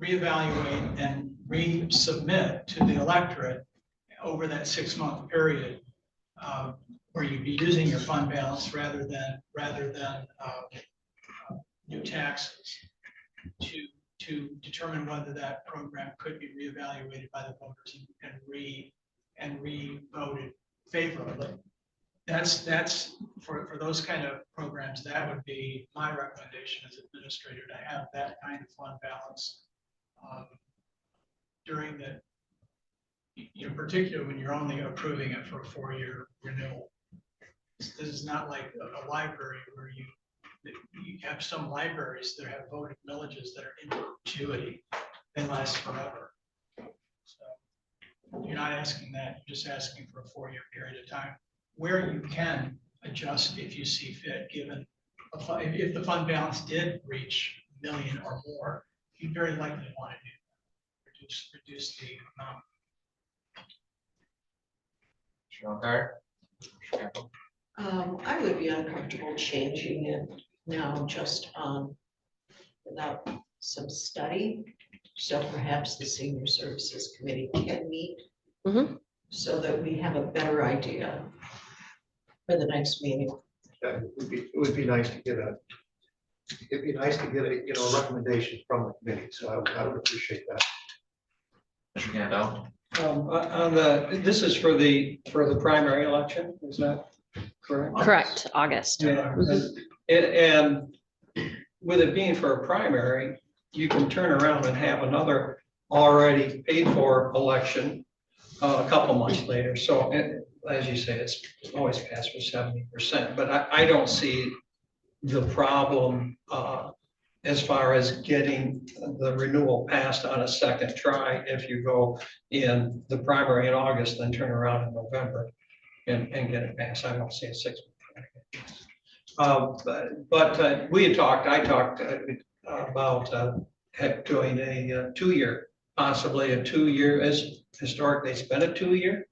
reevaluate and resubmit to the electorate over that 6-month period, where you'd be using your fund balance rather than new taxes to determine whether that program could be reevaluated by the voters and re-voted favorably. That's for those kind of programs, that would be my recommendation as administrator, to have that kind of fund balance during the, particularly when you're only approving it for a 4-year renewal. This is not like a library where you have some libraries that have voted millages that are in perpetuity and last forever. So you're not asking that, you're just asking for a 4-year period of time where you can adjust if you see fit, given if the fund balance did reach $1 million or more, you very likely want to do that. Reduce the amount. I would be uncomfortable changing it now, just without some study. So perhaps the Senior Services Committee can meet so that we have a better idea for the next meeting. It would be nice to get it'd be nice to get a, you know, a recommendation from the committee, so I would appreciate that. Mr. Campbell? This is for the primary election, is that correct? Correct, August. Yeah, and with it being for a primary, you can turn around and have another already paid for election a couple months later. So as you say, it's always passed for 70%, but I don't see the problem as far as getting the renewal passed on a second try if you go in the primary in August, then turn around in November and get it passed. I don't see a 6-month. But I talked about doing a 2-year, possibly a 2-year, as historically it's been a 2-year.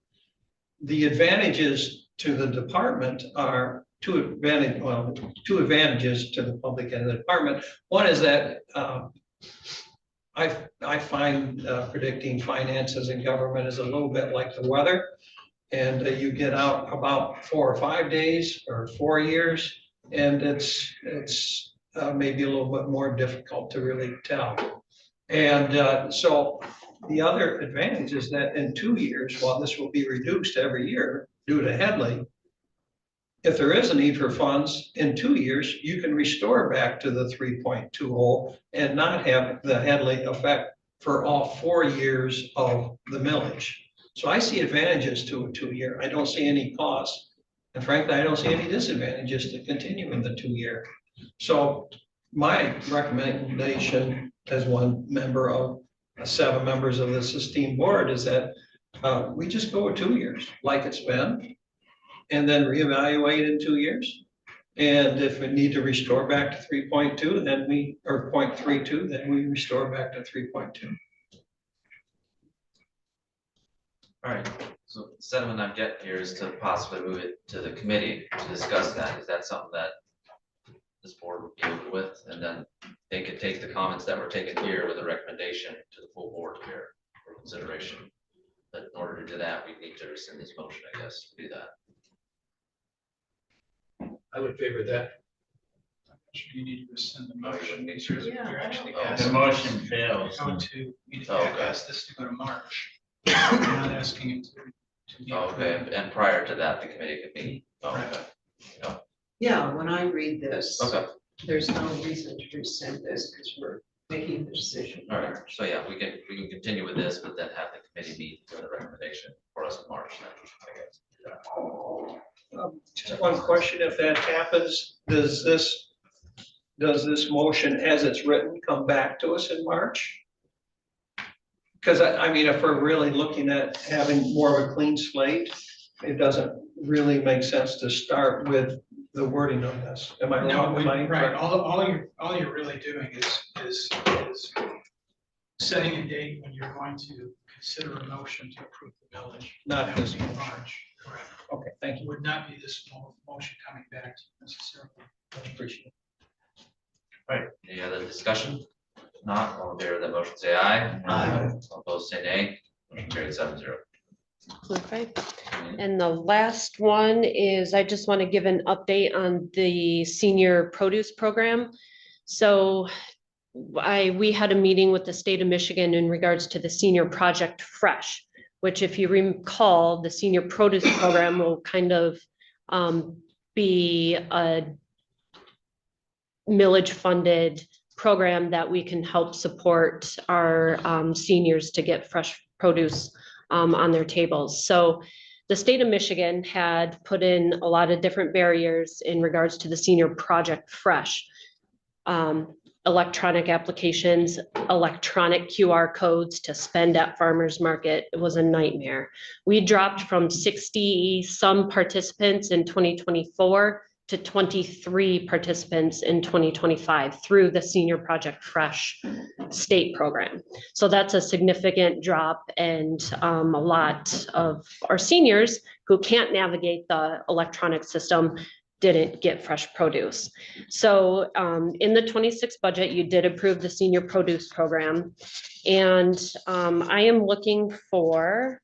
The advantages to the department are two advantages to the public and the department. One is that I find predicting finances in government is a little bit like the weather. And you get out about 4 or 5 days or 4 years, and it's maybe a little bit more difficult to really tell. And so the other advantage is that in 2 years, while this will be reduced every year due to Headley, if there is a need for funds in 2 years, you can restore back to the 3.20 and not have the Headley effect for all 4 years of the millage. So I see advantages to a 2-year. I don't see any costs. And frankly, I don't see any disadvantages to continuing the 2-year. So my recommendation as one member of seven members of this esteemed board is that we just go with 2 years, like it's been, and then reevaluate in 2 years. And if we need to restore back to 3.2, then or 0.32, then we restore back to 3.2. All right, so the sentiment I'm getting here is to possibly move it to the committee to discuss that. Is that something that this board would be open with? And then they could take the comments that were taken here with a recommendation to the full board here for consideration. But in order to do that, we need to rescind this motion, I guess, to do that. I would favor that. You need to rescind the Oh, you motion. wouldn't make sure. You're actually Oh, asking. The motion fails. Go to, you Oh, okay. ask this to go to March. You're not asking it to be. Oh, okay, and prior to that, the committee could meet. Oh, okay. Yeah, when I read this, Okay, there's no reason to rescind this because we're making the decision. in all right, March. so yeah, we can continue with this, but then have the committee meet with a recommendation for us in March, then, I guess. Just one question, if that happens, does this motion as it's written come back to us in March? Because I mean, if we're really looking at having more of a clean slate, it doesn't really make sense to start with the wording of this. Am I No, wrong? Am I right, correct? all you're really doing is setting a date when you're going to consider a motion to approve the village. Not That would this be in motion. March, correct. Okay, thank you. Would not be this motion coming back to you necessarily. Appreciate it. All right, any other discussion? If not, all in favor of the motion, say aye. Aye. All opposed, say nay. Motion carried 7-0. Okay. And the last one is, I just want to give an update on the senior produce program. So we had a meeting with the state of Michigan in regards to the senior project Fresh, which if you recall, the senior produce program will kind of be a millage funded program that we can help support our seniors to get fresh produce on their tables. So the state of Michigan had put in a lot of different barriers in regards to the senior project Fresh. Electronic applications, electronic QR codes to spend at farmers market. It was a nightmare. We dropped from 60 some participants in 2024 to 23 participants in 2025 through the Senior Project Fresh state program. So that's a significant drop, and a lot of our seniors who can't navigate the electronic system didn't get fresh produce. So in the 26 budget, you did approve the senior produce program. And I am looking for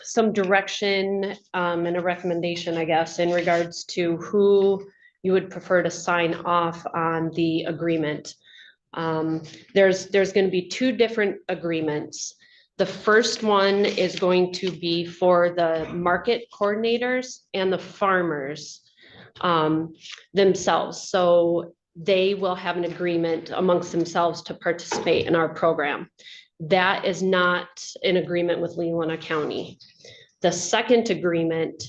some direction and a recommendation, I guess, in regards to who you would prefer to sign off on the agreement. There's going to be 2 different agreements. The first one is going to be for the market coordinators and the farmers themselves. So they will have an agreement amongst themselves to participate in our program. That is not an agreement with Leelanau County. The second agreement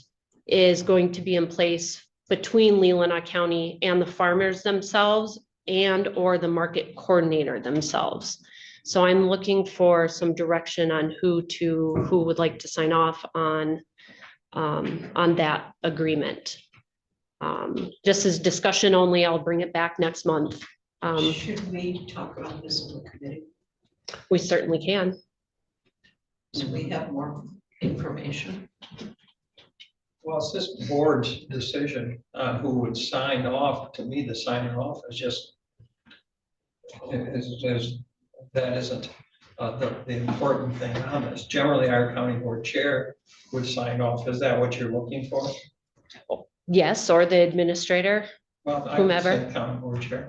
is going to be in place between Leelanau County and the farmers themselves and or the market coordinator themselves. So I'm looking for some direction on who would like to sign off on that agreement. Just as discussion only, I'll bring it back next month. Should we talk about this in the committee? We certainly can. So we have more information. Well, it's this board's decision on who would sign off. To me, the signing off is just, that isn't the important thing on this. Generally, our county board chair would sign off. Is that what you're looking for? Yes, or the administrator. Well, I would Whomever. say county board chair.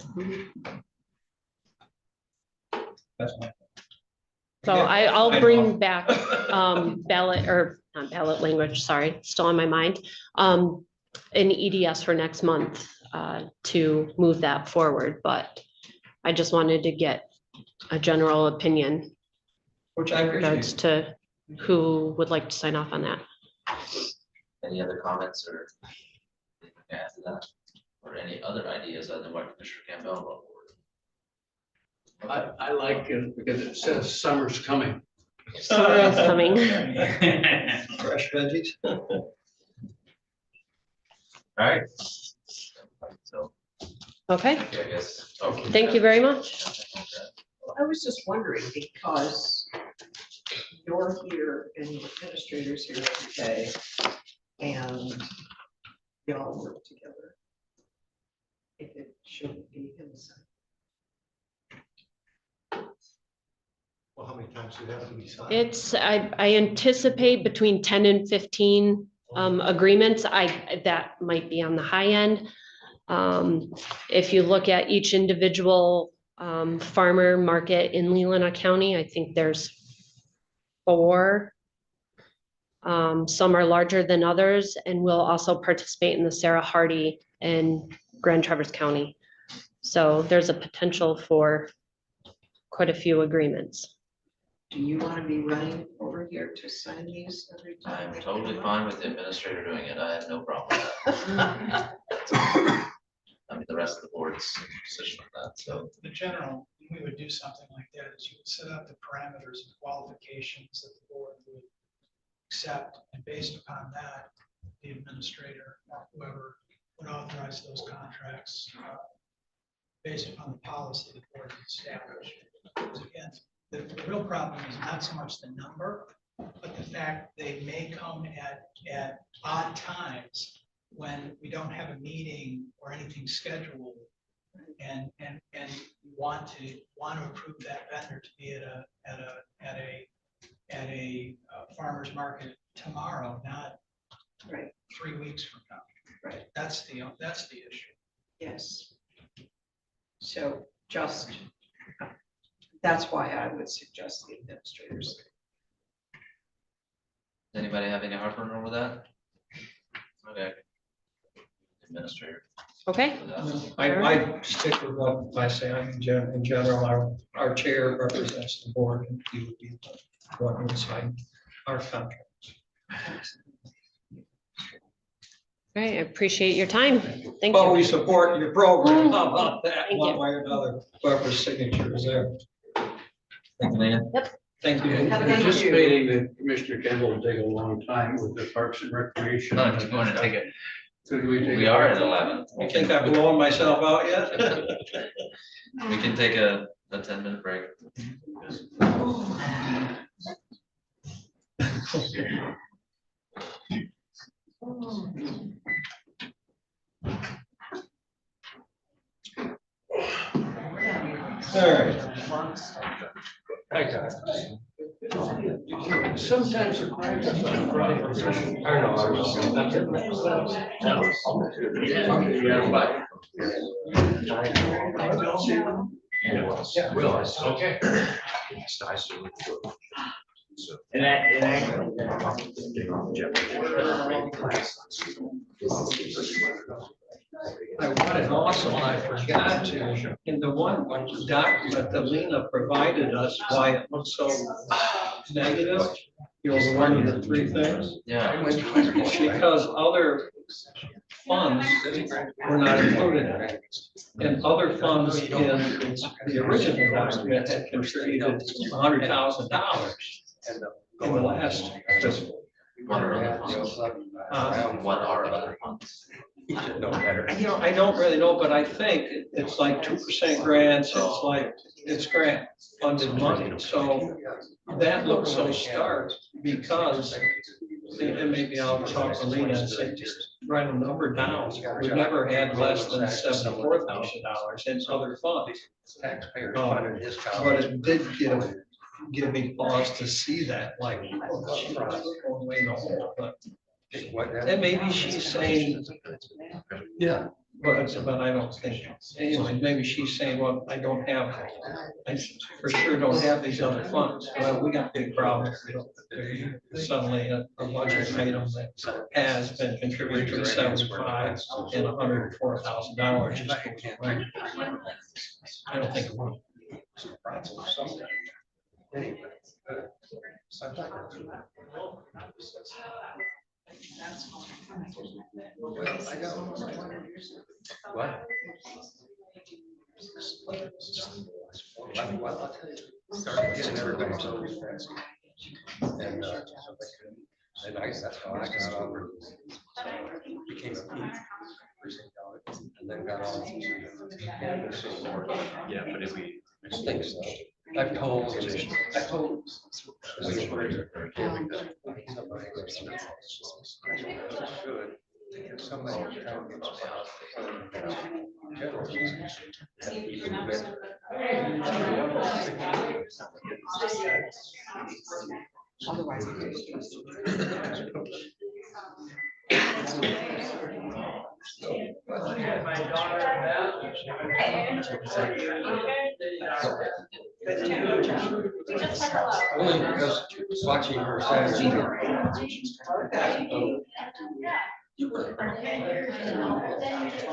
That's my. So I'll bring back ballot, or not ballot language, sorry, still on my mind. An EDS for next month to move that forward, but I just wanted to get a general opinion Which I in regards appreciate. to who would like to sign off on that. Any other comments or anything to add to that? Or any other ideas other than what Commissioner Campbell brought forward? I like it because it says summer's coming. Summer is coming. Fresh veggies. All right. So, Okay, I guess. thank you very much. I was just wondering, because you're here and your administrator's here every day, and you all work together. If it shouldn't be him. Well, how many times do you have to be signed? It's, I anticipate between 10 and 15 agreements. That might be on the high end. If you look at each individual farmer market in Leelanau County, I think there's 4. Some are larger than others, and will also participate in the Sarah Hardy in Grand Traverse County. So there's a potential for quite a few agreements. Do you want to be running over here to sign these every time? I'm totally fine with the administrator doing it. I have no problem with that. I mean, the rest of the board's decision on that, so. The general, we would do something like that, is you would set up the parameters and qualifications that the board would accept, and based upon that, the administrator or whoever would authorize those contracts based upon the policy the board has established. Because again, the real problem is not so much the number, but the fact they may come at odd times when we don't have a meeting or anything scheduled, and want to approve that vendor to be at a farmer's market tomorrow, not Right. 3 weeks from now. Right. That's the issue. Yes. So just, that's why I would suggest the administrators. Does anybody have any heartburn over that? Okay. Administrator. Okay, I stick with what I say. In general, our chair represents the board, and he would be the one who would sign our contracts. great. I appreciate your time. Thank But we you. support your program. How about that? Thank One you. way or another, whoever's signature is there. Thank you, Leah. Thank you. Anticipating that Commissioner Kendall will take a long time with the Parks and Recreation. No, just going to take it. So do we take? We are at 11. You think I'm blowing myself out yet? We can take a 10-minute break. All right. I got it. Sometimes the crime is not right. I know, I was. Yeah, realize, okay. And What an awesome, I forgot to, in the one document that Lena provided us, why it looks so negative. You know, the one of the 3 things, Yeah. because other funds were not included in it. And other funds in the original document had contributed $100,000 in the last fiscal. What are other funds? What are other funds? You know, I don't really know, but I think it's like 2% grants, it's grant funded money, so that looks so stark because, and maybe I'll talk to Lena and say, just write a number down. We've never had less than $74,000 in other funds. Taxpayer But funded his college. it did give me pause to see that, like, oh, geez, we're going way in the hole, but. And maybe she's saying, Yeah. but I don't think, anyway, maybe she's saying, well, I for sure don't have these other funds. Well, we got big problems. Suddenly a budget item that has been contributed to 75 and $104,000 just goes away. I don't think it will. Anyway. What? I'll tell you, started getting everybody so fancy. And, that's how I got over. Became a precinct out, and then got on. Yeah, but if we. I think so. I've told. Somebody. Only because watching her Saturday.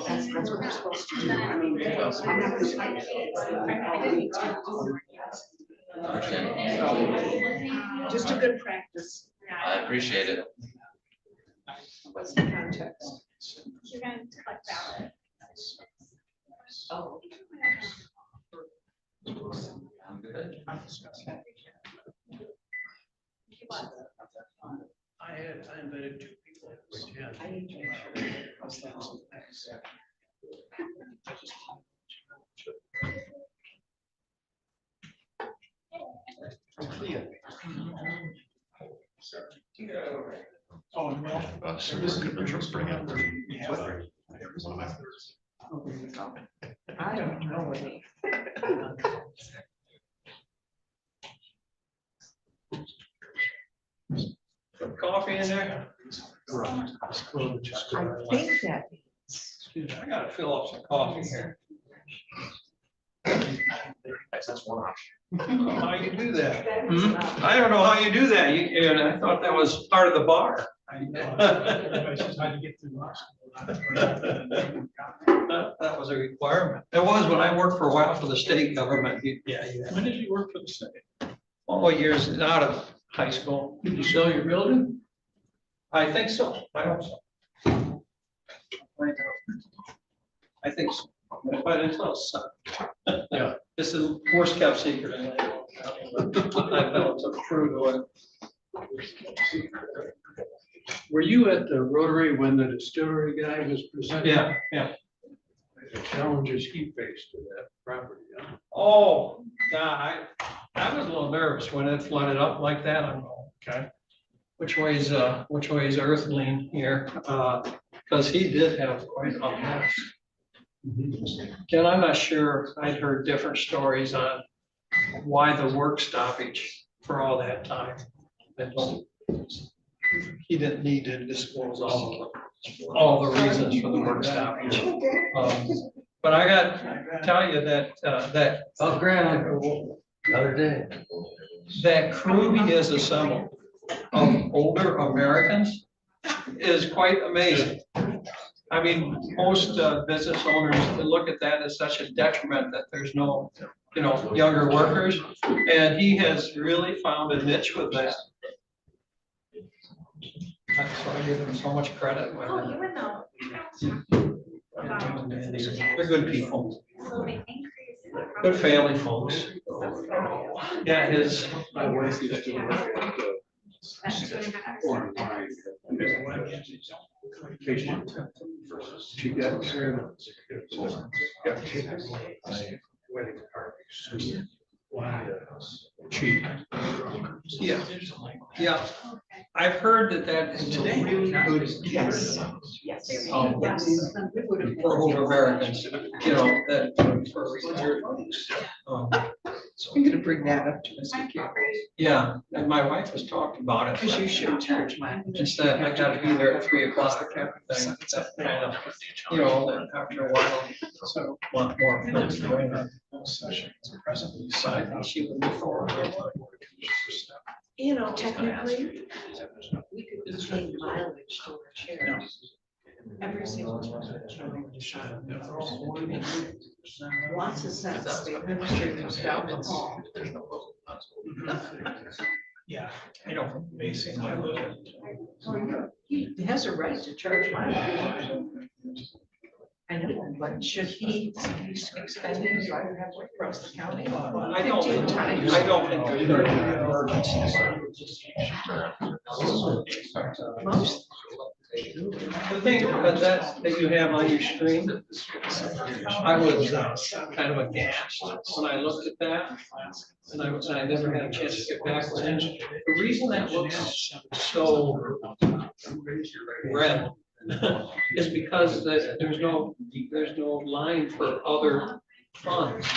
That's what we're supposed to do. I mean, I'm not gonna fight it. Just a good practice. I appreciate it. What's the context? You're gonna click ballot. Oh. I'm good. I invited 2 people. I need to make sure. Oh, no. So we're gonna just bring up. I don't know what it. Some coffee in there? I think that. Excuse me, I gotta fill up some coffee here. That's one option. How you do that? I don't know how you do that. And I thought that was part of the bar. Everybody says how to get through law school. That was a requirement. It was when I worked for a while for the state government. Yeah. When did you work for the state? All years out of high school. Did you sell your building? I think so. I hope so. I think so. But it's not so. Yeah. This is the worst kept secret. I felt so true to it. Were you at the Rotary when the distillery guy was presenting? Yeah. The challenges he faced to that property, huh? Oh, I was a little nervous when it flooded up like that. I'm going, okay. Which way is Earth lean here? Because he did have quite a mess. Ken, I'm not sure. I'd heard different stories on why the work stoppage for all that time. He didn't need to disclose all the reasons for the work stoppage. But I got to tell you that Another day. that crew he has assembled of older Americans is quite amazing. I mean, most business owners look at that as such a detriment that there's no, younger workers. And he has really found a niche with that. That's why I give him so much credit. Oh, you would know. They're good people. Good family folks. Yeah, My wife used to work at the she got married. Got taken by wedding parties. Cheap. Yeah. I've heard that is a really good Yes. for older Americans, that for retired folks. I'm gonna bring that up to Mr. Carey, Yeah, and my wife has talked about it. because you should charge mine. Just that I gotta be there at 3 o'clock type of thing. That kind of, that after a while, so want more folks going on. Presently, So I think she would be forward. Technically, we could be paying mileage to our chairs. Every single one. Lots of sense. The administrators down the hall. yeah, basically, I live in He has a right to charge mileage. I I know, but should he expend it across the county? I don't think there's gonna be an emergency. Most. The thing that you have on your screen, I was kind of aghast when I looked at that. And I never had a chance to get back to it. The reason that looks so red is because there's no line for other funds.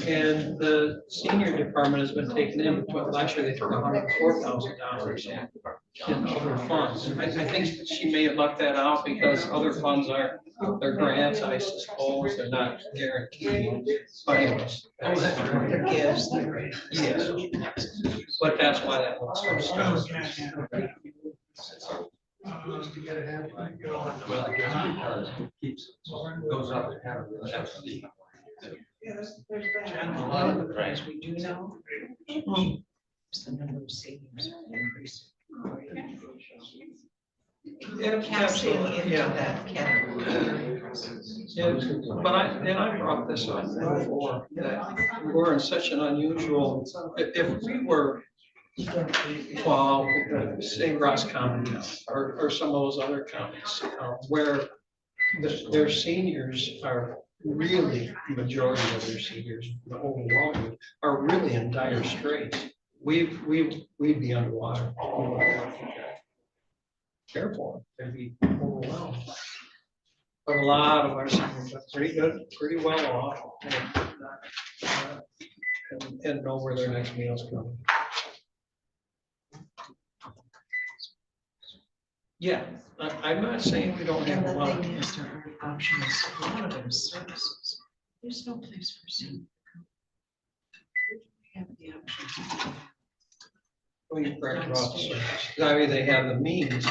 And the senior department has been taken in, but last year they took $104,000 in other funds. I think she may have left that out because other funds they're grants, I suppose, they're not guaranteed. But anyways. Their gifts. Yes, but that's why that looks so stuck. Goes up. A lot of the things we do know. The number of seniors are increasing. Absolutely, yeah. That category. But I brought this up before, that we're in such an unusual, if we were, well, say Ross County or some of those other counties, where their seniors are really, majority of their seniors, the overwhelming, are really in dire straits. We'd be underwater. Careful, they'd be overwhelmed. But a lot of our seniors are pretty good, pretty well off. And know where their next meal's coming. Yeah, I'm not saying we don't have a And the lot. thing is, there aren't options, a lot of them services. There's no place for senior. We have the options. Well, you're correct about the service. I mean, they have the means,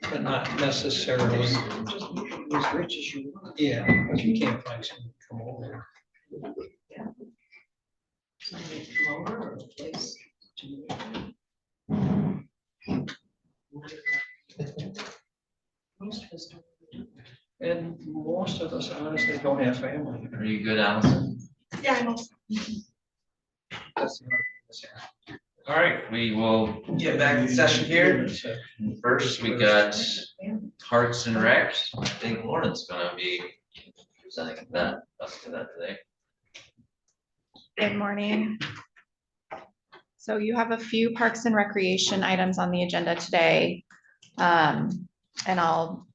but not necessarily. As rich as you want. Yeah, but you can't find someone to come over. Somebody come over or a place to. Most of us don't. And most of us honestly don't have family. Are you good, Allison? Yeah, I'm That's the other thing. All right, we will get back in session here. First, we got Parks and Recs. I think Lauren's gonna be presenting us to that today. Good morning. So you have a few Parks and Recreation items on the agenda today. And I'll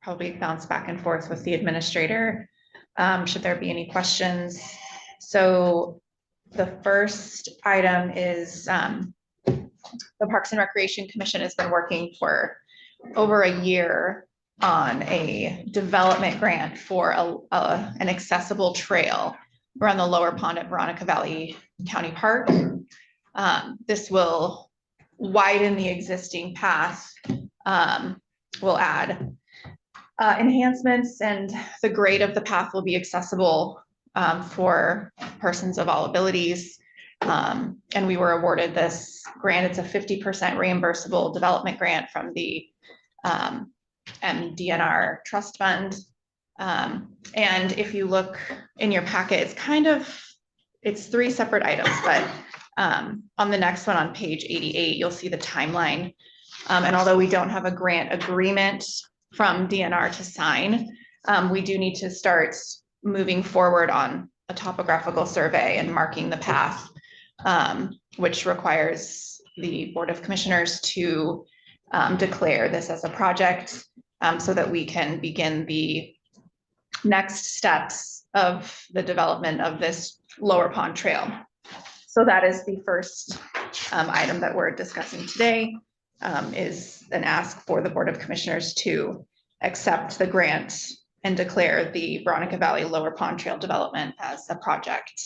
probably bounce back and forth with the administrator, should there be any questions. So the first item is the Parks and Recreation Commission has been working for over a year on a development grant for an accessible trail around the lower pond at Veronica Valley County Park. This will widen the existing path, will add enhancements, and the grade of the path will be accessible for persons of all abilities. And we were awarded this grant. It's a 50% reimbursable development grant from the MDNR Trust Fund. And if you look in your packet, it's three separate items, but on the next one on page 88, you'll see the timeline. And although we don't have a grant agreement from DNR to sign, we do need to start moving forward on a topographical survey and marking the path, which requires the Board of Commissioners to declare this as a project, so that we can begin the next steps of the development of this lower pond trail. So that is the first item that we're discussing today, is an ask for the Board of Commissioners to accept the grant and declare the Veronica Valley Lower Pond Trail development as a project.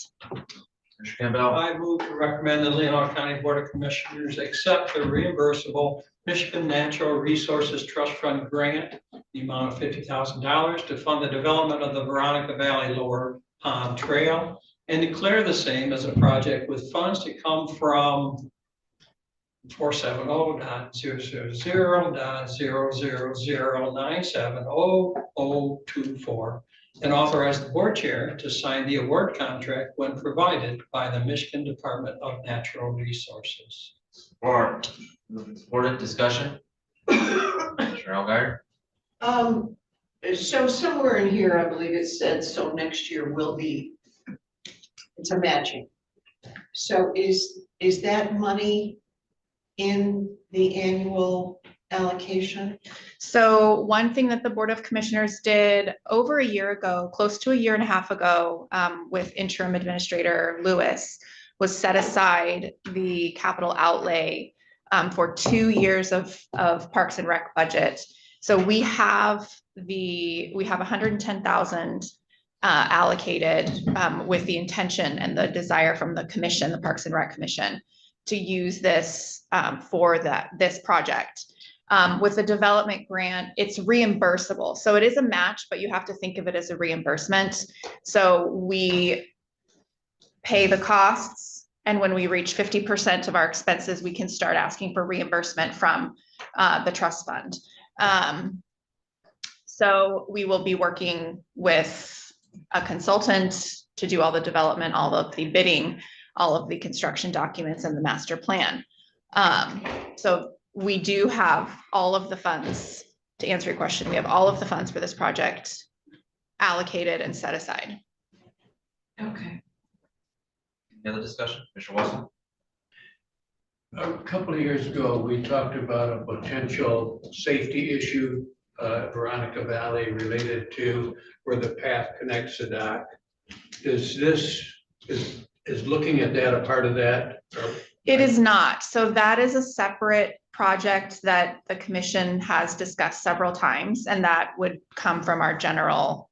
I move to recommend the Leelanau County Board of Commissioners accept the reimbursable Michigan Natural Resources Trust Fund grant, the amount of $50,000 to fund the development of the Veronica Valley Lower Pond Trail, and declare the same as a project with funds to come from 470.000.000970024, and authorize the board chair to sign the award contract when provided by the Michigan Department of Natural Resources. Or, moved and supported, discussion? Commissioner Elgard? So somewhere in here, I believe it said, so next year will be, it's a matching. So is that money in the annual allocation? So one thing that the Board of Commissioners did over a year ago, close to a year and a half ago, with interim administrator Lewis, was set aside the capital outlay for 2 years of Parks and Rec budget. So we have 110,000 allocated with the intention and the desire from the commission, the Parks and Rec Commission, to use this for this project. With the development grant, it's reimbursable. So it is a match, but you have to think of it as a reimbursement. So we pay the costs, and when we reach 50% of our expenses, we can start asking for reimbursement from the trust fund. So we will be working with a consultant to do all the development, all of the bidding, all of the construction documents and the master plan. So we do have all of the funds, to answer your question, we have all of the funds for this project allocated and set aside. Okay. Any other discussion? Commissioner Wilson? A couple of years ago, we talked about a potential safety issue, Veronica Valley, related to where the path connects the dock. Is looking at that a part of that? It is not. So that is a separate project that the commission has discussed several times, and that would come from our general,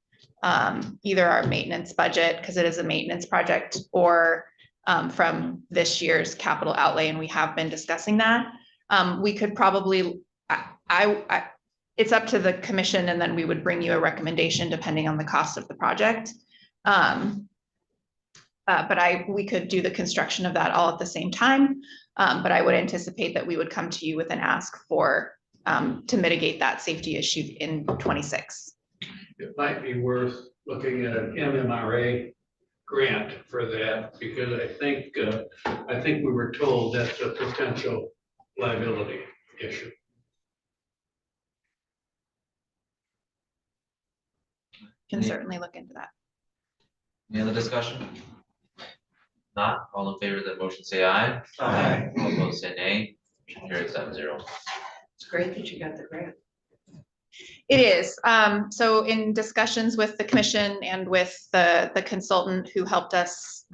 either our maintenance budget, because it is a maintenance project, or from this year's capital outlay, and we have been discussing that. We could probably, it's up to the commission, and then we would bring you a recommendation depending on the cost of the project. But we could do the construction of that all at the same time. But I would anticipate that we would come to you with an ask for, to mitigate that safety issue in 26. It might be worth looking at an MMRA grant for that, because I think we were told that's a potential liability issue. Can certainly look into that. Any other discussion? Not, all in favor of the motion, say aye. Aye. All opposed, say nay. Motion carries 7-0. It's great that you got the grant. It is. So in discussions with the commission and with the consultant who helped us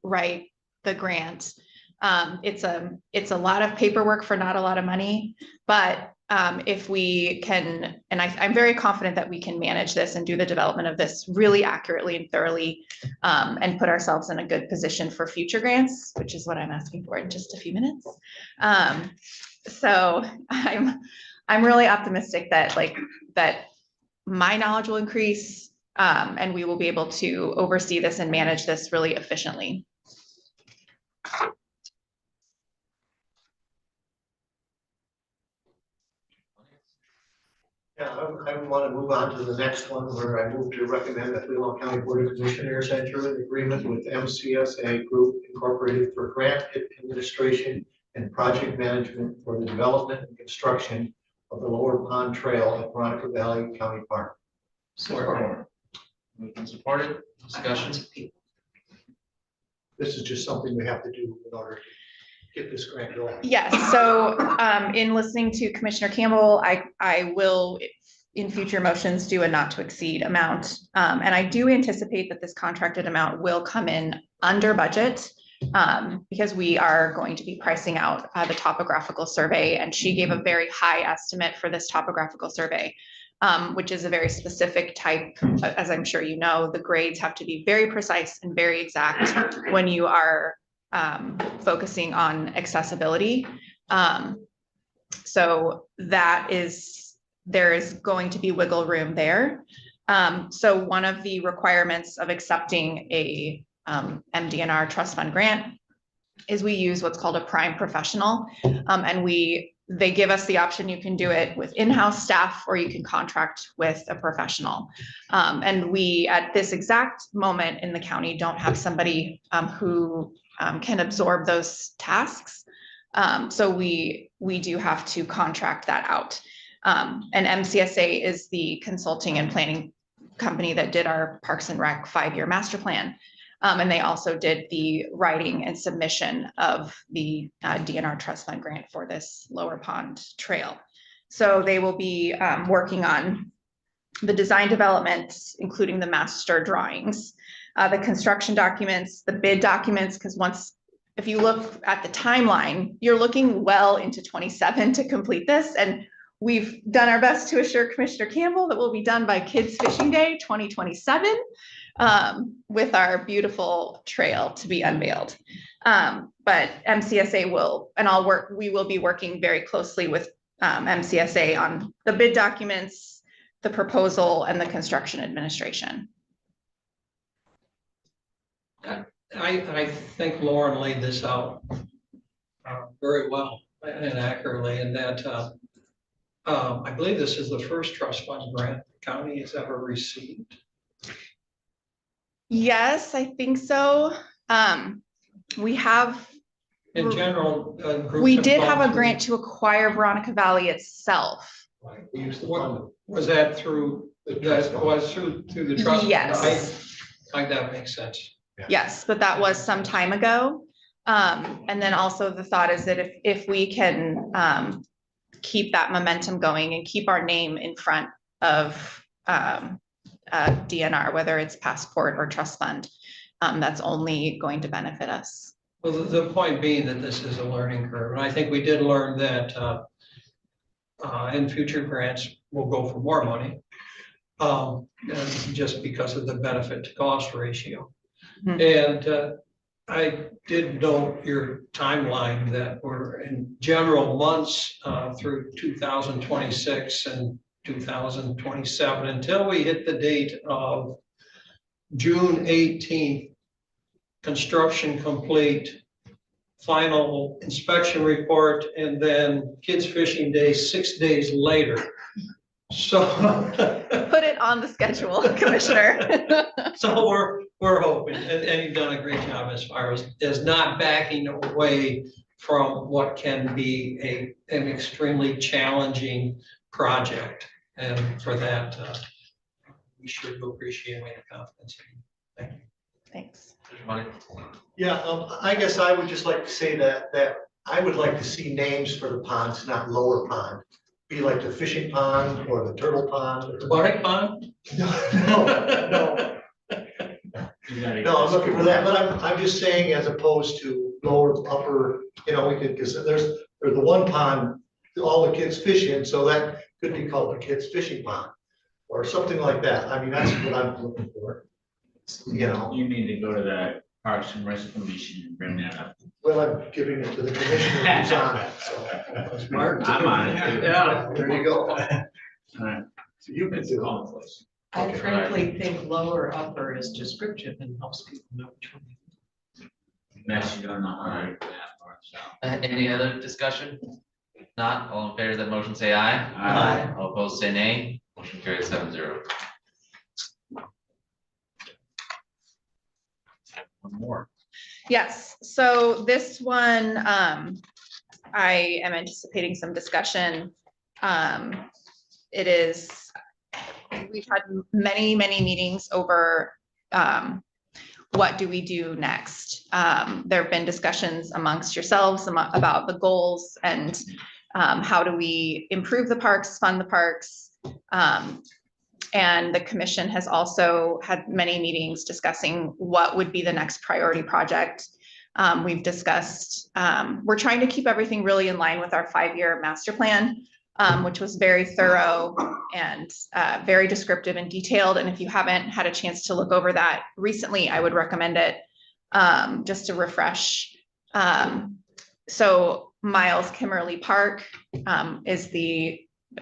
write the grant, it's a lot of paperwork for not a lot of money, but if we can, and I'm very confident that we can manage this and do the development of this really accurately and thoroughly, and put ourselves in a good position for future grants, which is what I'm asking for in just a few minutes. So I'm really optimistic that that my knowledge will increase, and we will be able to oversee this and manage this really efficiently. Yeah, I want to move on to the next one, where I move to recommend that Leelanau County Board of Commissioners enter an agreement with MCSA Group Incorporated for grant administration and project management for the development and construction of the Lower Pond Trail at Veronica Valley County Park. Support. Moved and supported, discussion? This is just something we have to do in order to get this grant going. Yes, so in listening to Commissioner Campbell, I will in future motions do a not to exceed amount. And I do anticipate that this contracted amount will come in under budget, because we are going to be pricing out the topographical survey, and she gave a very high estimate for this topographical survey, which is a very specific type. As I'm sure you know, the grades have to be very precise and very exact when you are focusing on accessibility. So there is going to be wiggle room there. So one of the requirements of accepting a MDNR trust fund grant is we use what's called a prime professional. And they give us the option, you can do it with in-house staff or you can contract with a professional. And we, at this exact moment in the county, don't have somebody who can absorb those tasks. So we do have to contract that out. And MCSA is the consulting and planning company that did our Parks and Rec 5-year master plan. And they also did the writing and submission of the DNR trust fund grant for this Lower Pond Trail. So they will be working on the design development, including the master drawings, the construction documents, the bid documents, because if you look at the timeline, you're looking well into 27 to complete this. And we've done our best to assure Commissioner Campbell that we'll be done by Kids Fishing Day 2027 with our beautiful trail to be unveiled. But MCSA we will be working very closely with MCSA on the bid documents, the proposal, and the construction administration. I think Lauren laid this out very well and accurately, in that I believe this is the first trust fund grant the county has ever received. Yes, I think so. We have. In general, we did have a grant to acquire Veronica Valley itself. Was that through, through the trust? Yes. That makes sense. Yes, but that was some time ago. And then also the thought is that if we can keep that momentum going and keep our name in front of DNR, whether it's passport or trust fund, that's only going to benefit us. Well, the point being that this is a learning curve, and I think we did learn that in future grants, we'll go for more money, just because of the benefit to cost ratio. And I did note your timeline that we're in general months through 2026 and 2027 until we hit the date of June 18th, construction complete, final inspection report, and then Kids Fishing Day 6 days later. So put it on the schedule, Commissioner. So we're hoping, and you've done a great job as far as not backing away from what can be an extremely challenging project. And for that, we should appreciate your confidence. Thank you. Thanks. Yeah, I guess I would just like to say that I would like to see names for the ponds, not Lower Pond. Be like the fishing pond or the turtle pond. The Bardic Pond? No. No, I'm looking for that, but I'm just saying, as opposed to lower, upper, we could, because there's the one pond, all the kids fish in, so that could be called the kids fishing pond. Or something like that. I mean, that's what I'm looking for. You need to go to the Parks and Rec Commission and bring that up. Well, I'm giving it to the commissioner who's on it, so. Smart. I'm on it. Yeah. There you go. All right. So you can do Call it, please. I frankly think lower upper is descriptive and helps people know which one. Unless you don't know how to do that part, so. Any other discussion? Not, all in favor of the motion, say aye. Aye. All opposed, say nay. Motion carries 7-0. One more. Yes, so this one, I am anticipating some discussion. We've had many meetings over what do we do next. There have been discussions amongst yourselves about the goals and how do we improve the parks, fund the parks. And the commission has also had many meetings discussing what would be the next priority project. We've discussed, we're trying to keep everything really in line with our 5-year master plan, which was very thorough and very descriptive and detailed. And if you haven't had a chance to look over that recently, I would recommend it just to refresh. So Miles Kimmerly Park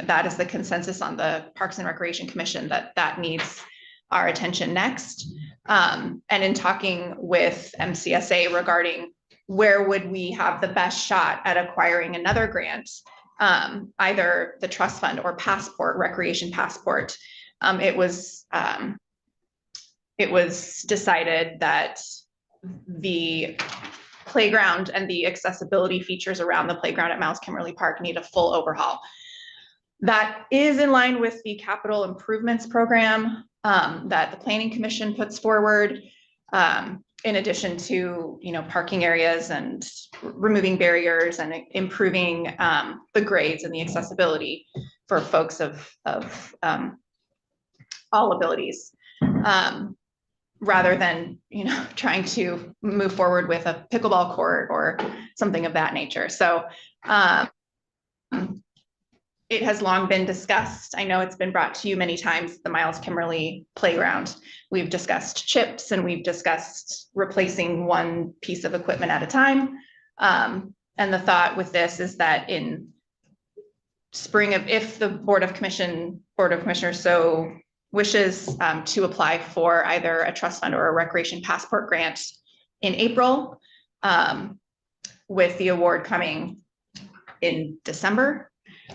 that is the consensus on the Parks and Recreation Commission that needs our attention next. And in talking with MCSA regarding where would we have the best shot at acquiring another grant? Either the trust fund or passport, recreation passport. It was decided that the playground and the accessibility features around the playground at Mouse Kimmerly Park need a full overhaul. That is in line with the capital improvements program that the Planning Commission puts forward. In addition to, parking areas and removing barriers and improving the grades and the accessibility for folks of all abilities. Rather than, trying to move forward with a pickleball court or something of that nature. So it has long been discussed. I know it's been brought to you many times, the Miles Kimmerly playground. We've discussed chips and we've discussed replacing one piece of equipment at a time. And the thought with this is that in spring if the Board of Commissioners so wishes to apply for either a trust fund or a recreation passport grant in April, with the award coming in December.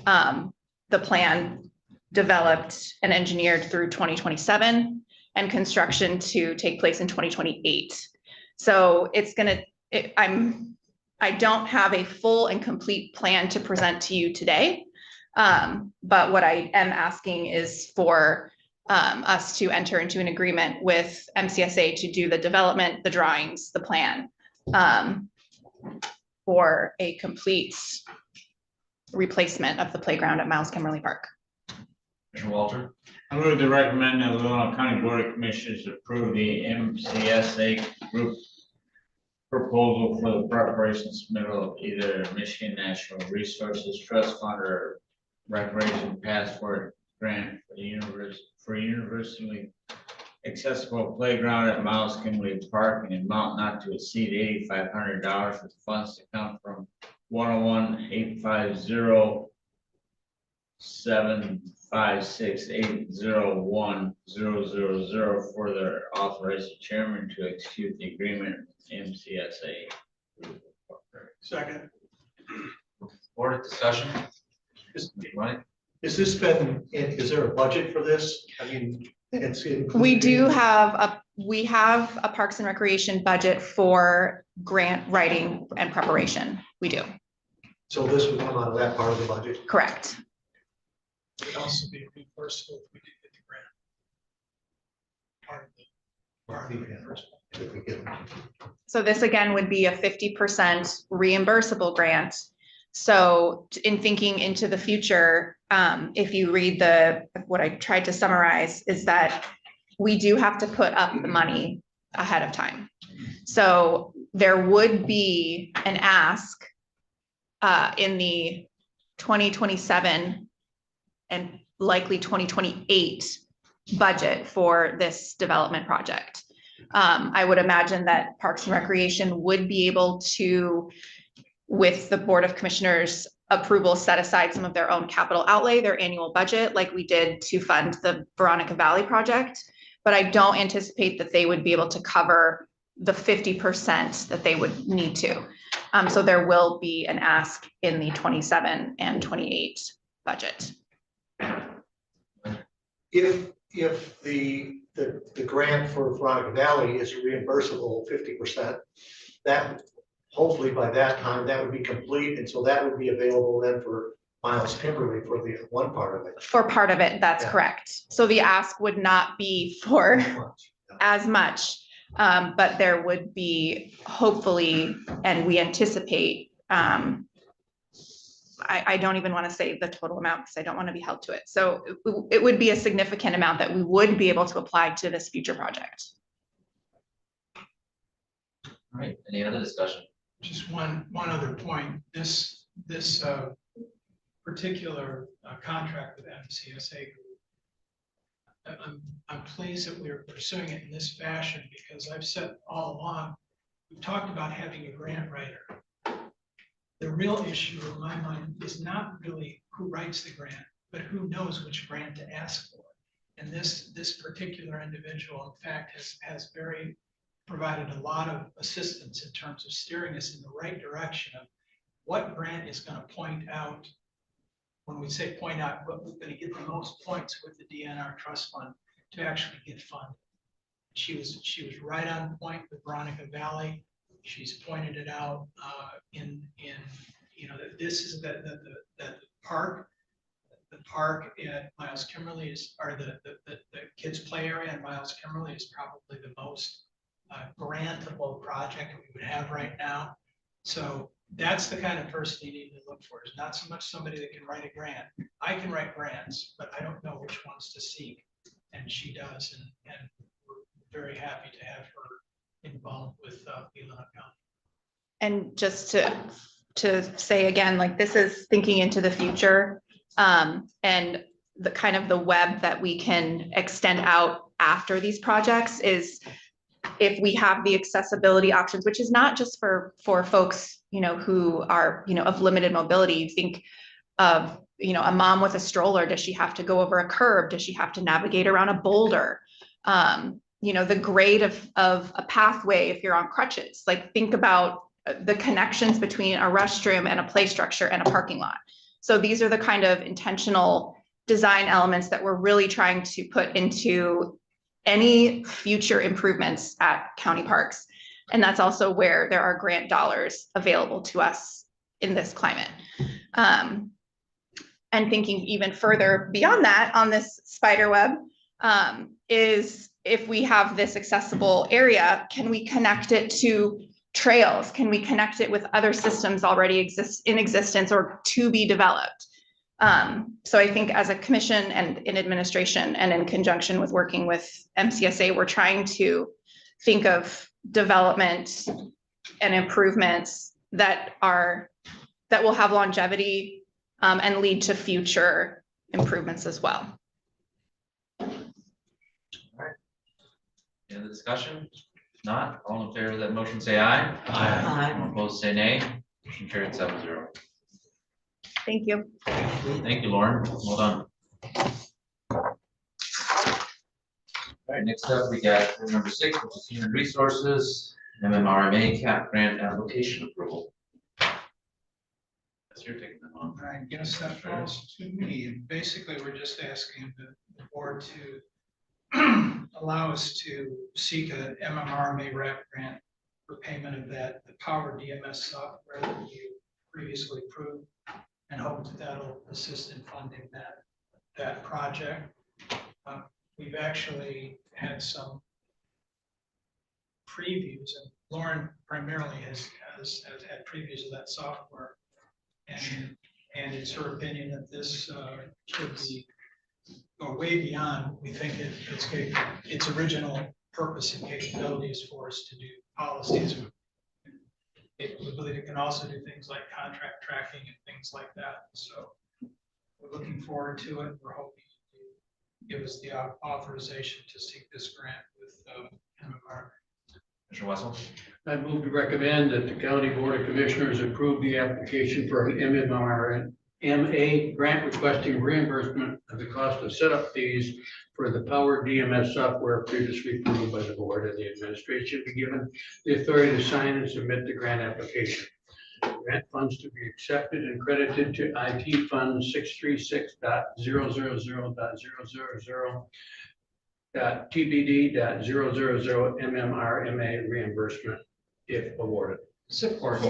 The plan developed and engineered through 2027 and construction to take place in 2028. So it's I don't have a full and complete plan to present to you today. But what I am asking is for us to enter into an agreement with MCSA to do the development, the drawings, the plan for a complete replacement of the playground at Miles Kimmerly Park. Commissioner Walter. I move to recommend that the Leelanau County Board of Commissioners approve the MCSA group proposal for the preparation submittal of either Michigan Natural Resources Trust Fund or Recreation Passport grant for the universally accessible playground at Miles Kimberly Park in an amount not to exceed $8,500 with funds to come from 101-850-756-801-000. Further authorize the chairman to execute the agreement with MCSA. Second. Board discussion? Is this been, is there a budget for this? I mean, it's. We have a Parks and Recreation budget for grant writing and preparation. We do. So this would come out of that part of the budget? Correct. It would also be reimbursable if we did get the grant. Part of the reimbursement. So this again would be a 50% reimbursable grant. So in thinking into the future, if you read what I tried to summarize is that we do have to put up the money ahead of time. So there would be an ask in the 2027 and likely 2028 budget for this development project. I would imagine that Parks and Recreation would be able to, with the Board of Commissioners approval, set aside some of their own capital outlay, their annual budget, like we did to fund the Veronica Valley project. But I don't anticipate that they would be able to cover the 50% that they would need to. So there will be an ask in the 27 and 28 budget. If the grant for Veronica Valley is reimbursable 50%, that hopefully by that time that would be complete, and so that would be available then for Miles Kimberly for the one part of it. For part of it, that's correct. So the ask would not be for as much, but there would be hopefully, and we anticipate, I don't even want to say the total amount because I don't want to be held to it. So it would be a significant amount that we would be able to apply to this future project. All right, any other discussion? Just one other point, this particular contract with MCSA group, I'm pleased that we're pursuing it in this fashion because I've said all along, we've talked about having a grant writer. The real issue in my mind is not really who writes the grant, but who knows which grant to ask for. And this particular individual, in fact, has very provided a lot of assistance in terms of steering us in the right direction of what grant is going to point out. When we say point out, what we're going to get the most points with the DNR trust fund to actually get funded. She was right on point with Veronica Valley. She's pointed it out in that this is that the park at Miles Kimberly or the kids play area in Miles Kimberly is probably the most grantable project we would have right now. So that's the kind of person you need to look for. Is not so much somebody that can write a grant. I can write grants, but I don't know which ones to seek, and she does, and we're very happy to have her involved with Leelanau County. And just to say again, like this is thinking into the future, and the kind of the web that we can extend out after these projects is if we have the accessibility options, which is not just for folks, who are, of limited mobility. You think of, a mom with a stroller, does she have to go over a curb? Does she have to navigate around a boulder? The grade of a pathway if you're on crutches. Like think about the connections between a restroom and a play structure and a parking lot. So these are the kind of intentional design elements that we're really trying to put into any future improvements at county parks. And that's also where there are grant dollars available to us in this climate. And thinking even further beyond that on this spider web is if we have this accessible area, can we connect it to trails? Can we connect it with other systems already in existence or to be developed? So I think as a commission and in administration and in conjunction with working with MCSA, we're trying to think of development and improvements that will have longevity and lead to future improvements as well. All right. Any other discussion? If not, all in favor of that motion, say aye. Aye. All opposed, say nay. Motion carried 7-0. Thank you. Thank you, Lauren. Well done. All right, next up, we got number 6, which is human resources, MMRMA cap grant application approval. That's your taking them on. I guess that falls to me. Basically, we're just asking the board to allow us to seek a MMRMA RAP grant for payment of the Power DMS software that you previously approved, and hope that that'll assist in funding that project. We've actually had some previews, and Lauren primarily has had previews of that software. And it's her opinion that this could go way beyond what we think its original purpose and capability is for us to do policies. We believe it can also do things like contract tracking and things like that. So we're looking forward to it. We're hoping to give us the authorization to seek this grant with MMR. Mr. Wessel. I move to recommend that the County Board of Commissioners approve the application for an MMRMA grant requesting reimbursement of the cost of setup fees for the Power DMS software previously approved by the board, and the administration be given the authority to sign and submit the grant application. Grant funds to be accepted and credited to IT Fund 636.000.TBD.000 MMRMA reimbursement if awarded. Support.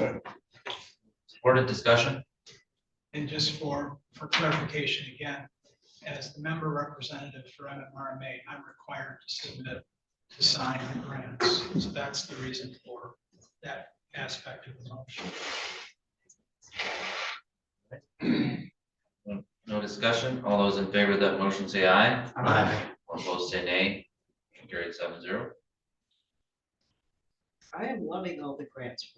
Supported. Discussion. And just for clarification again, as the member representative for MMRMA, I'm required to submit to sign the grants. So that's the reason for that aspect of the motion. No discussion. All those in favor of that motion say aye. Aye. All opposed say nay. Motion carried 7-0. I am loving all the grants.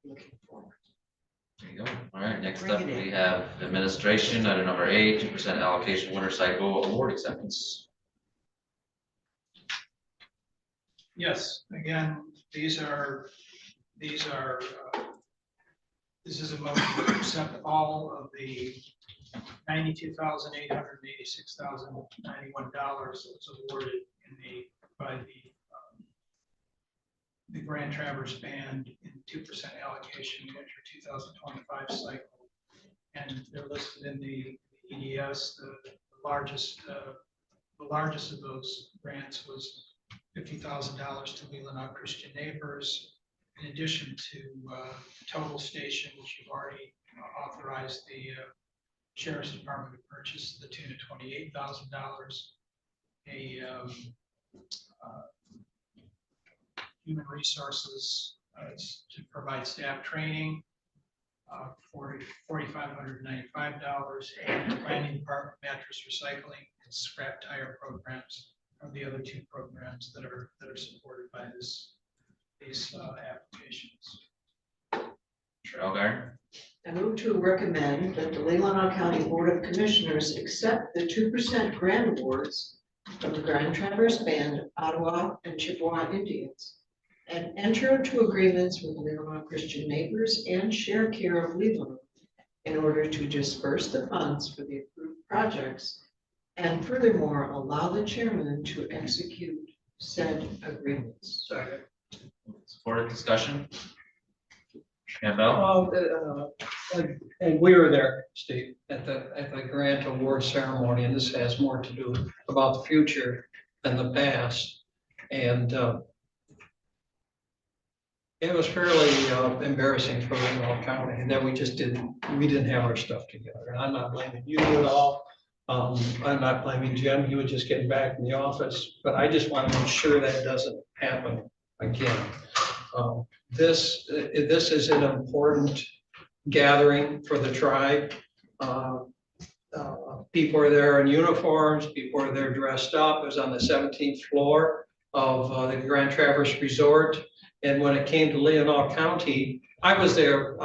Looking forward. There you go. All right, next Bring up, it in. we have administration, item number 8, 2% allocation winter cycle award acceptance. Yes, again, this is a motion to accept all of the $92,886,091 that was awarded by the the Grand Traverse Band in 2% allocation winter 2025 cycle. And they're listed in the EDS. The largest of those grants was $50,000 to Leelanau Christian Neighbors, in addition to Total Station, which you've already authorized the Sheriff's Department to purchase to the tune of $28,000. Human Resources to provide staff training for $4,595, and the Planning Department mattress recycling and scrap tire programs are the other two programs that are supported by these applications. Elgar, I move to recommend that the Leelanau County Board of Commissioners accept the 2% grant awards from the Grand Traverse Band, Ottawa and Chippewa Indians, and enter into agreements with Leelanau Christian Neighbors and Share Care of Leelanau in order to disperse the funds for the approved projects, and furthermore, allow the chairman to execute said agreements. Second. for discussion? Campbell? And we were there, Steve, at the grant award ceremony, and this has more to do about the future than the past. And it was fairly embarrassing for Leelanau County, and that we didn't have our stuff together. And I'm not blaming you at all. I'm not blaming Jim. He was just getting back in the office, but I just want to make sure that doesn't happen again. This is an important gathering for the tribe. People are there in uniforms, people are there dressed up. It was on the 17th floor of the Grand Traverse Resort. And when it came to Leelanau County, I was there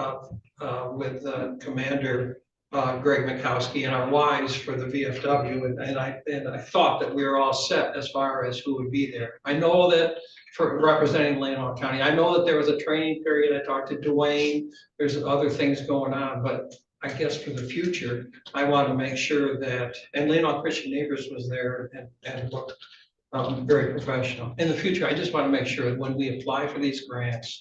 with Commander Greg Mikowski and our wives for the VFW, and I thought that we were all set as far as who would be there. I know that for representing Leelanau County, I know that there was a training period. I talked to Dwayne. There's other things going on, but I guess for the future, I want to make sure that, and Leelanau Christian Neighbors was there and looked very professional. In the future, I just want to make sure that when we apply for these grants,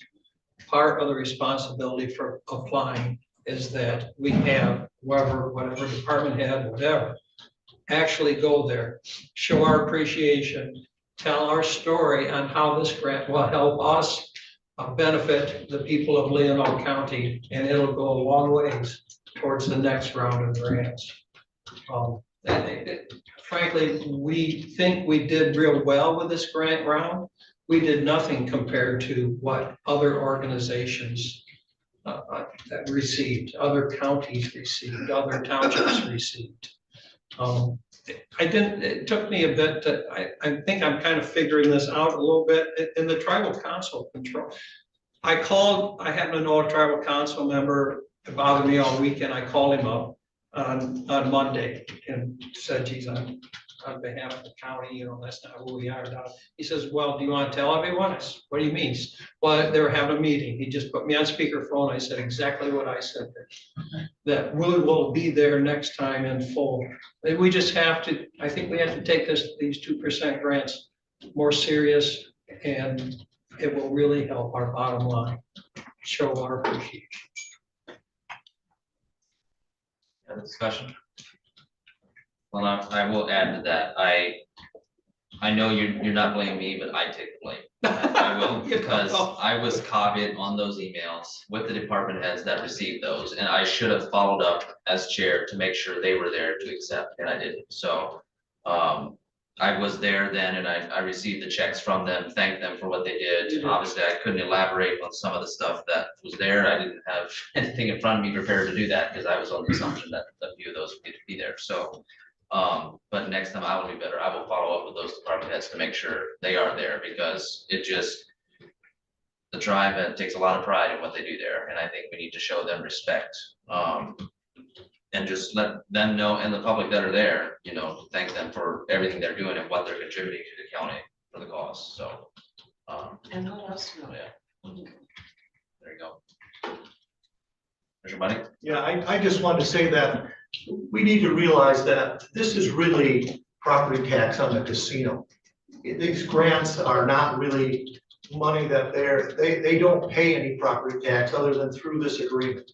part of the responsibility for applying is that we have whatever department head, whatever, actually go there, show our appreciation, tell our story on how this grant will help us benefit the people of Leelanau County, and it'll go a long ways towards the next round of grants. Frankly, we think we did real well with this grant round. We did nothing compared to what other organizations received, other counties received, other townships received. It took me a bit I think I'm kind of figuring this out a little bit in the tribal council control. I happen to know a tribal council member. It bothered me all weekend. I called him up on Monday and said, geez, on behalf of the county, that's not who we are now. He says, well, do you want to tell everyone? I said, what do you mean? Well, they were having a meeting. He just put me on speakerphone. I said exactly what I said there. That we will be there next time in full. We just have to, I think we have to take these 2% grants more serious, and it will really help our bottom line, show our appreciation. Other discussion? Well, I will add to that. I know you're not blaming me, but I take the blame. I will, because I was copied on those emails with the department heads that received those, and I should have followed up as chair to make sure they were there to accept, and I didn't. So I was there then, and I received the checks from them, thanked them for what they did. Obviously, I couldn't elaborate on some of the stuff that was there. I didn't have anything in front of me prepared to do that, because I was on the assumption that a few of those would get to be there. So but next time I will be better. I will follow up with those department heads to make sure they are there, because the tribe takes a lot of pride in what they do there, and I think we need to show them respect. And just let them know, and the public that are there, thank them for everything they're doing and what they're contributing to the county for the cause. So And let us know. yeah, there you go. There's your money. Yeah, I just wanted to say that we need to realize that this is really property tax on the casino. These grants are not really money that they don't pay any property tax other than through this agreement.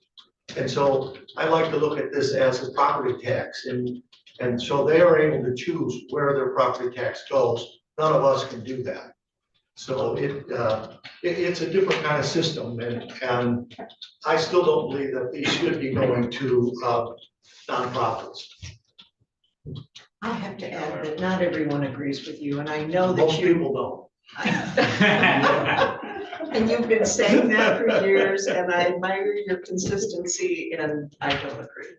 And so I like to look at this as a property tax, and so they are able to choose where their property tax goes. None of us can do that. So it's a different kind of system, and I still don't believe that these should be going to nonprofits. I have to add that not everyone agrees with you, and I know that Most people don't. And you've been saying that for years, and I admire your consistency, and I don't agree.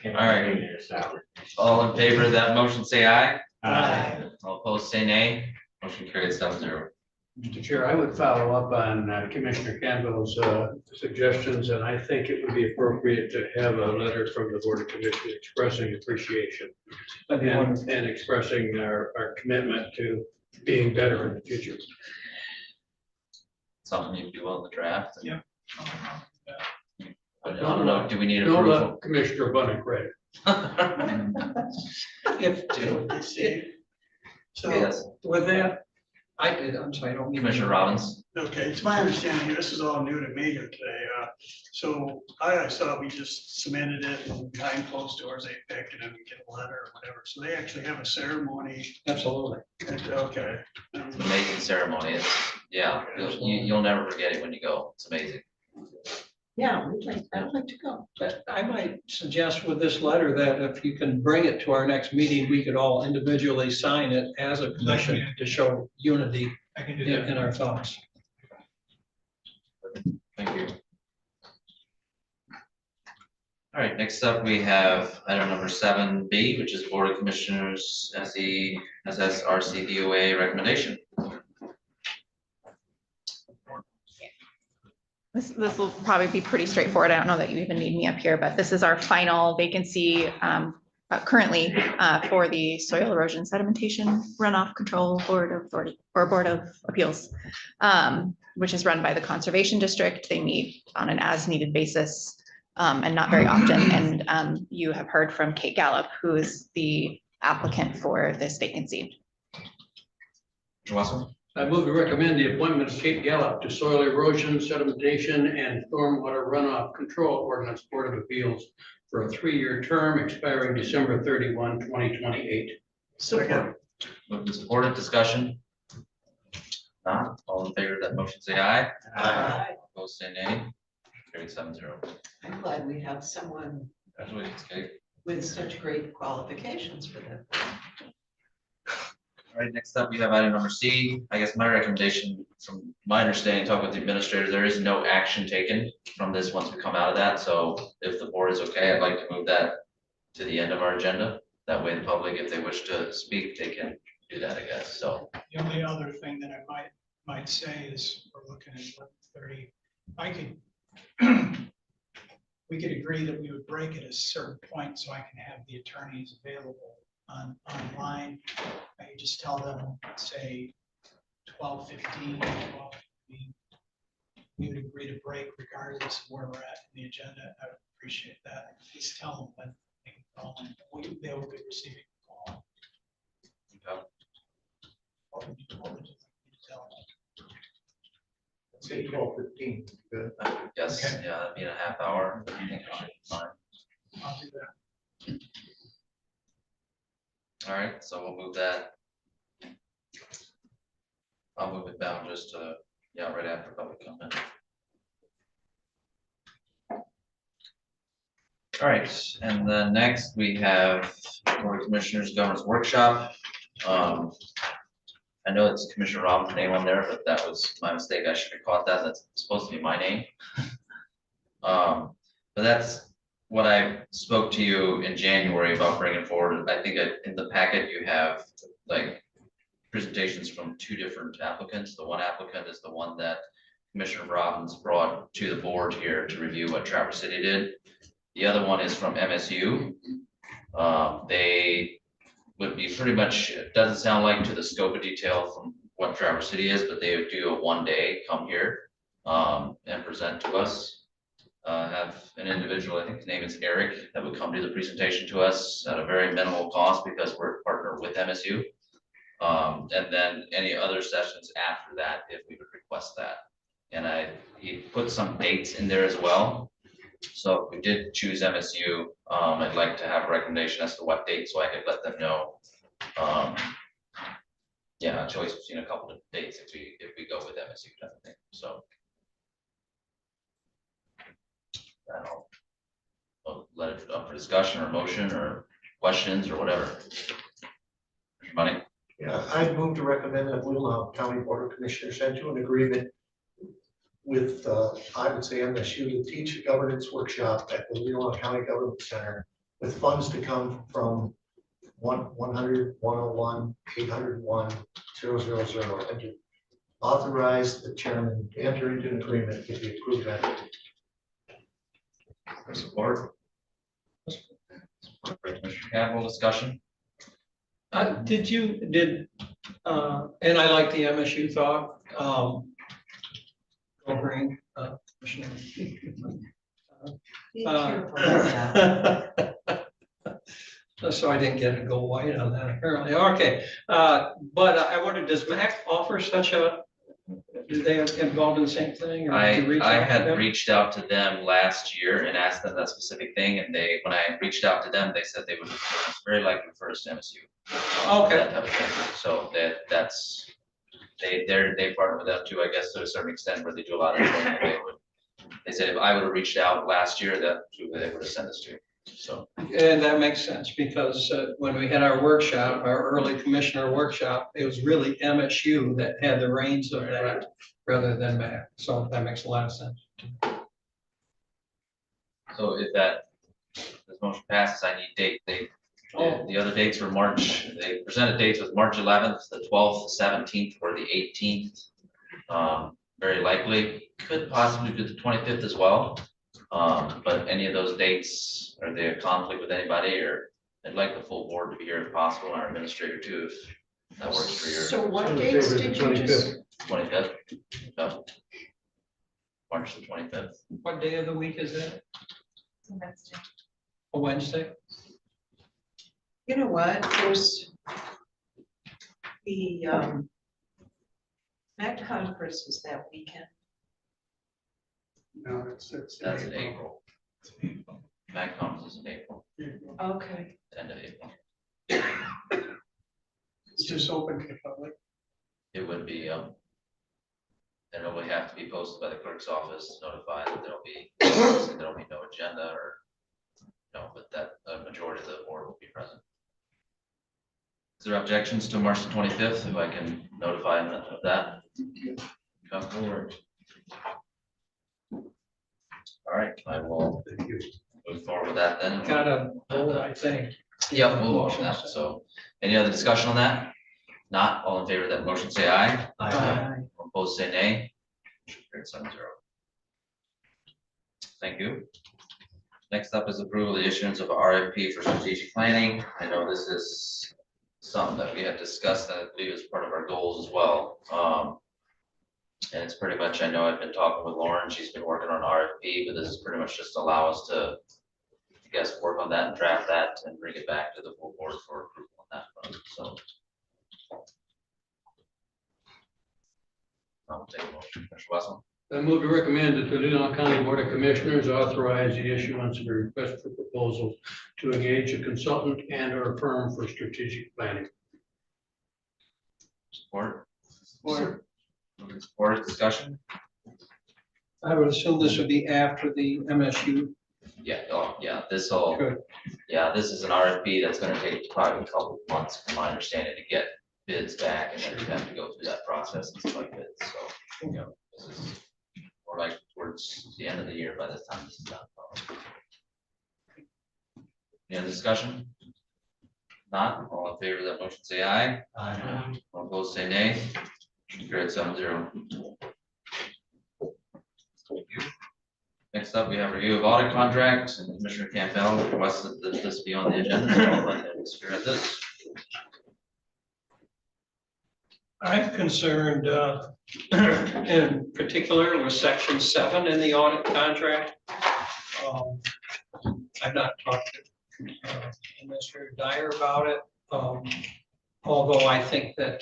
All right. All in favor of that motion, say aye. Aye. All opposed, say nay. Motion carried 7-0. Mr. Chair, I would follow up on Commissioner Campbell's suggestions, and I think it would be appropriate to have a letter from the Board of Commissioners expressing appreciation and expressing our commitment to being better in the future. Something you'd be willing to draft? Yeah. I don't know, do we need Don't approval? let Commissioner Bunning credit. If, you see. So, Yes, With that, I'm sorry, I don't. Commissioner Robbins. okay, it's my understanding, this is all new to me here today. So I thought we just submitted it and time closed doors, they pick and then we get a letter or whatever. So they actually have a ceremony. Absolutely. Okay. It's an amazing ceremony. It's, yeah, you'll never forget it when you go. It's amazing. Yeah, I'd like to go. But I might suggest with this letter that if you can bring it to our next meeting, we could all individually sign it as a commission to show unity I can do in that. our thoughts. Thank you. All right, next up, we have item number 7B, which is Board of Commissioners SSRC DOA recommendation. This will probably be pretty straightforward. I don't know that you even need me up here, but this is our final vacancy currently for the Soil Erosion Sedimentation Runoff Control Board of Authority or Board of Appeals, which is run by the Conservation District. They meet on an as-needed basis and not very often. And you have heard from Kate Gallup, who is the applicant for this vacancy. Mr. Wasserman? I move to recommend the appointment of Kate Gallup to Soil Erosion, Sedimentation, and Stormwater Runoff Control Ordinance Board of Appeals for a 3-year term expiring December 31, 2028. Support. Moved and supported, discussion? Not, all in favor of that motion, say aye. Aye. Opposed, say nay. Carried 7-0. I'm glad we have someone Congratulations, Kate. with such great qualifications for that. All right, next up, we have item number C. I guess my recommendation, from my understanding, talk with the administrator, there is no action taken from this once we come out of that. So if the board is okay, I'd like to move that to the end of our agenda. That way the public, if they wish to speak, they can do that, I guess, so. The only other thing that I might say is we're looking at 30. We could agree that we would break at a certain point so I can have the attorneys available online. I could just tell them, say, 12:15, 12:15. We would agree to break regardless of where we're at in the agenda. I would appreciate that. Just tell them when they can call in. They will be receiving a call. Okay. What would you like me to tell them? Say 12:15. Good. Yes, Okay. yeah, that'd be in a half hour. I think it should be fine. I'll do that. All right, so we'll move that. I'll move it down just to, yeah, right after public comment. All right, and then next we have Board of Commissioners Governance Workshop. I know it's Commissioner Robbins' name on there, but that was my mistake. I should have caught that. That's supposed to be my name. But that's what I spoke to you in January about bringing forward. I think in the packet you have like presentations from 2 different applicants. The one applicant is the one that Commissioner Robbins brought to the board here to review what Traverse City did. The other one is from MSU. They would be pretty much, it doesn't sound like to the scope of detail from what Traverse City is, but they would do a 1-day come here and present to us. Have an individual, I think his name is Eric, that would come do the presentation to us at a very minimal cost because we're a partner with MSU. And then any other sessions after that, if we would request that. And he put some dates in there as well. So if we did choose MSU, I'd like to have a recommendation as to what date, so I could let them know. Yeah, a choice between a couple of dates if we go with MSU type of thing, so. I'll let it up for discussion or motion or questions or whatever. Money. Yeah, I move to recommend that Leelanau County Board of Commissioners enter an agreement with, I would say MSU to teach a governance workshop at the Leelanau County Government Center with funds to come from 100-101-801-000 and to authorize the chairman to enter into an agreement with the approved entity. Support. Capital discussion. And I like the MSU thought, go green, Commissioner. Be careful with that. So I didn't get to go white on that apparently. Okay, but I wondered, does MAC offer such a, do they involved in the same thing? Or did you reach I out to had them? reached out to them last year and asked them that specific thing, and when I reached out to them, they said they would very likely refer us to MSU. Okay. That type of thing. So they partner with them too, I guess, to a certain extent, where they do a lot of training. They said if I would have reached out last year, that's who they would have sent us to, so. And that makes sense because when we had our workshop, our early commissioner workshop, it was really MSU that had the reins of that rather than MAC. So that makes a lot of sense. So if this motion passes, I need date. The other dates were March, they presented dates with March 11th, the 12th, the 17th, or the 18th. Very likely, could possibly do the 25th as well. But any of those dates, are they a conflict with anybody, or I'd like the full board to be here if possible, and our administrator too, if that works for your. So what dates did you just? 25th. No. March the 25th. What day of the week is that? A Wednesday? You know what, there's the MAC conference is that weekend. No, it's. That's in April. MAC conference is in April, Okay. end of April. It's just open to the public. It would be, and it would have to be posted by the clerk's office, notified that there'll be no agenda or, no, but that a majority of the board will be present. Is there objections to March the 25th, if I can notify them of that? Come forward. All right, I will move forward with that then. Got a vote, I think. Yeah, we'll motion that. So any other discussion on that? Not all in favor of that motion, say aye. Aye. Opposed, say nay. Motion carried 7-0. Thank you. Next up is approval of the issuance of RFP for strategic planning. I know this is something that we had discussed that I believe is part of our goals as well. And it's pretty much, I know I've been talking with Lauren, she's been working on RFP, but this is pretty much just allow us to, I guess, work on that and draft that and bring it back to the full board for approval on that front, so. I'll take a motion, Commissioner Wessel. I move to recommend that the Leelanau County Board of Commissioners authorize the issuance of a request for proposal to engage a consultant and or firm for strategic planning. Support. Support, discussion? I would assume this would be after the MSU. Yeah, oh, yeah, this whole, Good. yeah, this is an RFP that's gonna take probably a couple of months, from my understanding, to get bids back, and then we have to go through that process and select bids, so, you know, this is more like towards the end of the year by this time this is done. Any other discussion? Not, all in favor of that motion, say aye. Aye. All opposed, say nay. Carried 7-0. Thank you. Next up, we have review of audit contracts, and Commissioner Campbell requested that this be on the agenda, so I'll let him spearhead this. I'm concerned in particular with section 7 in the audit contract. I've not talked to Administrator Dyer about it. although I think that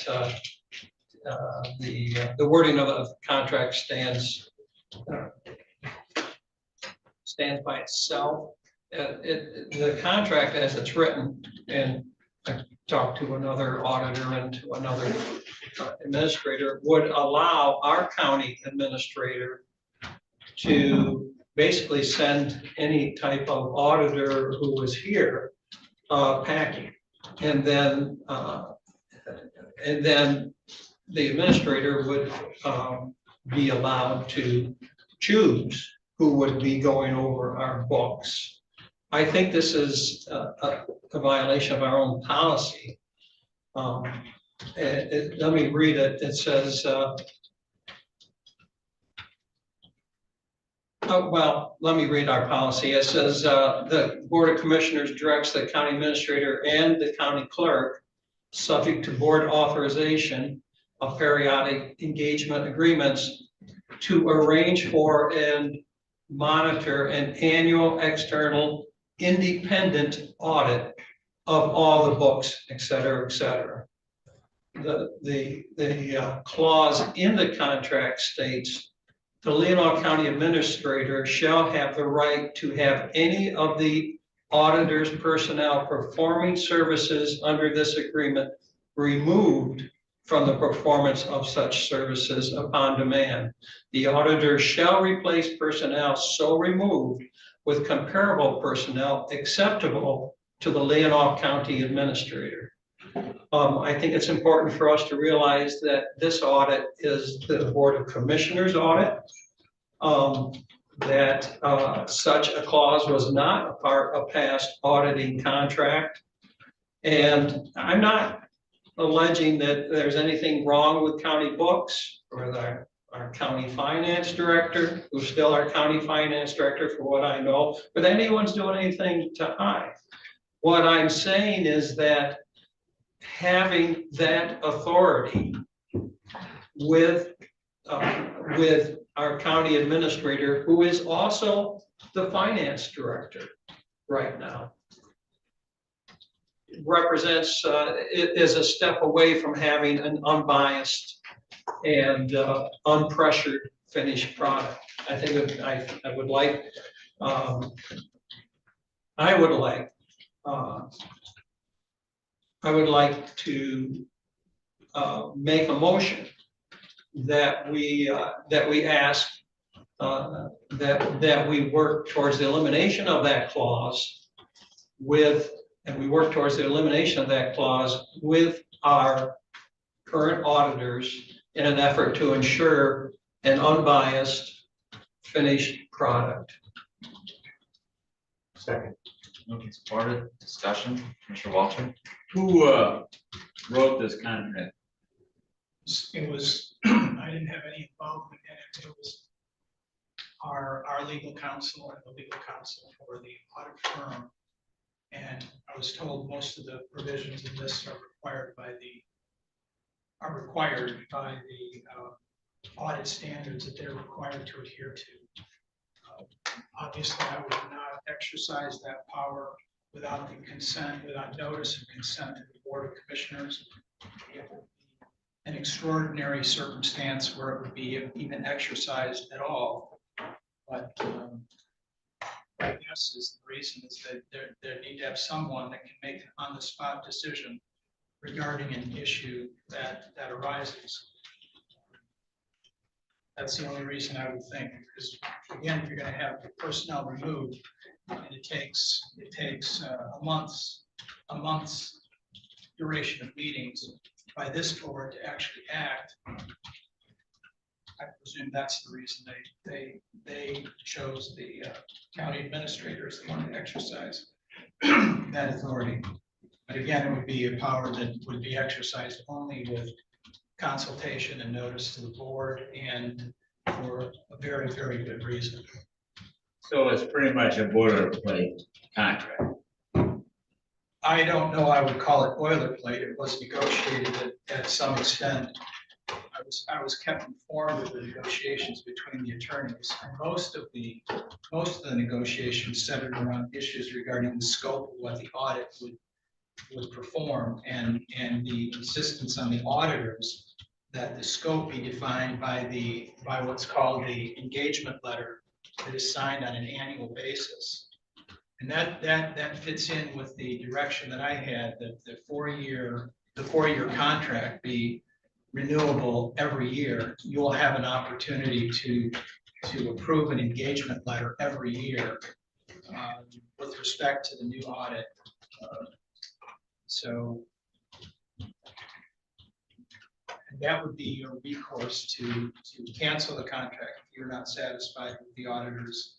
the wording of the contract stands by itself. The contract as it's written, and I talked to another auditor and to another administrator, would allow our county administrator to basically send any type of auditor who was here packing. And then the administrator would be allowed to choose who would be going over our books. I think this is a violation of our own policy. Let me read it. It says, let me read our policy. It says, the Board of Commissioners directs the county administrator and the county clerk, subject to board authorization of periodic engagement agreements, to arrange for and monitor an annual external independent audit of all the books, et cetera, et cetera. The clause in the contract states, the Leelanau County Administrator shall have the right to have any of the auditor's personnel performing services under this agreement removed from the performance of such services upon demand. The auditor shall replace personnel so removed with comparable personnel acceptable to the Leelanau County Administrator. I think it's important for us to realize that this audit is the Board of Commissioners audit. That such a clause was not a part of past auditing contract. And I'm not alleging that there's anything wrong with county books or our county finance director, who's still our county finance director for what I know, but anyone's doing anything to hide. What I'm saying is that having that authority with our county administrator, who is also the finance director right now, represents, it is a step away from having an unbiased and unpressured finished product. I think I would like to make a motion that we ask that we work towards the elimination of that clause with our current auditors in an effort to ensure an unbiased finished product. Second. Okay, supported, discussion, Commissioner Walter? Who wrote this contract? It was, I didn't have any involvement in it. It was our legal counsel and the legal counsel for the audit firm. And I was told most of the provisions in this are required by the audit standards that they're required to adhere to. Obviously, I would not exercise that power without the consent, without notice and consent of the Board of Commissioners. It would be an extraordinary circumstance where it would be even exercised at all. But I guess is the reason is that there need to have someone that can make an on-the-spot decision regarding an issue that arises. That's the only reason I would think, because again, if you're going to have the personnel removed, and it takes a month's duration of meetings by this board to actually act. I presume that's the reason they chose the county administrator as the one to exercise that authority. But again, it would be a power that would be exercised only with consultation and notice to the board, and for a very, very good reason. So it's pretty much a boilerplate contract. I don't know, I would call it boilerplate. It was negotiated at some extent. I was kept informed of the negotiations between the attorneys, and most of the negotiations centered around issues regarding the scope of what the audit would perform and the insistence on the auditors that the scope be defined by what's called the engagement letter that is signed on an annual basis. And that fits in with the direction that I had, that the four-year contract be renewable every year. You will have an opportunity to approve an engagement letter every year with respect to the new audit. So and that would be your recourse to cancel the contract if you're not satisfied with the auditor's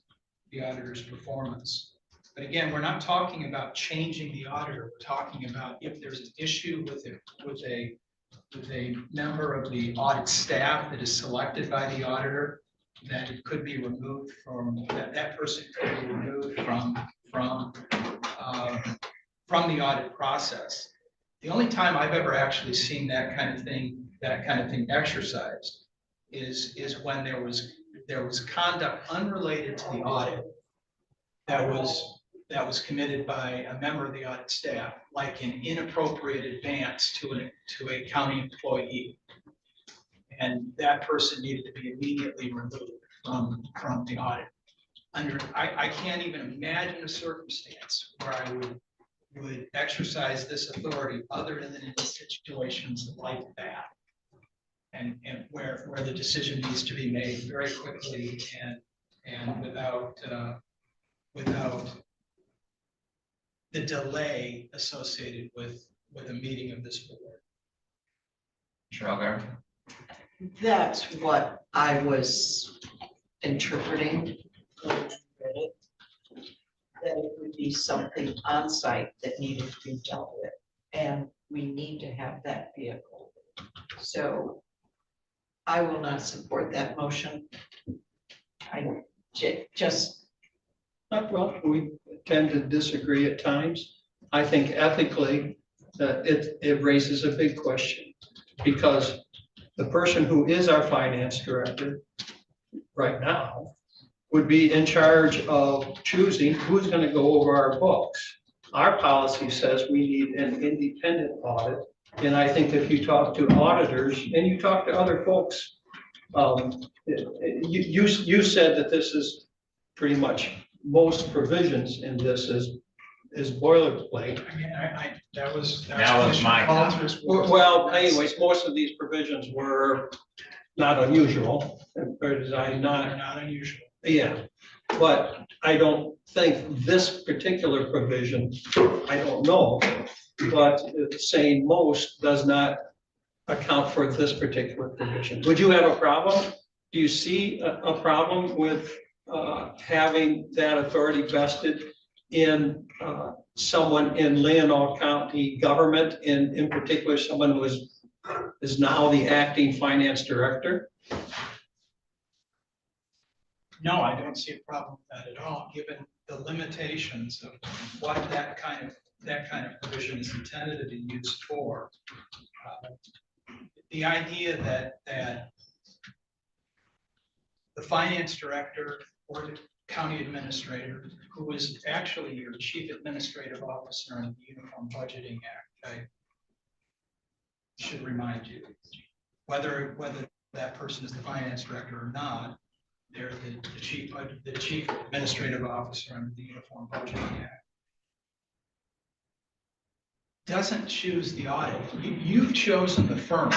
performance. But again, we're not talking about changing the auditor. We're talking about if there's an issue with a member of the audit staff that is selected by the auditor, that it could be removed from, that person could be removed from the audit process. The only time I've ever actually seen that kind of thing exercised is when there was conduct unrelated to the audit that was committed by a member of the audit staff, like an inappropriate advance to a county employee. And that person needed to be immediately removed from the audit. I can't even imagine a circumstance where I would exercise this authority other than in situations like that. And where the decision needs to be made very quickly and without the delay associated with a meeting of this board. Cheryl. That's what I was interpreting when I read it. That it would be something on site that needed to be dealt with, and we need to have that vehicle. So I will not support that motion. I just. Well, we tend to disagree at times. I think ethically, it raises a big question, because the person who is our finance director right now would be in charge of choosing who's going to go over our books. Our policy says we need an independent audit. And I think if you talk to auditors and you talk to other folks, you said that this is pretty much, most provisions in this is boilerplate. I mean, that was my comment. Well, anyways, most of these provisions were not unusual, or designed They're not unusual. yeah, but I don't think this particular provision, I don't know, but saying most does not account for this particular provision. Would you have a problem? Do you see a problem with having that authority vested in someone in Leelanau County government, and in particular, someone who is now the acting finance director? No, I don't see a problem with that at all, given the limitations of what that kind of provision is intended to be used for. The idea that the finance director or the county administrator, who is actually your chief administrative officer under the Uniform Budgeting Act, I should remind you, whether that person is the finance director or not, they're the chief administrative officer under the Uniform Budgeting Act. Doesn't choose the audit. You've chosen the firm,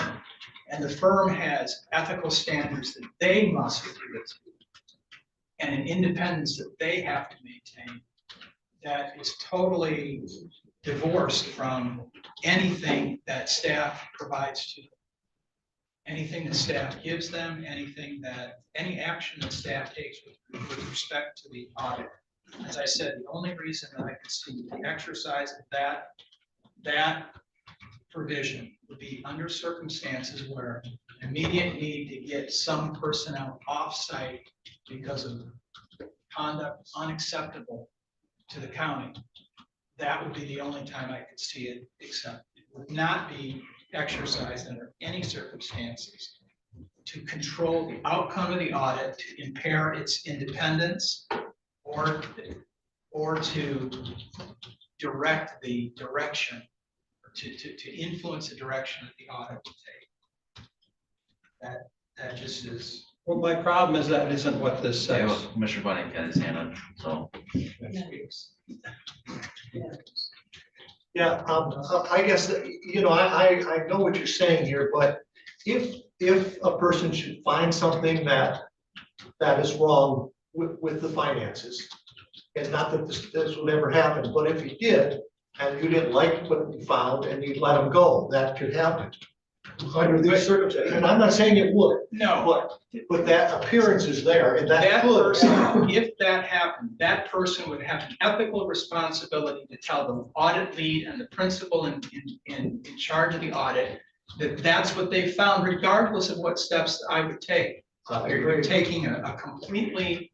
and the firm has ethical standards that they must adhere to, and an independence that they have to maintain that is totally divorced from anything that staff provides to them. Anything that staff gives them, any action that staff takes with respect to the audit. As I said, the only reason that I could see the exercise of that provision would be under circumstances where immediate need to get some personnel off-site because of conduct unacceptable to the county. That would be the only time I could see it, except it would not be exercised under any circumstances to control the outcome of the audit, to impair its independence, or to direct the direction to influence the direction that the audit will take. That just is. Well, my problem is that isn't what this Yeah, says. well, Commissioner Bunning got his hand up, so. Yeah, I guess, I know what you're saying here, but if a person should find something that is wrong with the finances, and not that this would ever happen, but if he did, and you didn't like what you found and you'd let him go, that could happen. Under these circumstances, and I'm not saying it would, No, but that appearance is there, and that that could. person, if that happened, that person would have an ethical responsibility to tell the audit lead and the principal in charge of the audit that that's what they found, regardless of what steps I would take. You're taking a completely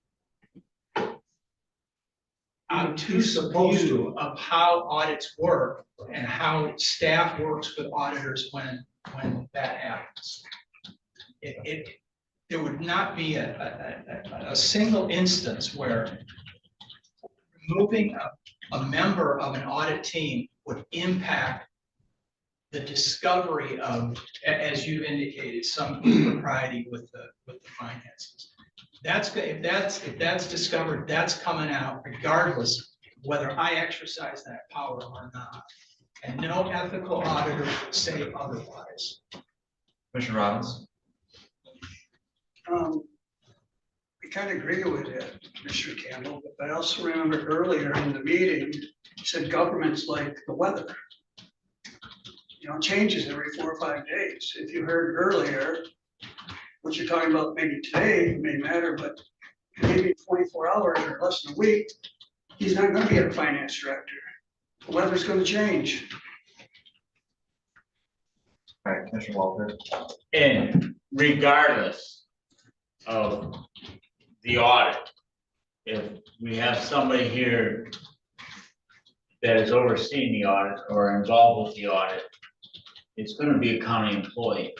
obtuse view of how audits work and how staff works with auditors when that happens. There would not be a single instance where removing a member of an audit team would impact the discovery of, as you've indicated, some impropriety with the finances. If that's discovered, that's coming out regardless whether I exercise that power or not. And no ethical auditor would say otherwise. Commissioner Robbins? I kind of agree with you, Commissioner Campbell, but I also remember earlier in the meeting, you said government's like the weather. You know, it changes every 4 or 5 days. If you heard earlier, what you're talking about maybe today may matter, but maybe 24 hours or less than a week, he's not going to be a finance director. The weather's going to change. All right, Commissioner Walter. And regardless of the audit, if we have somebody here that is overseeing the audit or involved with the audit, it's gonna be a county employee.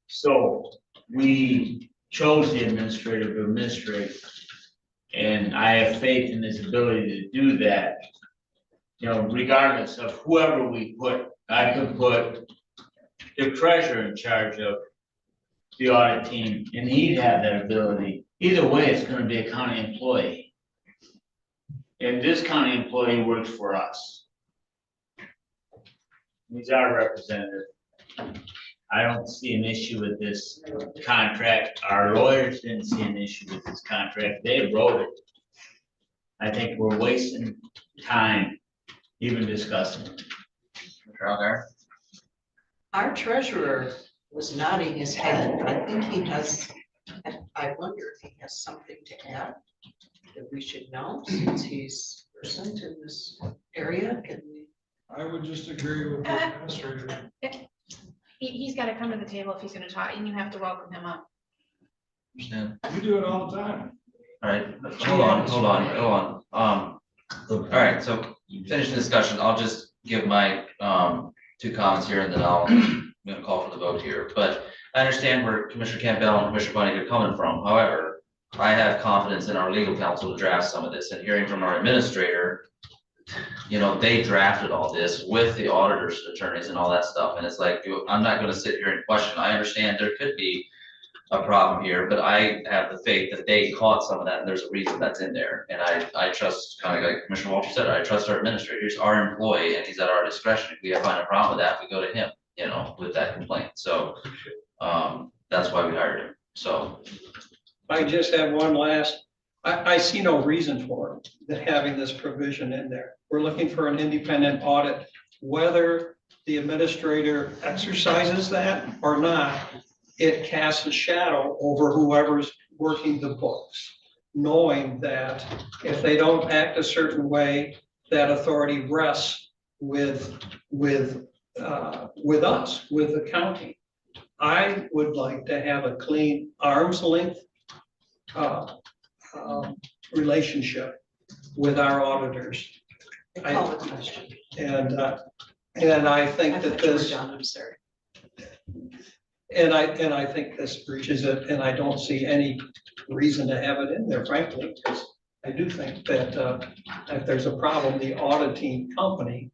So we chose the administrator to administrate, and I have faith in his ability to do that. You know, regardless of whoever we put, I could put the treasurer in charge of the audit team, and he'd have that ability. Either way, it's gonna be a county employee. And this county employee works for us. He's our representative. I don't see an issue with this contract. Our lawyers didn't see an issue with this contract. They wrote it. I think we're wasting time even discussing it. Our treasurer was nodding his head. I think he has, I wonder if he has something to add that we should know, since he's present in this area. Can we? I would just agree with the administrator. He's got to come to the table if he's going to talk, and you have to welcome him up. Understand? You do it all the time. All right, hold on. All right, so finish the discussion. I'll just give my 2 comments here, and then I'm gonna call for the vote here. But I understand where Commissioner Campbell and Commissioner Bunning are coming from. However, I have confidence in our legal counsel to draft some of this, and hearing from our administrator, you know, they drafted all this with the auditor's attorneys and all that stuff. And it's like, I'm not gonna sit here and question. I understand there could be a problem here, but I have the faith that they caught some of that, and there's a reason that's in there. And I trust, kind of like Commissioner Walter said, I trust our administrator. He's our employee, and he's at our discretion. If we find a problem with that, we go to him, you know, with that complaint. So that's why we hired him. So I just have one last, I see no reason for having this provision in there. We're looking for an independent audit, whether the administrator exercises that or not. It casts a shadow over whoever's working the books, knowing that if they don't act a certain way, that authority rests with us, with the county. I would like to have a clean arm's length relationship with our auditors. Call the question. And I think that this. I'm sorry. And I think this breaches it, and I don't see any reason to have it in there, frankly, because I do think that if there's a problem, the auditing company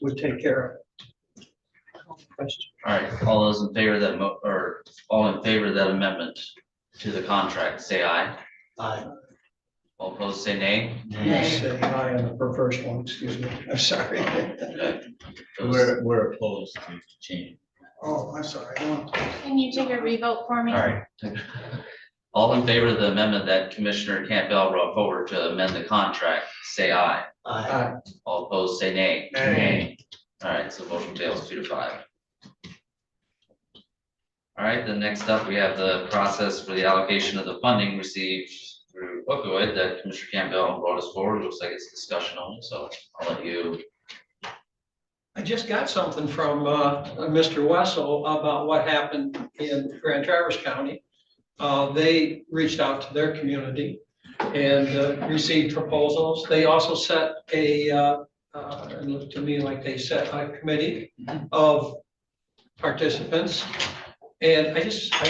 would take care of it. Question. All right, all those in favor of that, or all in favor of that amendment to the contract, say aye. Aye. All opposed, say nay. Yes, say aye on the first one, excuse me, I'm sorry. We're opposed to change. Oh, I'm sorry. I want- Can you take a revote for me? All right. All in favor of the amendment that Commissioner Campbell brought forward to amend the contract, say aye. Aye. All opposed, say nay. Nay. All right, so motion fails 2-5. All right, then next up, we have the process for the allocation of the funding received through opioid that Commissioner Campbell brought us forward. Looks like it's discussion only, so I'll let you. I just got something from Mr. Wessel about what happened in Grand Traverse County. They reached out to their community and received proposals. They also set it looked to me like they set a committee of participants. And I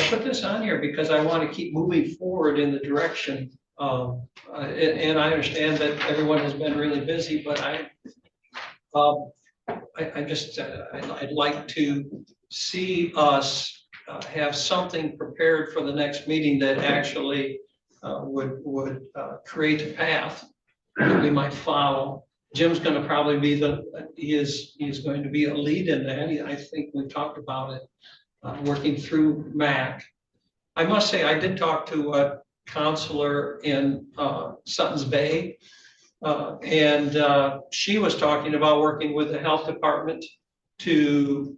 put this on here because I want to keep moving forward in the direction. And I understand that everyone has been really busy, but I'd like to see us have something prepared for the next meeting that actually would create a path that we might follow. Jim's going to probably be he's going to be a lead in that. I think we talked about it, working through MAC. I must say, I did talk to a counselor in Sutton's Bay. And she was talking about working with the health department to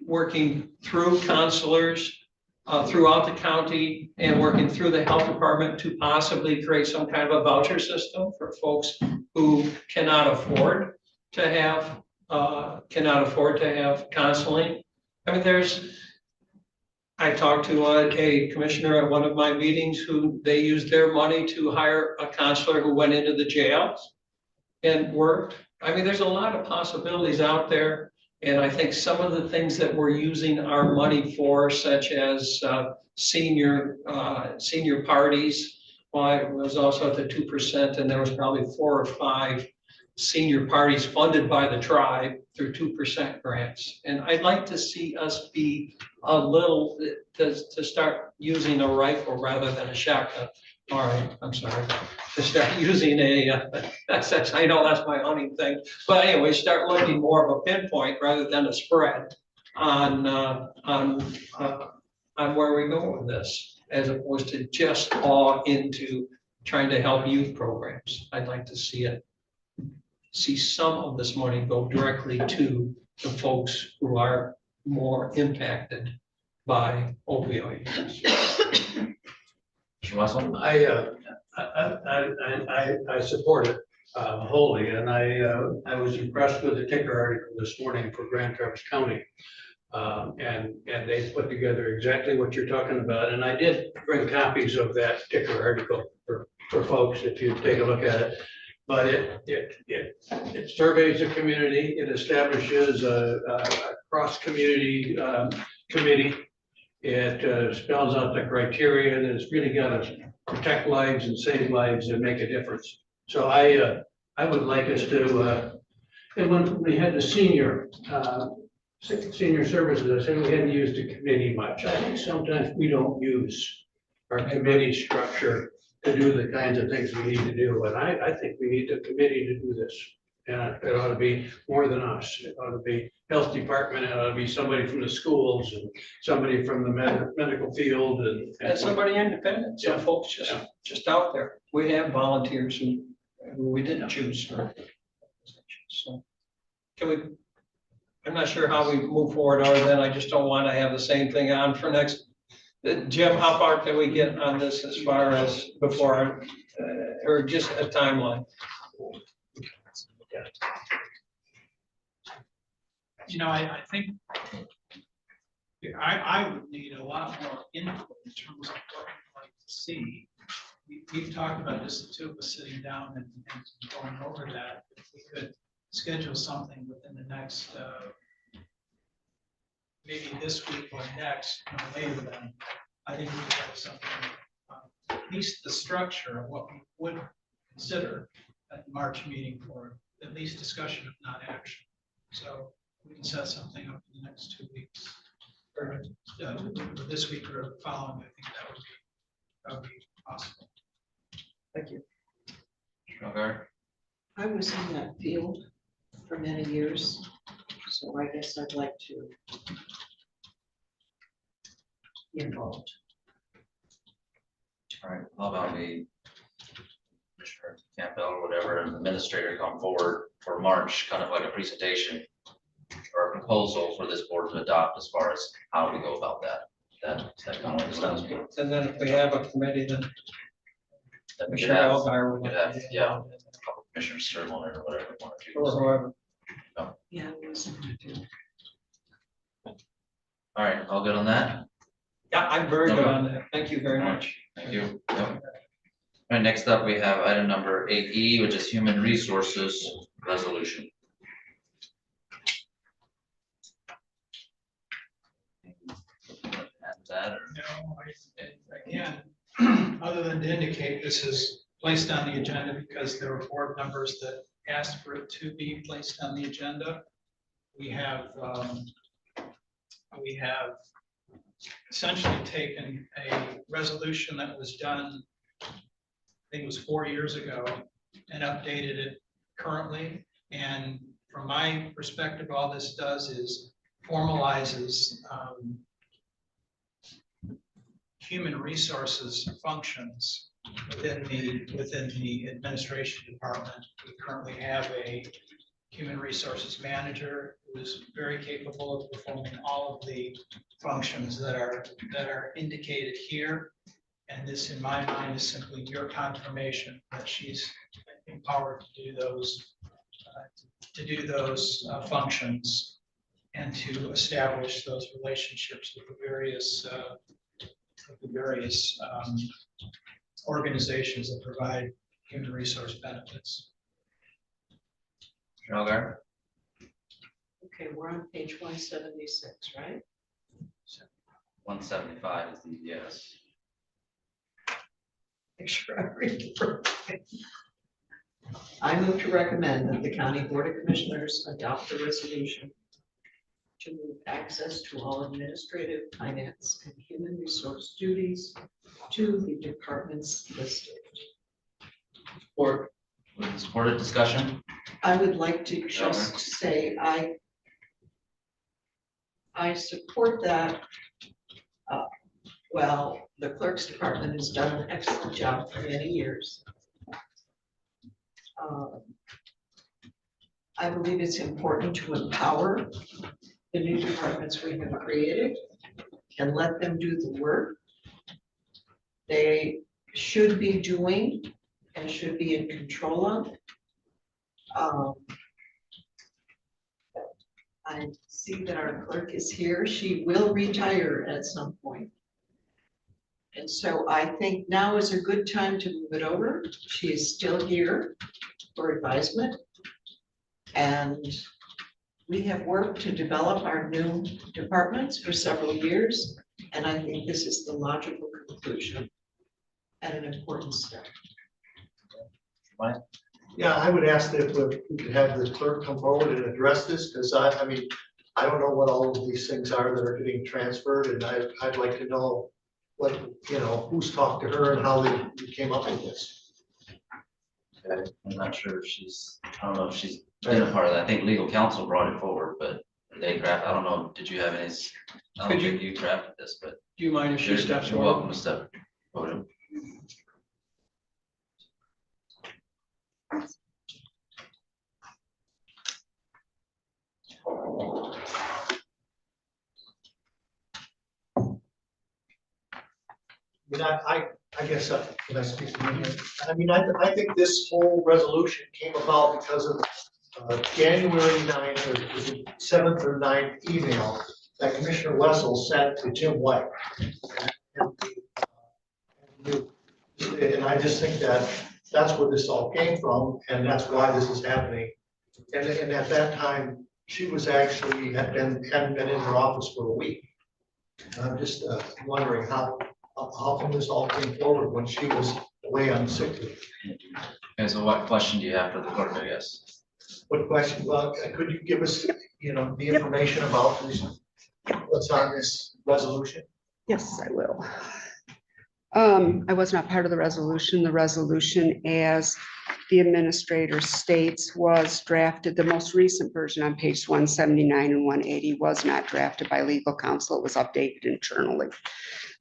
working through counselors throughout the county and working through the health department to possibly create some kind of a voucher system for folks who cannot afford to have counseling. I mean, I talked to a commissioner at one of my meetings who they used their money to hire a counselor who went into the jails and worked. I mean, there's a lot of possibilities out there. And I think some of the things that we're using our money for, such as senior parties, well, I was also at the 2%, and there was probably 4 or 5 senior parties funded by the tribe through 2% grants. And I'd like to see us be a little, to start using a rifle rather than a shotgun. All right, I'm sorry. To start using I know that's my hunting thing. But anyway, start looking more of a pinpoint rather than a spread on where we go with this, as opposed to just all into trying to help youth programs. I'd like to see some of this money go directly to the folks who are more impacted by opioid use. I support it wholly, and I was impressed with the ticker article this morning for Grand Traverse County. And they put together exactly what you're talking about, and I did bring copies of that ticker article for folks if you take a look at it. But it surveys the community, it establishes a cross-community committee. It spells out the criteria, and it's really got to protect lives and save lives and make a difference. So I would like us to, and when we had the senior services, I said we hadn't used the committee much. I think sometimes we don't use our committee structure to do the kinds of things we need to do. And I think we need the committee to do this. And it ought to be more than us. It ought to be health department, it ought to be somebody from the schools and somebody from the medical field And somebody independent, some Yeah. folks just out there. We have volunteers who we didn't choose. So can we, I'm not sure how we move forward other than I just don't want to have the same thing on for next. Jim, how far can we get on this as far as before, or just a timeline? You know, I think I would need a lot more input in terms of what I'd like to see. We've talked about this, the two of us sitting down and going over that. If we could schedule something within the next, maybe this week or next, no later than, I think we could have something, at least the structure of what we would consider at the March meeting for at least discussion if not action. So we can set something up in the next 2 weeks. Or this week or following, I think that would be possible. Thank you. Okay. I was in that field for many years, so I guess I'd like to be involved. All right, how about we, Commissioner Campbell or whatever, an administrator come forward for March, kind of like a presentation or a proposal for this board to adopt as far as how we go about that. That kind of Sounds stuff. good. And then if we have a committee, then That we could Commissioner have, Elgar we would could have, yeah, a couple commissioners serve on it or whatever. one or two. or whoever. Yeah, it was. All right, all good on that? Yeah, I'm very good Okay. on that. Thank you very much. Thank you. Yep. All right, next up, we have item number 8E, which is Human Resources Resolution. Add that, or- No, again, other than to indicate this is placed on the agenda because there are board members that asked for it to be placed on the agenda. We have essentially taken a resolution that was done, I think it was 4 years ago, and updated it currently. And from my perspective, all this does is formalizes human resources functions within the administration department. We currently have a human resources manager who is very capable of performing all of the functions that are indicated here. And this, in my mind, is simply your confirmation that she's empowered to do those functions and to establish those relationships with the various organizations that provide human resource benefits. Okay. Okay, we're on page 176, right? 175 is the yes. Make sure I read the first thing. I move to recommend that the County Board of Commissioners adopt the resolution to move access to all administrative, finance, and human resource duties to the departments listed. Or Supported discussion? I would like to just say I support that. Well, the clerk's department has done an excellent job for many years. I believe it's important to empower the new departments we have created and let them do the work they should be doing and should be in control of. I see that our clerk is here. She will retire at some point. And so I think now is a good time to move it over. She is still here for advisement. And we have worked to develop our new departments for several years. And I think this is the logical conclusion and an important step. Yeah, I would ask that we could have the clerk come forward and address this, because I mean, I don't know what all of these things are that are getting transferred, and I'd like to know what, who's talked to her and how they came up with this. Okay, I'm not sure if I don't know if she's been a part of that. I think legal counsel brought it forward, but they I don't know, did you have any? I don't think you drafted this, but. do you mind if she steps You're forward? welcome to step forward. I mean, I guess, can I speak to you here? I mean, I think this whole resolution came about because of January 9th or was it 7th or 9th email that Commissioner Wessel sent to Jim White. And I just think that that's where this all came from, and that's why this is happening. And at that time, she was actually, hadn't been in her office for a week. And I'm just wondering how come this all came forward when she was away on sick leave? Okay, so what question do you have for the clerk, I guess? What question, well, could you give us, the information about this, what's on this resolution? Yes, I will. I was not part of the resolution. The resolution, as the administrator states, was drafted. The most recent version on page 179 and 180 was not drafted by legal counsel. It was updated internally.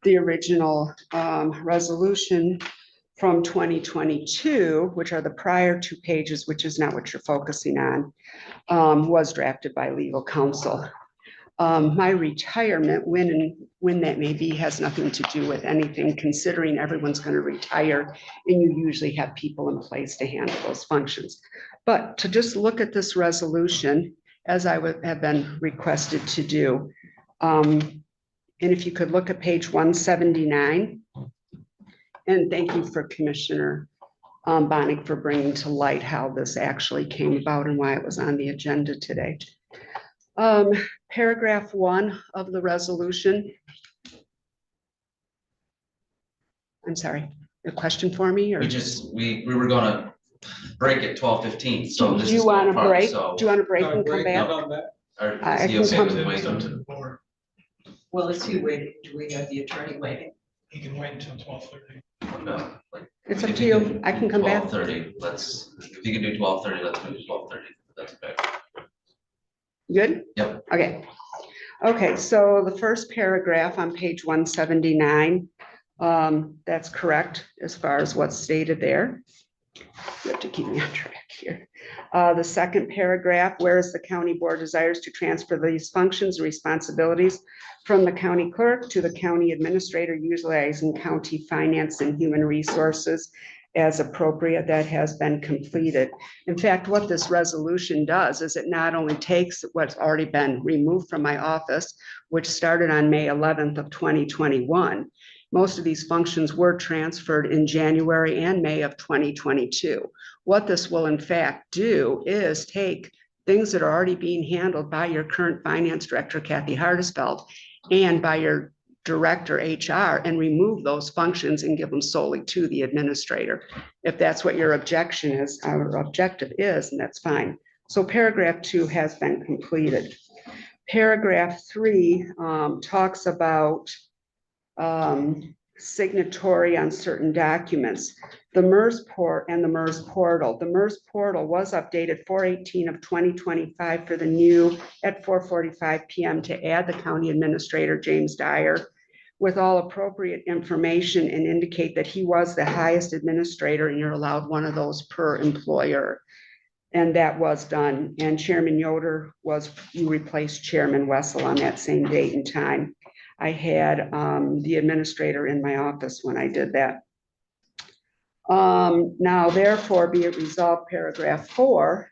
The original resolution from 2022, which are the prior 2 pages, which is not what you're focusing on, was drafted by legal counsel. My retirement, when that may be, has nothing to do with anything, considering everyone's going to retire and you usually have people in place to handle those functions. But to just look at this resolution, as I would have been requested to do, and if you could look at page 179, and thank you for Commissioner Bonnick for bringing to light how this actually came about and why it was on the agenda today. Paragraph 1 of the resolution. I'm sorry, a question for me or? We were gonna break at 12:15, so this Do you is want still a part, break? so. Do you want to break and come back? Or I is he can okay come- with waiting? Well, is he waiting? Do we have the attorney waiting? He can wait until 12:30. No, like, It's if up to he you. can I can do come back. 12:30, if you can do 12:30, let's move to 12:30, that's okay. Good? Yep. Okay. Okay, so the first paragraph on page 179, that's correct as far as what's stated there. You have to keep me on track here. The second paragraph, whereas the county board desires to transfer these functions and responsibilities from the county clerk to the county administrator, utilizing county finance and human resources as appropriate, that has been completed. In fact, what this resolution does is it not only takes what's already been removed from my office, which started on May 11th of 2021. Most of these functions were transferred in January and May of 2022. What this will in fact do is take things that are already being handled by your current finance director, Kathy Hardesfeld, and by your director HR, and remove those functions and give them solely to the administrator. If that's what your objection is, our objective is, and that's fine. So paragraph 2 has been completed. Paragraph 3 talks about signatory on certain documents. The MERS port and the MERS portal. The MERS portal was updated 4/18 of 2025 for the new at 4:45 PM to add the county administrator, James Dyer, with all appropriate information and indicate that he was the highest administrator and you're allowed one of those per employer. And that was done. And Chairman Yoder you replaced Chairman Wessel on that same date and time. I had the administrator in my office when I did that. Now therefore be it resolved, paragraph 4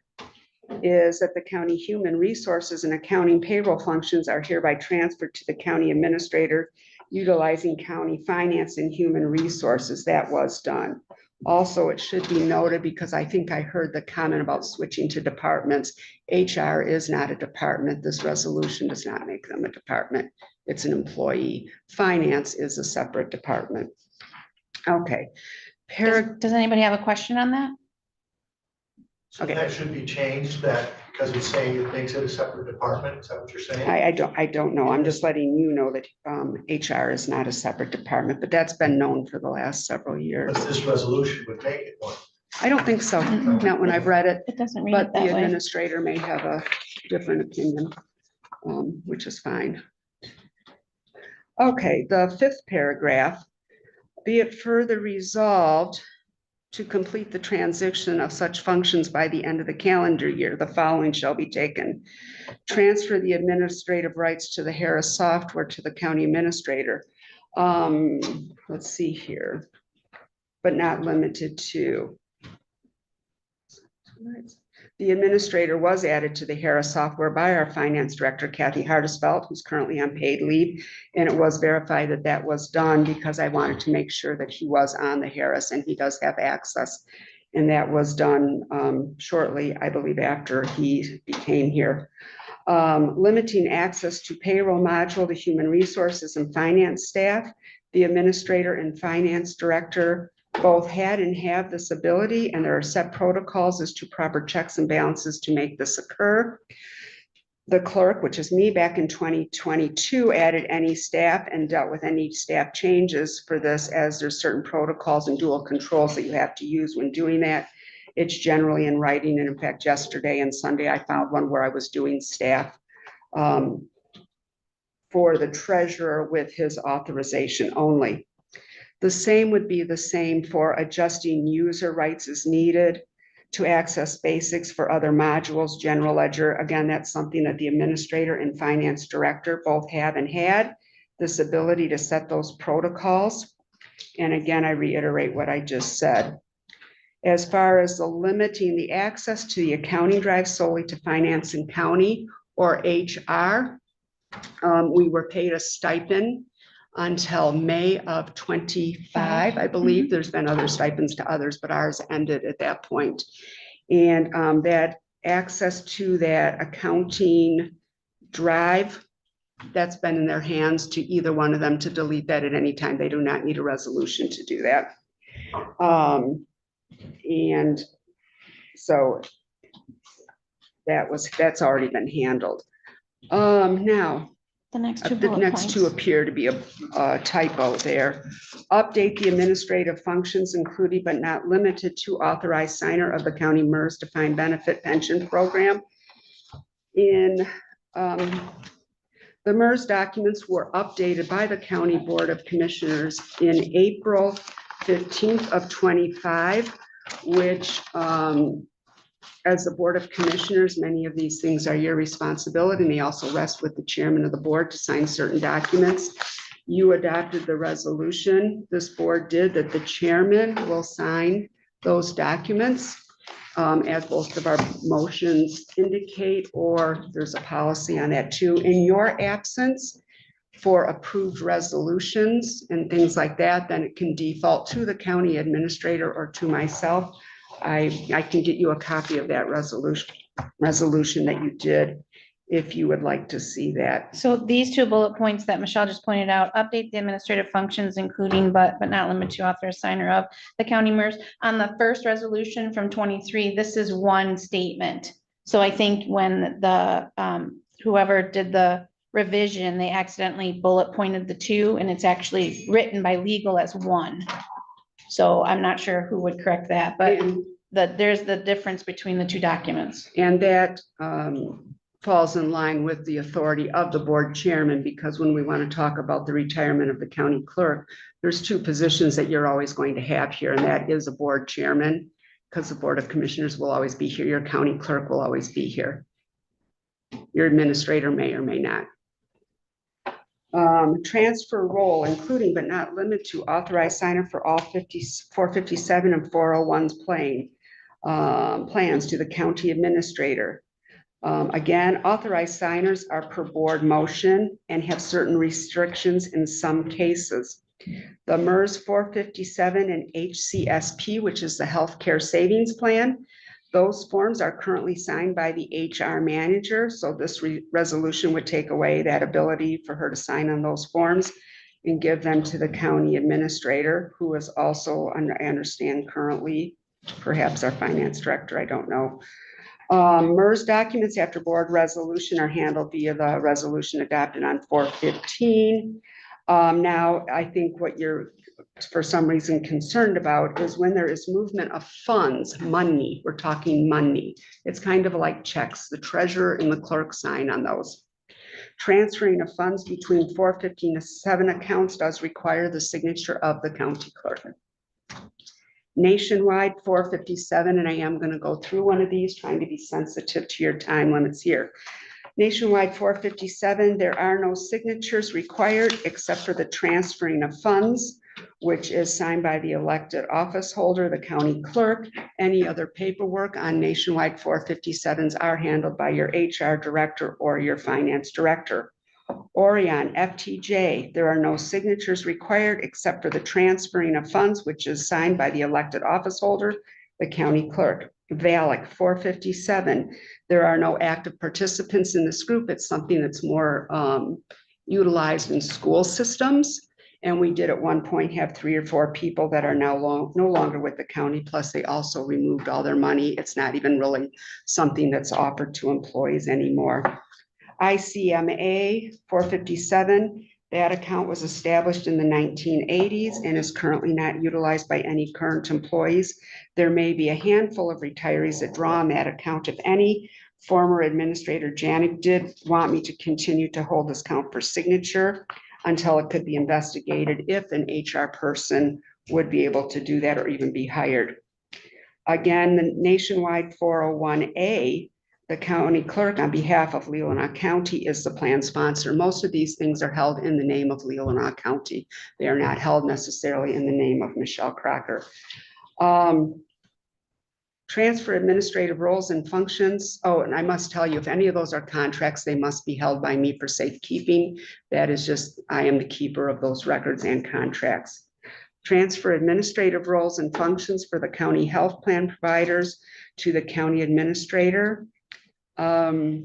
is that the county human resources and accounting payroll functions are hereby transferred to the county administrator utilizing county finance and human resources. That was done. Also, it should be noted, because I think I heard the comment about switching to departments. HR is not a department. This resolution does not make them a department. It's an employee. Finance is a separate department. Okay. Does anybody have a question on that? So that should be changed, that because it's saying it makes it a separate department, is that what you're saying? I don't know. I'm just letting you know that HR is not a separate department, but that's been known for the last several years. But this resolution would make it one. I don't think so, not when I've read it. It doesn't read But it the that way. administrator may have a different opinion, which is fine. Okay, the 5th paragraph, be it further resolved to complete the transition of such functions by the end of the calendar year, the following shall be taken. Transfer the administrative rights to the Harris software to the county administrator. Let's see here, but not limited to. The administrator was added to the Harris software by our finance director, Kathy Hardesfeld, who's currently on paid leave. And it was verified that that was done because I wanted to make sure that he was on the Harris and he does have access. And that was done shortly, I believe, after he became here. Limiting access to payroll module to human resources and finance staff. The administrator and finance director Both had and have this ability, and there are set protocols as to proper checks and balances to make this occur. The clerk, which is me, back in 2022, added any staff and dealt with any staff changes for this, as there's certain protocols and dual controls that you have to use when doing that. It's generally in writing, and in fact, yesterday and Sunday, I found one where I was doing staff for the treasurer with his authorization only. The same would be the same for adjusting user rights as needed to access basics for other modules, general ledger. Again, that's something that the administrator and finance director both have and had this ability to set those protocols. And again, I reiterate what I just said. As far as the limiting the access to the accounting drive solely to finance and county or HR, we were paid a stipend until May of 25, I believe. There's been other stipends to others, but ours ended at that point. And that access to that accounting drive, that's been in their hands to either one of them to delete that at any time. They do not need a resolution to do that. And so that's already been handled. Now, The next two the bullet next two points. appear to be a typo there. Update the administrative functions, including but not limited to authorized signer of the county MERS defined benefit pension program. In the MERS documents were updated by the County Board of Commissioners in April 15th of 25, which as the Board of Commissioners, many of these things are your responsibility, and they also rest with the chairman of the board to sign certain documents. You adopted the resolution, this board did, that the chairman will sign those documents, as both of our motions indicate, or there's a policy on that too. In your absence, for approved resolutions and things like that, then it can default to the county administrator or to myself. I can get you a copy of that resolution that you did, if you would like to see that. So these two bullet points that Michelle just pointed out, update the administrative functions, including but not limited to authorized signer of the county MERS. On the first resolution from 23, this is one statement. So I think when the whoever did the revision, they accidentally bullet pointed the two, and it's actually written by legal as one. So I'm not sure who would correct that, but there's the difference between the two documents. And that falls in line with the authority of the board chairman, because when we want to talk about the retirement of the county clerk, there's two positions that you're always going to have here, and that is a board chairman, because the Board of Commissioners will always be here. Your county clerk will always be here. Your administrator may or may not. Transfer role, including but not limited to authorized signer for all 457 and 401s plans to the county administrator. Again, authorized signers are per board motion and have certain restrictions in some cases. The MERS 457 and HCSP, which is the healthcare savings plan, those forms are currently signed by the HR manager. So this resolution would take away that ability for her to sign on those forms and give them to the county administrator, who is also, I understand, currently perhaps our finance director, I don't know. MERS documents after board resolution are handled via the resolution adopted on 4/15. Now, I think what you're for some reason concerned about is when there is movement of funds, money, we're talking money. It's kind of like checks. The treasurer and the clerk sign on those. Transferring of funds between 457 accounts does require the signature of the county clerk. Nationwide 457, and I am going to go through one of these, trying to be sensitive to your time limits here. Nationwide 457, there are no signatures required except for the transferring of funds, which is signed by the elected office holder, the county clerk. Any other paperwork on nationwide 457s are handled by your HR director or your finance director. Orion, FTJ, there are no signatures required except for the transferring of funds, which is signed by the elected office holder, the county clerk. VALIC 457, there are no active participants in this group. It's something that's more utilized in school systems. And we did at one point have 3 or 4 people that are now no longer with the county, plus they also removed all their money. It's not even really something that's offered to employees anymore. ICMA 457, that account was established in the 1980s and is currently not utilized by any current employees. There may be a handful of retirees that draw on that account, if any. Former Administrator Janik did want me to continue to hold this account for signature until it could be investigated if an HR person would be able to do that or even be hired. Again, the nationwide 401A, the county clerk on behalf of Leelanau County is the plan sponsor. Most of these things are held in the name of Leelanau County. They are not held necessarily in the name of Michelle Crocker. Transfer administrative roles and functions. Oh, and I must tell you, if any of those are contracts, they must be held by me for safekeeping. That is just, I am the keeper of those records and contracts. Transfer administrative roles and functions for the county health plan providers to the county administrator. Not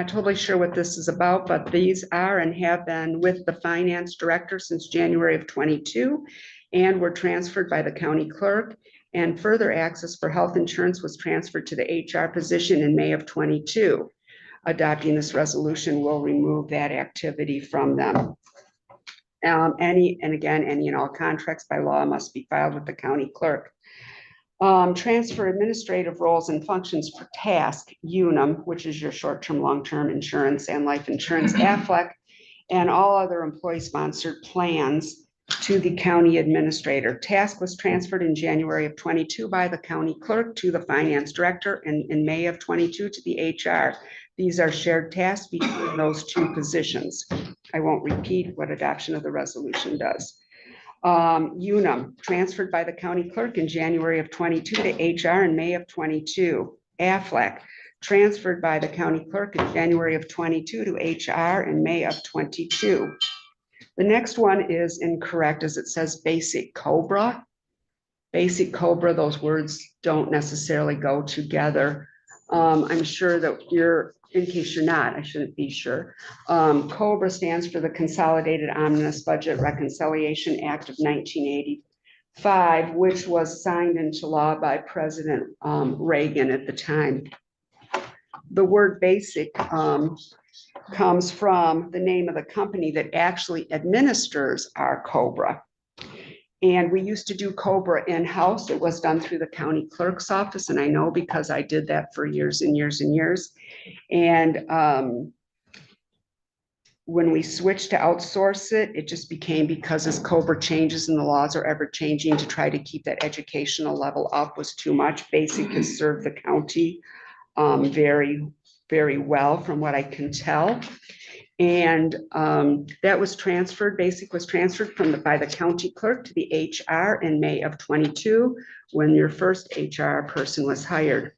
totally sure what this is about, but these are and have been with the finance director since January of 22 and were transferred by the county clerk. And further access for health insurance was transferred to the HR position in May of 22. Adopting this resolution will remove that activity from them. Any and all contracts by law must be filed with the county clerk. Transfer administrative roles and functions for task UNUM, which is your short-term, long-term insurance and life insurance, AFLEC, and all other employee-sponsored plans to the county administrator. Task was transferred in January of 22 by the county clerk to the finance director and in May of 22 to the HR. These are shared tasks between those two positions. I won't repeat what adoption of the resolution does. UNUM transferred by the county clerk in January of 22 to HR in May of 22. AFLEC transferred by the county clerk in January of 22 to HR in May of 22. The next one is incorrect as it says basic COBRA. Basic COBRA, those words don't necessarily go together. I'm sure that in case you're not, I shouldn't be sure. COBRA stands for the Consolidated Omnibus Budget Reconciliation Act of 1985, which was signed into law by President Reagan at the time. The word basic comes from the name of the company that actually administers our COBRA. And we used to do COBRA in-house. It was done through the county clerk's office. And I know because I did that for years and years and years. And when we switched to outsource it, it just became because as COBRA changes and the laws are ever changing to try to keep that educational level up was too much. Basic has served the county very, very well from what I can tell. And that was transferred, basic was transferred by the county clerk to the HR in May of 22 when your first HR person was hired.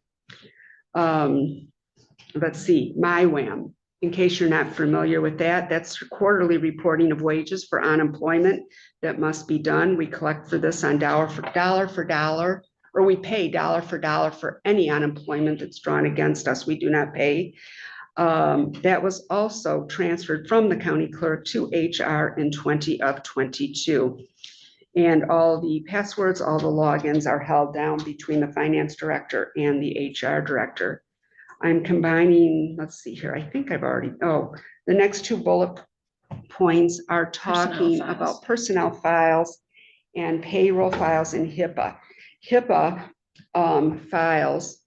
Let's see, MyWAM. In case you're not familiar with that, that's quarterly reporting of wages for unemployment that must be done. We collect for this on dollar for dollar, or we pay dollar for any unemployment that's drawn against us. We do not pay. That was also transferred from the county clerk to HR in 20 of 22. And all the passwords, all the logins are held down between the finance director and the HR director. I'm combining, let's see here, I think I've already, the next two bullet points are talking about personnel files and payroll files in HIPAA. HIPAA files,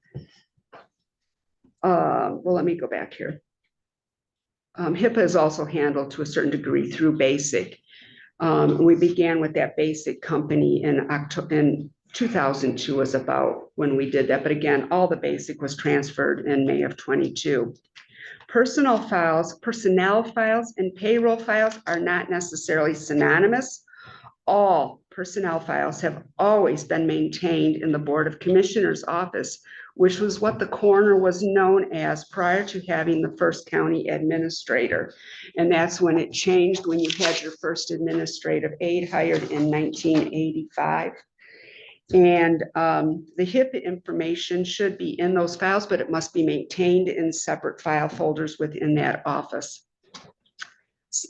well, let me go back here. HIPAA is also handled to a certain degree through BASIC. We began with that BASIC company in October, in 2002 was about when we did that. But again, all the BASIC was transferred in May of 22. Personnel files and payroll files are not necessarily synonymous. All personnel files have always been maintained in the Board of Commissioners office, which was what the coroner was known as prior to having the first county administrator. And that's when it changed, when you had your first administrative aide hired in 1985. And the HIPAA information should be in those files, but it must be maintained in separate file folders within that office.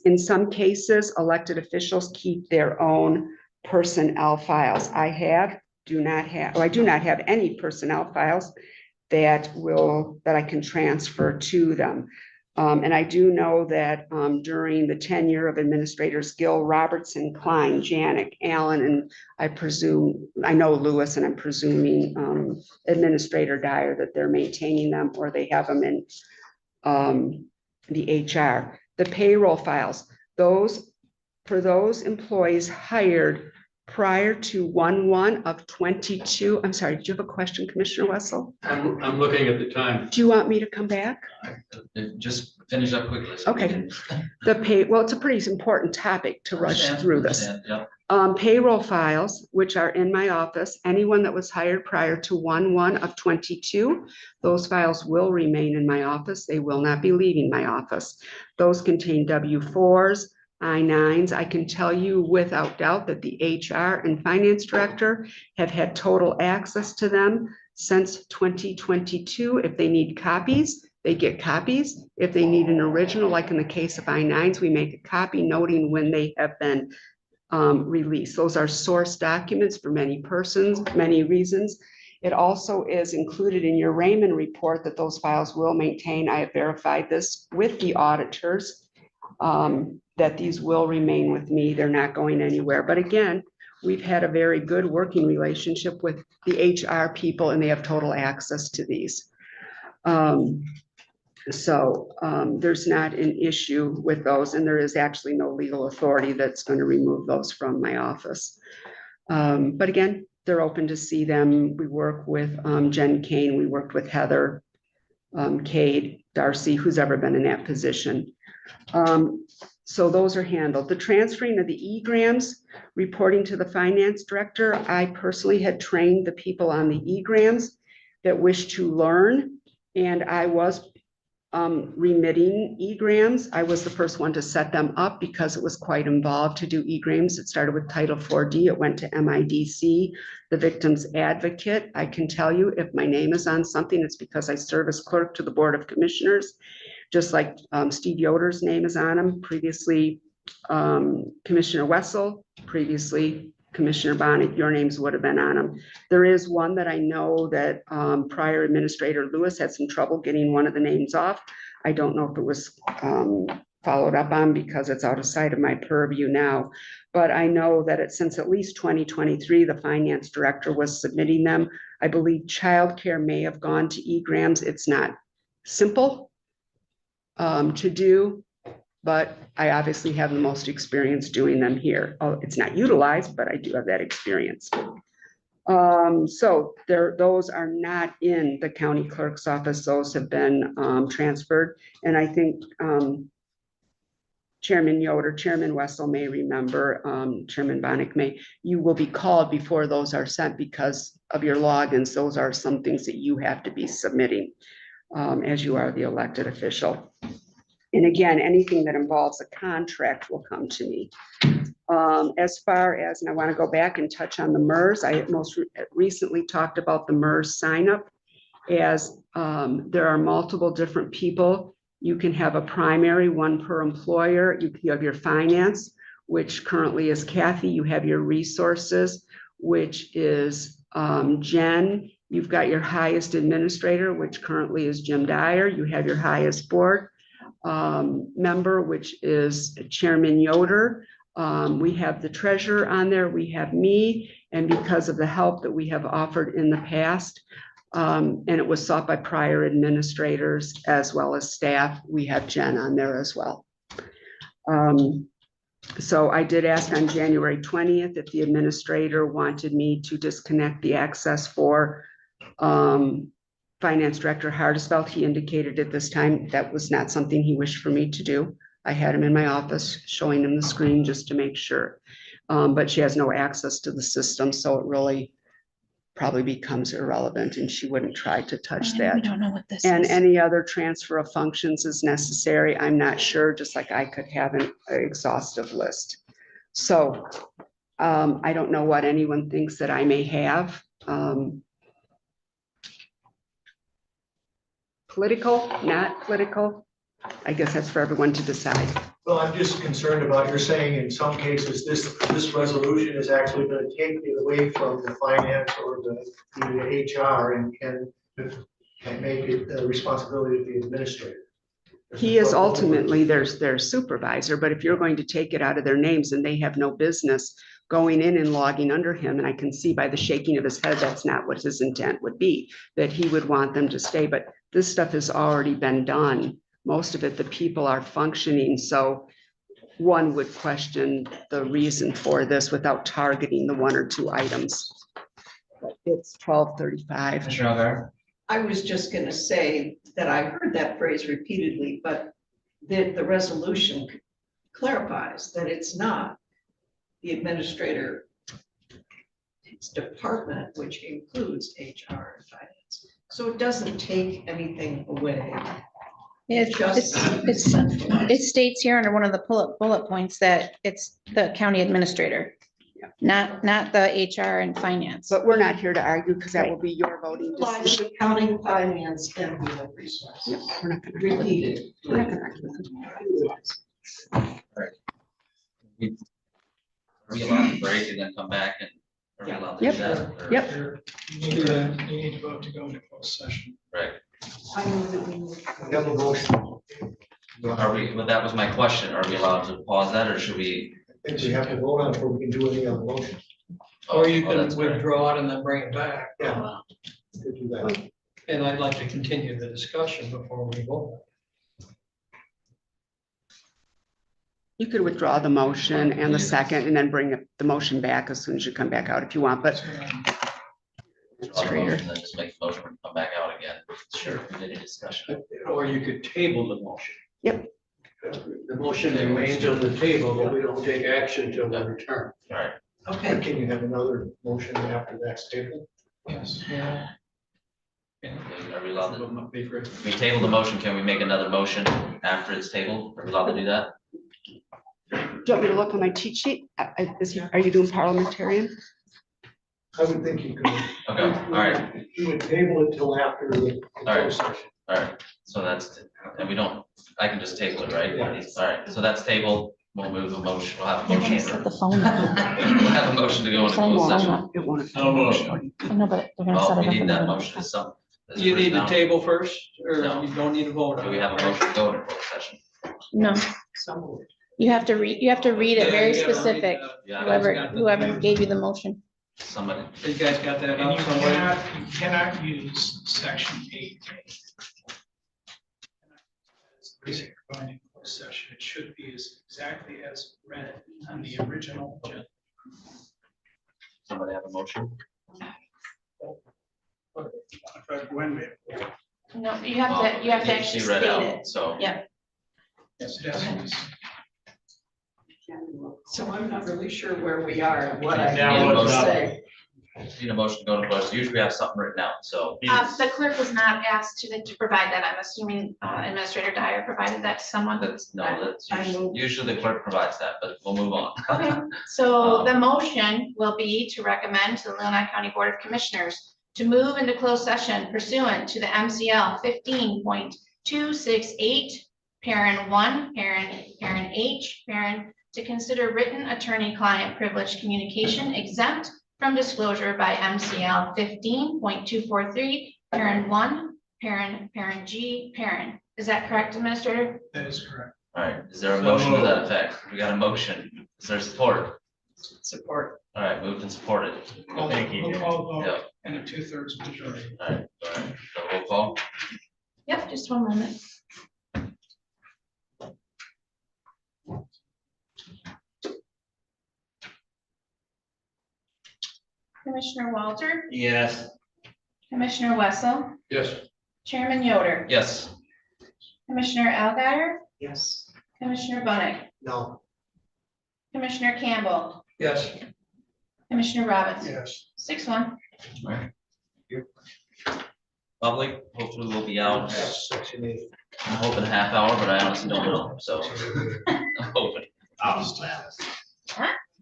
In some cases, elected officials keep their own personnel files. I do not have any personnel files that I can transfer to them. And I do know that during the tenure of administrators Gill, Robertson, Klein, Janik, Allen, and I know Lewis, and I'm presuming Administrator Dyer, that they're maintaining them, or they have them in the HR. The payroll files, for those employees hired prior to 1/1 of 22. I'm sorry, did you have a question, Commissioner Wessel? I'm looking at the time. Do you want me to come back? Just finish up quickly. so we Okay. can- Well, it's a pretty important topic to rush Understand, through this. understand, Yep. Payroll files, which are in my office, anyone that was hired prior to 1/1 of 22, those files will remain in my office. They will not be leaving my office. Those contain W-4s, I-9s. I can tell you without doubt that the HR and Finance Director have had total access to them since 2022. If they need copies, they get copies. If they need an original, like in the case of I-9s, we make a copy noting when they have been released. Those are source documents for many reasons. It also is included in your Raymond report that those files will maintain. I have verified this with the auditors, that these will remain with me. They're not going anywhere. But again, we've had a very good working relationship with the HR people, and they have total access to these. There's not an issue with those, and there is actually no legal authority that's going to remove those from my office. But again, they're open to see them. We work with Jen Kane, we worked with Heather, Cade, Darcy, who's ever been in that position. So those are handled. The transferring of the E-grams, reporting to the Finance Director. I personally had trained the people on the E-grams that wish to learn, and I was remitting E-grams. I was the first one to set them up because it was quite involved to do E-grams. It started with Title 4D. It went to MIDC, the Victim's Advocate. I can tell you if my name is on something, it's because I serve as clerk to the Board of Commissioners, just like Steve Yoder's name is on them. Previously, Commissioner Wessel, previously Commissioner Bonnet, your names would have been on them. There is one that I know that prior Administrator Lewis had some trouble getting one of the names off. I don't know if it was followed up on because it's out of sight of my purview now. But I know that since at least 2023, the Finance Director was submitting them. I believe childcare may have gone to E-grams. It's not simple to do, but I obviously have the most experience doing them here. It's not utilized, but I do have that experience. So those are not in the county clerk's office. Those have been transferred. And I think Chairman Yoder, Chairman Wessel may remember, Chairman Bonnick may, you will be called before those are sent because of your logins. Those are some things that you have to be submitting as you are the elected official. And again, anything that involves a contract will come to me. As far as, and I want to go back and touch on the MERS, I most recently talked about the MERS sign up as there are multiple different people. You can have a primary, one per employer. You have your finance, which currently is Kathy. You have your resources, which is Jen. You've got your highest administrator, which currently is Jim Dyer. You have your highest board member, which is Chairman Yoder. We have the treasurer on there. We have me. And because of the help that we have offered in the past, and it was sought by prior administrators as well as staff, we have Jen on there as well. So I did ask on January 20th if the administrator wanted me to disconnect the access for Finance Director Hardisfeld. He indicated at this time that was not something he wished for me to do. I had him in my office showing him the screen just to make sure. But she has no access to the system, so it really probably becomes irrelevant and she wouldn't try to touch that. We don't know what this And is. any other transfer of functions is necessary. I'm not sure, just like I could have an exhaustive list. So I don't know what anyone thinks that I may have. Political, not political. I guess that's for everyone to decide. Well, I'm just concerned about, you're saying in some cases, this resolution is actually gonna take it away from the finance or the HR and make it the responsibility of the administrator. He is ultimately their supervisor, but if you're going to take it out of their names and they have no business going in and logging under him, and I can see by the shaking of his head, that's not what his intent would be, that he would want them to stay, but this stuff has already been done. Most of it, the people are functioning, so one would question the reason for this without targeting the one or two items. But it's 12:35. Commissioner Algar? I was just gonna say that I heard that phrase repeatedly, but the resolution clarifies that it's not the administrator, it's department, which includes HR and finance. So it doesn't take anything away. It states here under one of the bullet points that it's the county administrator, not the HR and finance. But we're not here to argue because that will be your voting Applies decision. to accounting, finance, and human resources. Yep, we're not gonna- Repeated. we're not gonna argue with it. Are we allowed to break and then come back and? Are we allowed to do Yep. that? Or- Yep. You need to vote to go into closed session. Right. I move that we Have a motion. Are we, well, that was my question. Are we allowed to pause that or should we? I think we have to vote on it before we can do any other motion. Or you Oh, can that's correct. withdraw it and then bring it back. Yeah. Could do that. And I'd like to continue the discussion before we vote. You could withdraw the motion and the second and then bring the motion back as soon as you come back out if you want, but Draw the motion, then just make the motion and come back out again. Sure. Any discussion? Or you could table the motion. Yep. The motion remains on the table, but we don't take action till we return. All right. Okay. Can you have another motion after that's tabled? Yes. Yeah. Are we allowed to? Would be great. If we table the motion, can we make another motion after it's tabled? Are we allowed to do that? do you want me to look on my cheat sheet? Are you doing parliamentarian? I would think you could. Okay, all right, You would table it till after the All right. closed session. all right. So that's, and we don't, I can just table it, right? Yeah. All right, so that's tabled. We'll move a motion. We'll have a They're gonna motion. set the for- phone up. We'll have a motion to go into Sign closed the phone session. up. It won't. No motion. I know, but they're gonna Oh, set we it up. need in that the- motion. Is some. is it You need written to down? table first, or No. you don't need to vote on it? Do we have a motion to go into closed session? No, So you have to read it very Yeah, you gotta specific, read, Yeah, whoever gave you the motion. somebody. You guys got that And out you somewhere? cannot use section 8. Reason you're going into closed session, it should be as exactly as read on the original agenda. Somebody have a motion? When No, you have to actually She state read out, it. So. Yeah. Yes, it has. So I'm not really sure where we are and what I Now need to what's up? say. Need a motion to go into closed. Usually we have something written out, so. The clerk was not asked to provide that. I'm assuming Administrator Dyer provided that to someone. That's, no, that's I usually the clerk provides that, but we'll move on. Okay, so the motion will be to recommend to the Leelanau County Board of Commissioners to move into closed session pursuant to the MCL 15.268, parent 1, parent H, parent to consider written attorney-client privilege communication exempt from disclosure by MCL 15.243, parent 1, parent G, parent. Is that correct, Administrator? That is correct. All right, is there a motion to that effect? We got a motion. Is there support? Support. All right, moved and supported. Thank you. Roll call Yeah, vote and a 2/3 majority. all right, so roll call. Yep, just one moment. Commissioner Walter, Yes. Commissioner Wessel, Yes. Chairman Yoder, Yes, Commissioner Alguier, Yes. Commissioner Bunnick, No. Commissioner Campbell, Yes. Commissioner Robbins. Yes. 6-1. all right. Public, hopefully we'll be out, Section 8. I'm hoping a half hour, but I honestly don't know, so. I'm hoping.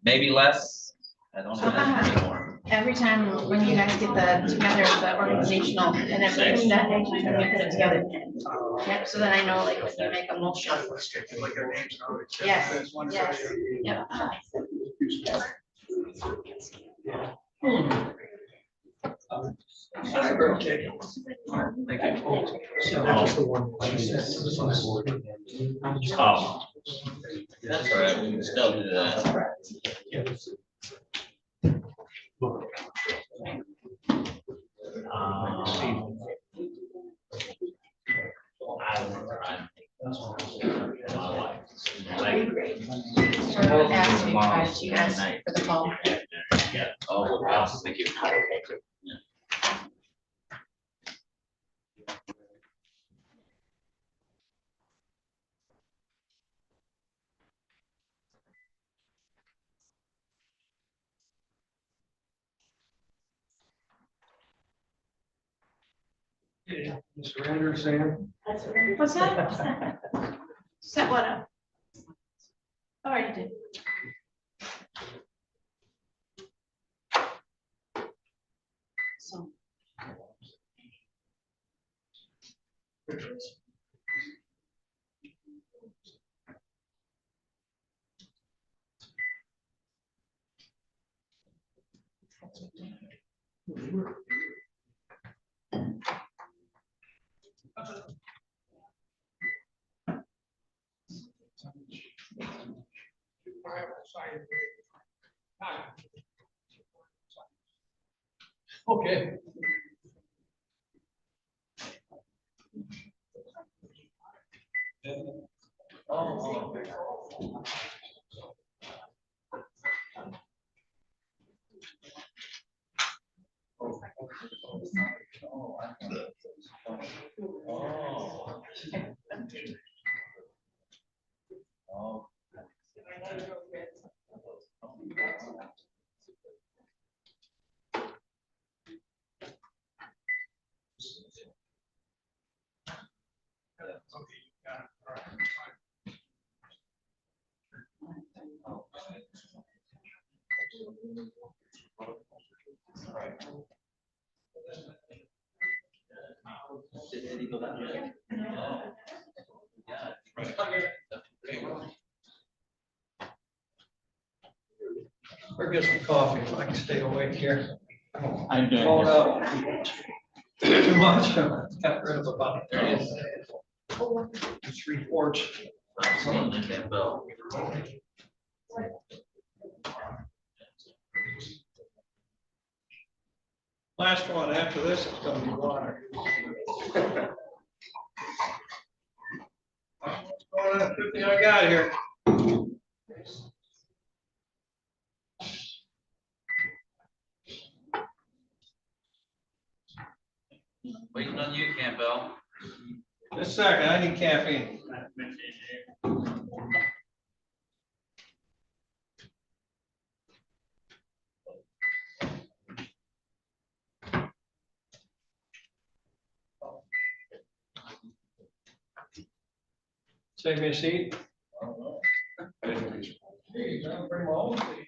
Maybe less. I don't know anymore. every time when you guys get together, the organizational and everything, that when you put it together. Yep, so then I know like when you make a motion. Like your names and all that. Yes, yes, yep. Thank you. So that's the one. Oh. That's all right, we can still do that. Sort of ask me to you guys for the phone. Yeah, oh, wow, thank you. Mr. Anderson. What's that? Set what up? Oh, I did. So. Okay. Or get some coffee if I can stay awake here. I'm doing Hold this. up. Too much. Got rid of about 3/4. Last one, after this, it's gonna be water. What's going on? Good thing I got here. Waiting on you, Campbell. Just a second, I need caffeine. Save me a seat. Hey, don't bring my own seat.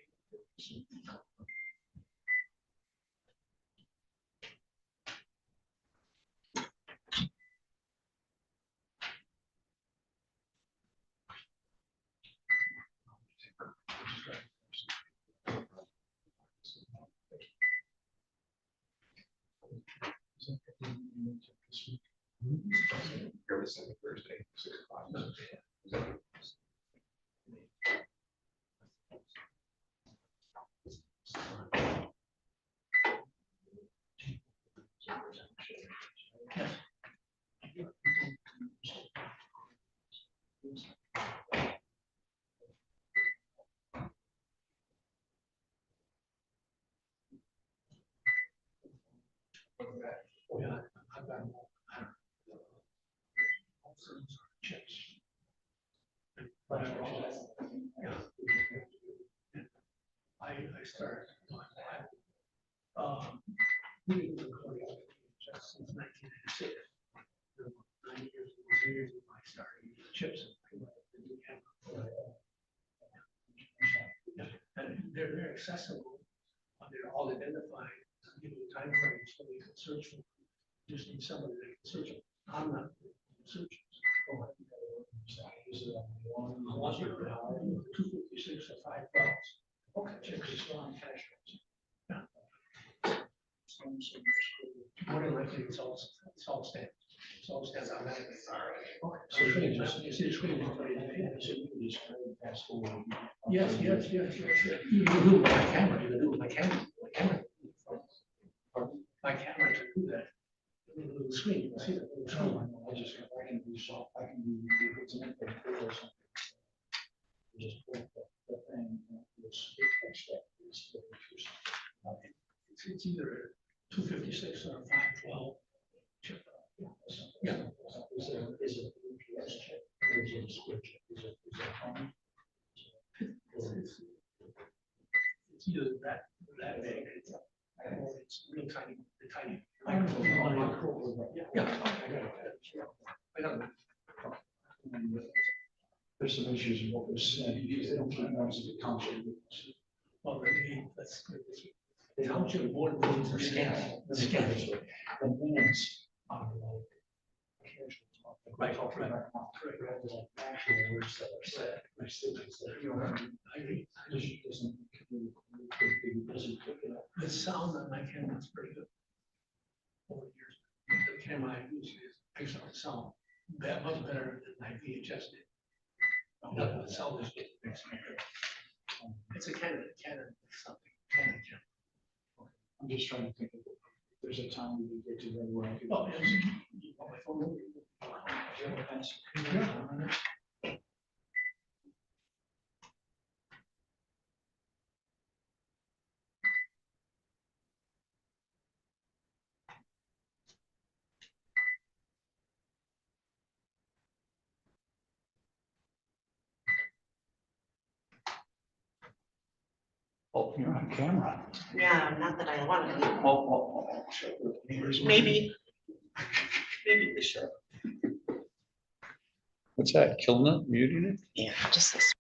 Thursday, 6 o'clock. I started. Since 1996. 9 years, 10 years of my starting chips. And they're very accessible. They're all identified, give you timeframes so we can search for. Just need somebody that can search. I'm not searching. I want you to have 256 or 5,000. Okay, check this on cash. Yeah. More than likely, it's all stands. It's all stands automatically. Okay. So you see the screen. Yes, yes, yes, yes. You can do it with my camera, you can do it with my camera. My camera can do that. The screen, you can see that. little screen. I just, I can do so, I can do. Just put the thing, it's either 256 or 512. Yeah. Is it UPS chip? Or is it a square chip? Is it phone? It's either that big. Or it's real tiny, the tiny. Yeah. I got it. There's some issues with what was said, because they don't keep notes of the township. Well, the township board meetings are scanned, the scanners, the minutes are like. Right, right. Rather than actual words that are said. I agree. The sound on my camera is pretty good. Over the years, the camera I use picks up the sound that much better than my VHS did. No, the sound is getting fixed. It's a Canon something, Canon camera. I'm just trying to think of, if there's a time we get to where I could. Oh, yes. You want my phone number? Do you have a pencil? Oh, you're on camera. Yeah, not that I want to be. Oh. Maybe. Maybe the show. What's that, killing it, muting it? Yeah, just this.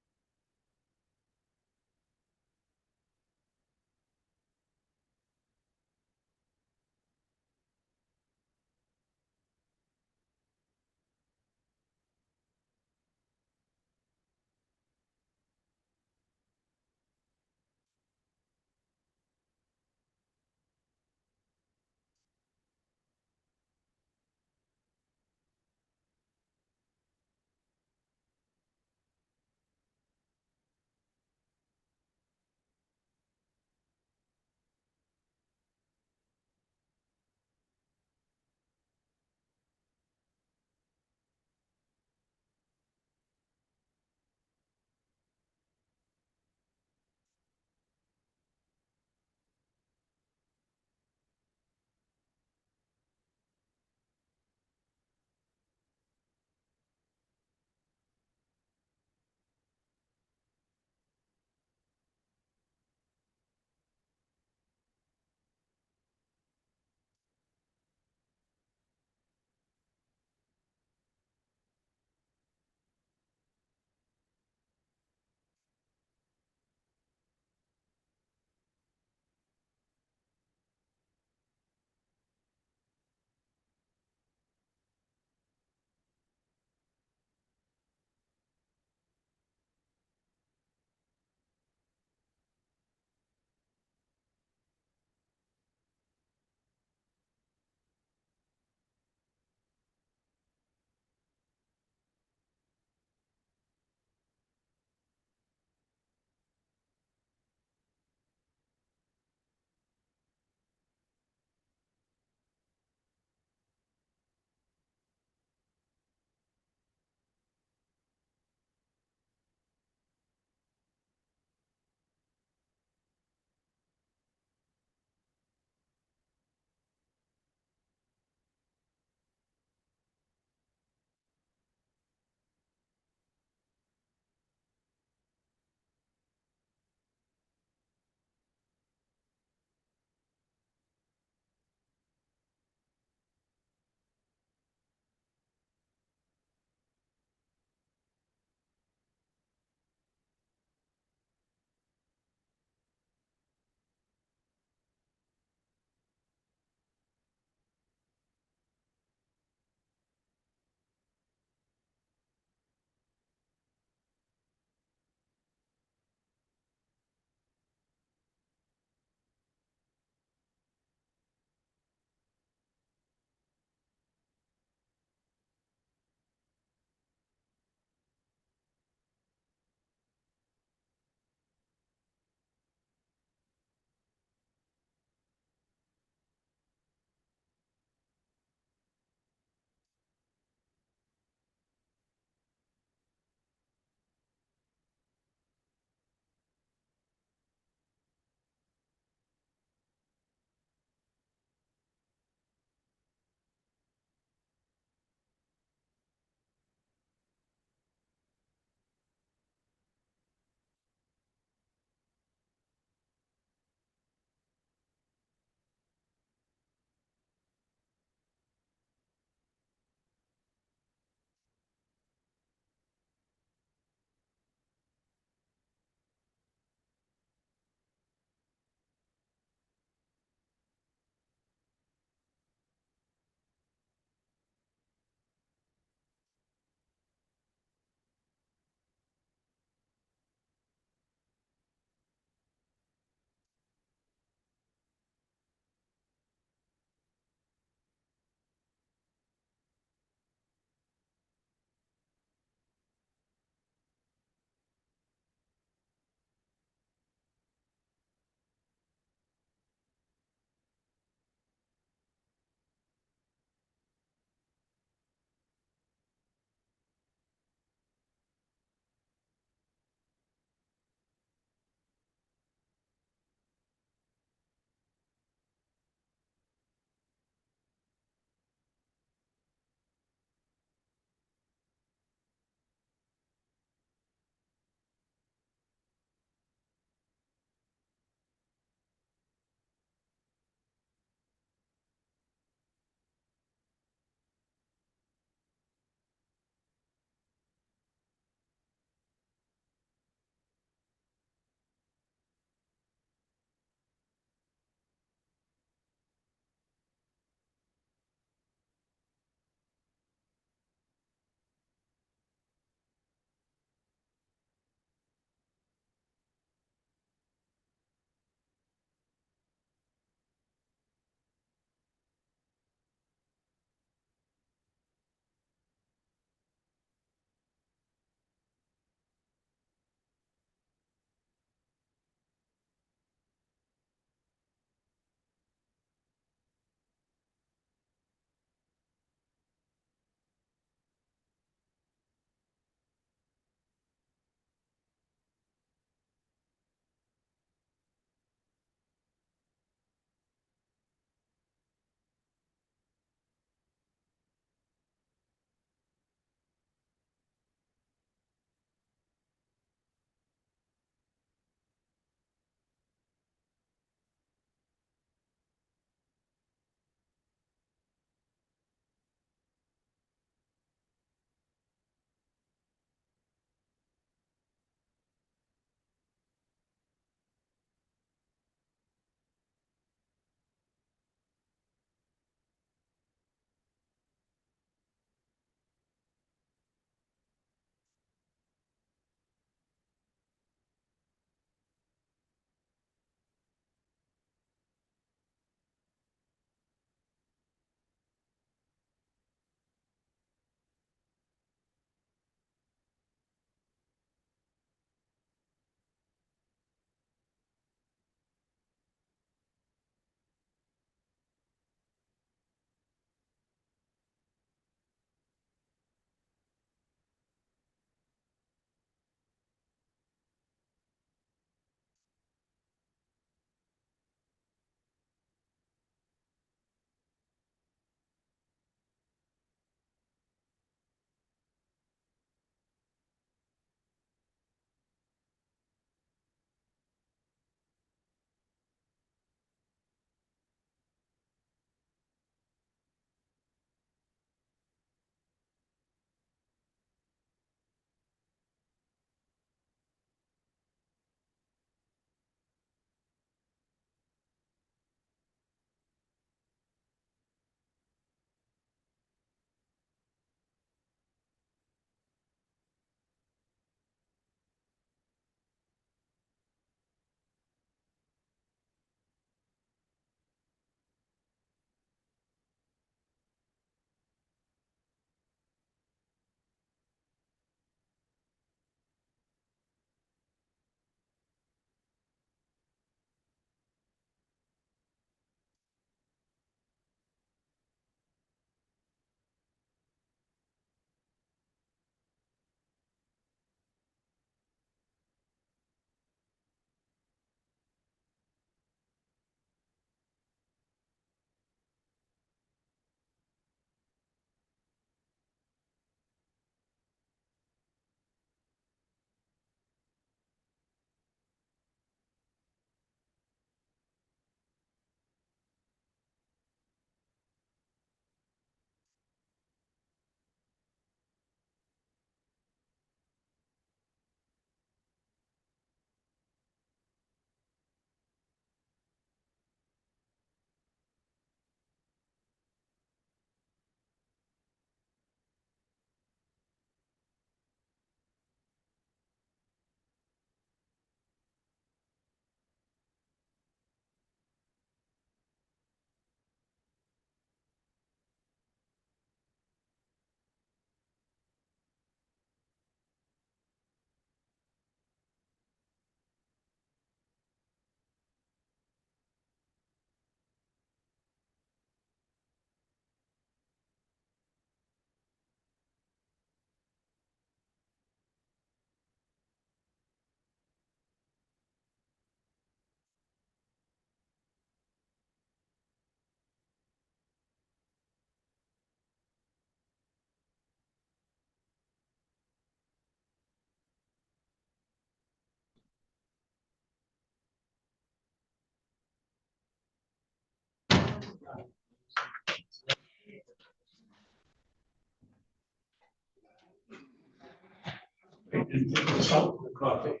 Coffee.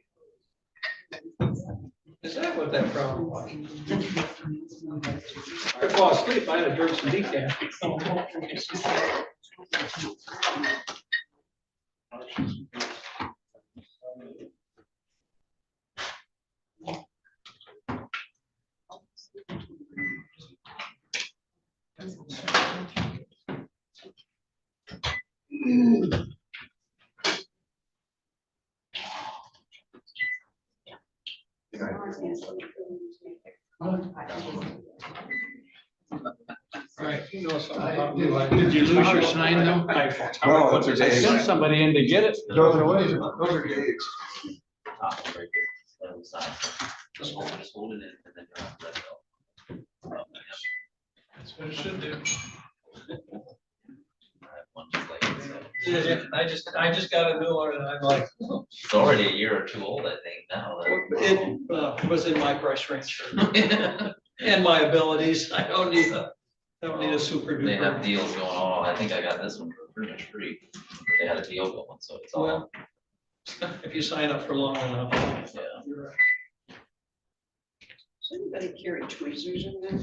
Is that what that problem was? I fall asleep, I had to drink some decaf. Right, you know something about me, like, did you lose your sign though? No, it's okay. I sent somebody in to get it. Those are dates. Just hold it in and then you're on let go. That's what it should do. One just like this. I just got a new one and I'm like, It's already a year or two old, I think, now. it was in my price range. And my abilities, I don't need a super They have duper. deals going on. I think I got this one for pretty much free. They had a deal going, so it's all, Well, if you sign up for long enough. yeah. You're right. Does anybody carry tweezers in there?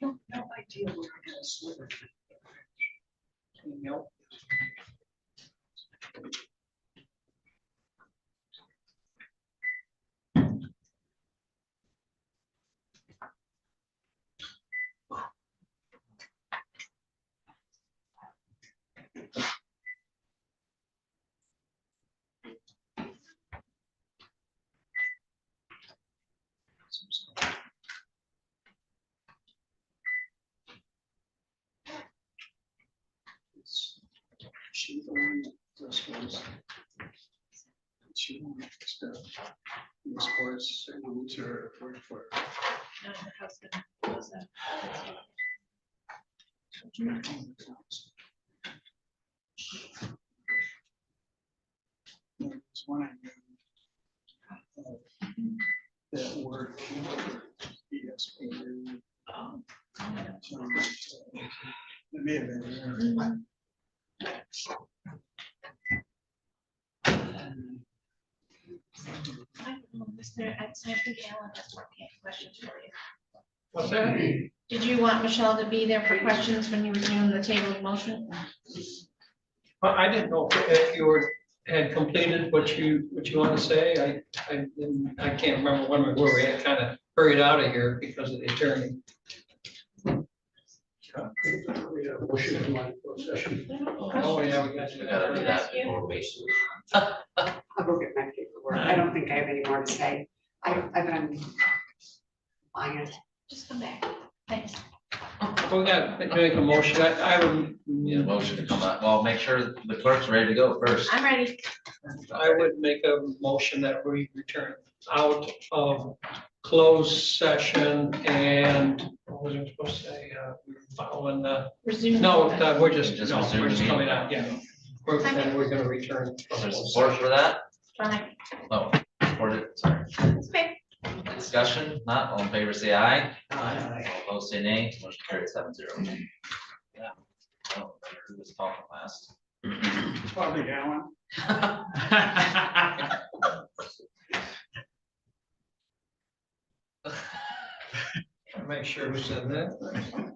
No idea where I got a sliver. Nope. She the one that this was. She wanted to the sports signals or for. No, her husband does that. It's one I knew. That word. ESPN. It may have been. I don't know, Mr. I think Alan has more questions for you. What's that? Did you want Michelle to be there for questions when you were doing the table of motion? Well, I didn't know if you had completed what you want to say. I can't remember where we had kind of hurried out of here because of the attorney. We have a motion in my session. Oh, yeah, we got We gotta do that before we. I'll go get my paperwork. I don't think I have any more to say. I've been quiet. Just come back. Thanks. We got to make a motion. I would, Need a motion to come out. Well, make sure the clerk's ready to go first. I'm ready. I would make a motion that we return out of closed session and what was I supposed to say? Following the, Resume. no, we're just resume the coming meeting. out, yeah. We're gonna return. Is there support for that? Fine. Oh, support it, sorry. It's okay. Discussion, not all in favor, say aye. Aye. All opposed, say nay. Motion carried 7-0. Yeah. Oh, who was talking last? Probably Alan. Make sure we said that.